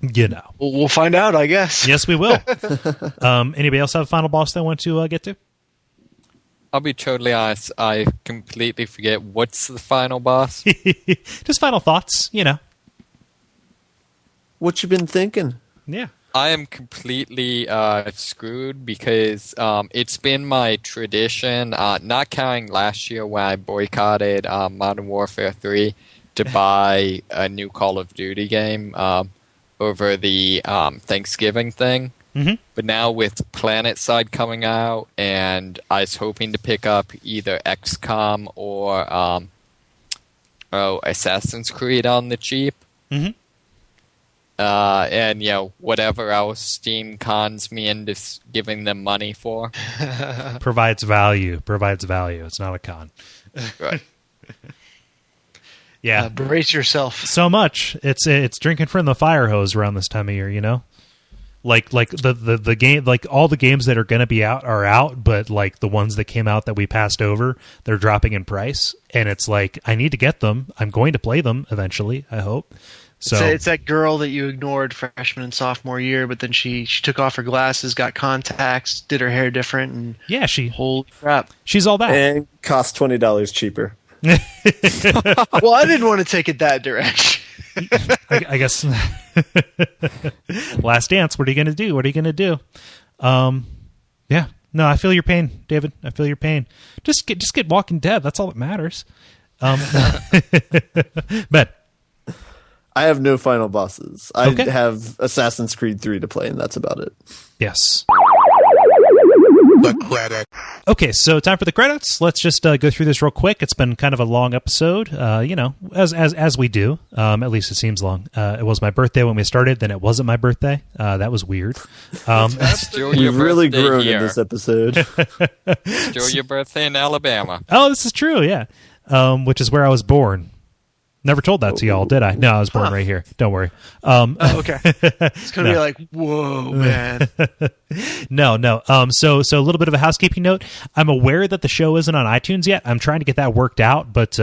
S2: we'll find out, I guess.
S1: Yes, we will. Anybody else have a final boss they want to get to?
S3: I'll be totally honest, I completely forget what's the final boss.
S1: Just final thoughts,
S4: What you been thinking?
S1: Yeah.
S3: I am completely screwed because it's been my tradition, not counting last year when I boycotted Modern Warfare 3 to buy a new Call of Duty game over the Thanksgiving thing.
S1: Mm-hmm.
S3: But now with Planetside coming out, and I was hoping to pick up either XCOM or Assassin's Creed on the cheap.
S1: Mm-hmm.
S3: And whatever else Steam cons me into giving them money for.
S1: Provides value. It's not a con.
S3: Right.
S1: Yeah.
S2: Brace yourself.
S1: So much. It's drinking from the fire hose around this time of year, Like the game, like all the games that are going to be out are out, but like the ones that came out that we passed over, they're dropping in price, and it's like I need to get them. I'm going to play them eventually, I hope. So
S2: it's that girl that you ignored freshman and sophomore year, but then she took off her glasses, got contacts, did her hair different, and holy crap,
S1: she's all that.
S4: And cost $20 cheaper.
S2: Well, I didn't want to take it that direction.
S1: I guess. Last Dance. What are you going to do? Yeah. No, I feel your pain, David. I feel your pain. Just get Walking Dead. That's all that matters. Ben.
S4: I have no final bosses. I have Assassin's Creed 3 to play, and that's about it.
S1: Yes.
S5: The credit.
S1: Okay, so time for the credits. Let's just go through this real quick. It's been kind of a long episode, as we do. At least it seems long. It was my birthday when we started, then it wasn't my birthday. That was weird.
S4: We've really grown in this episode.
S3: Still your birthday in Alabama.
S1: Oh, this is true, yeah. Which is where I was born. Never told that to y'all, did I? No, I was born right here. Don't worry.
S2: Okay. It's going to be like, whoa, man.
S1: No. So a little bit of a housekeeping note. I'm aware that the show isn't on iTunes yet. I'm trying to get that worked out, but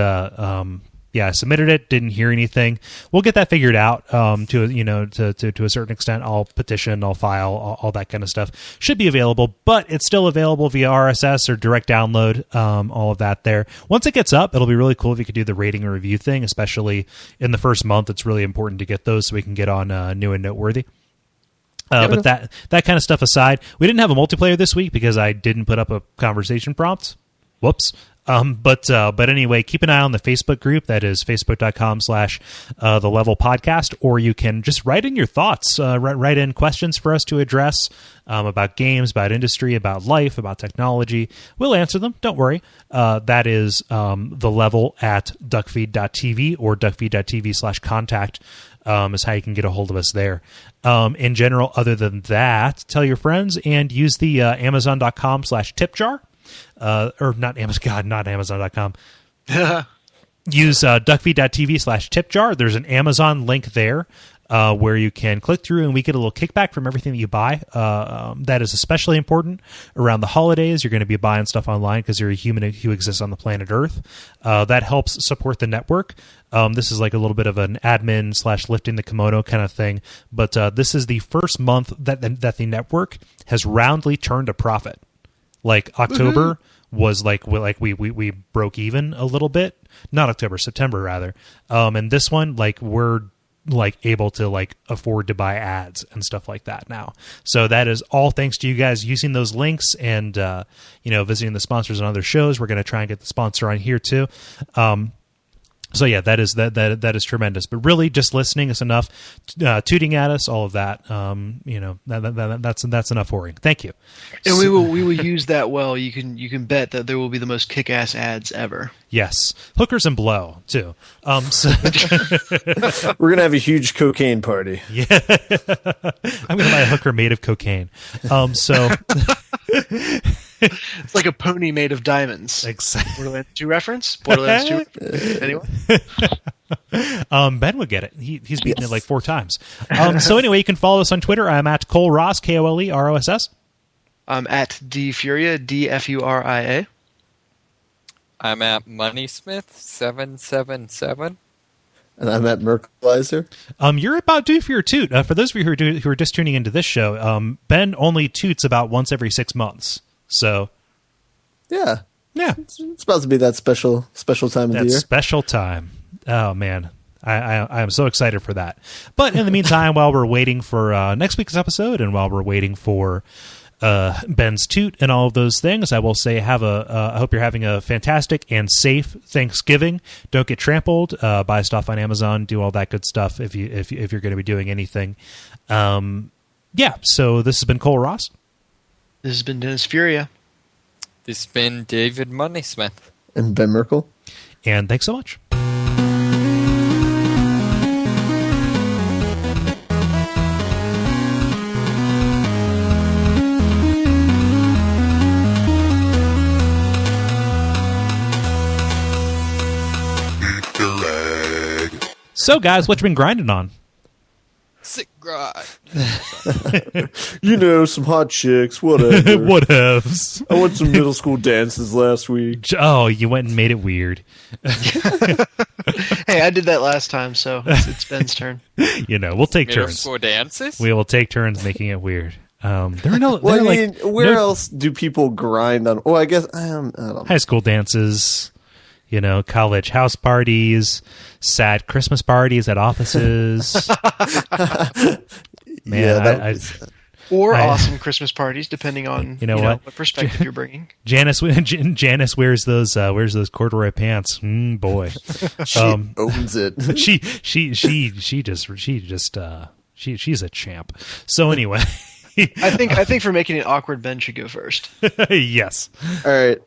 S1: I submitted it, didn't hear anything. We'll get that figured out to a certain extent. I'll petition, I'll file, all that kind of stuff. Should be available, but it's still available via RSS or direct download, all of that there. Once it gets up, it'll be really cool if you could do the rating and review thing, especially in the first month. It's really important to get those so we can get on New and Noteworthy. But that kind of stuff aside, we didn't have a multiplayer this week because I didn't put up a conversation prompt. Whoops. But anyway, keep an eye on the Facebook group. That is facebook.com/The Level Podcast, or you can just write in your thoughts, write in questions for us to address, about games, about industry, about life, about technology. We'll answer them. Don't worry. That is, The Level at Duckfeed.tv or Duckfeed.tv/contact. Is how you can get a hold of us there. In general, other than that, tell your friends and use the Amazon.com/tipjar. Or not Amazon, God, not Amazon.com. Use Duckfeed.tv/tipjar. There's an Amazon link there where you can click through and we get a little kickback from everything that you buy. That is especially important around the holidays. You're going to be buying stuff online because you're a human who exists on the planet Earth. That helps support the network. This is like a little bit of an admin/lifting the kimono kind of thing. But this is the first month that the network has roundly turned a profit. Like October was like we broke even a little bit. Not October, September rather. And this one, like we're like able to like afford to buy ads and stuff like that now. So that is all thanks to you guys using those links and visiting the sponsors on other shows. We're going to try and get the sponsor on here too. So yeah, that is tremendous. But really, just listening is enough. Tooting at us, all of that. That's enough whoring. Thank you.
S2: And we will use that well. You can bet that there will be the most kick-ass ads ever.
S1: Yes, hookers and blow too. So
S4: We're gonna have a huge cocaine party.
S1: Yeah, I'm gonna buy a hooker made of cocaine. So.
S2: It's like a pony made of diamonds.
S1: Exactly.
S2: Borderlands 2 reference? Borderlands 2? Anyone?
S1: Ben would get it. He's beaten it like 4 times. So anyway, you can follow us on Twitter. I'm at Kole Ross, KoleRoss.
S2: I'm at DFuria, DFuria.
S3: I'm at Moneysmith777.
S4: And I'm at Merkleiser.
S1: You're about due for your toot. For those of you who are just tuning into this show, Ben only toots about once every 6 months. So,
S4: yeah,
S1: it's
S4: about to be that special time of the year. Special time.
S1: Oh man, I am so excited for that. But in the meantime, while we're waiting for next week's episode, and while we're waiting for Ben's toot and all of those things, I will say I hope you're having a fantastic and safe Thanksgiving. Don't get trampled. Buy stuff on Amazon. Do all that good stuff if you're going to be doing anything. So this has been Kole Ross.
S2: This has been Dennis Furia.
S3: This has been David Moneysmith.
S4: And Ben Merkel.
S1: And thanks so much. So, guys, what you been grinding on?
S3: Sick grind.
S4: Some hot chicks, whatever.
S1: Whatevs.
S4: I went to middle school dances last week.
S1: Oh, you went and made it weird.
S2: Hey, I did that last time, so it's Ben's turn.
S1: We'll take
S3: Middle
S1: turns.
S3: school dances?
S1: We will take turns making it weird. There are no.
S4: Where else do people grind on? Oh, I guess I don't know.
S1: High school dances. College house parties, sad Christmas parties at offices. Man,
S2: awesome Christmas parties, depending on what perspective you're bringing.
S1: Janice wears those corduroy pants. Boy,
S4: she owns it.
S1: She's a champ. So anyway.
S2: I think for making it awkward, Ben should go first.
S1: Yes.
S4: All right.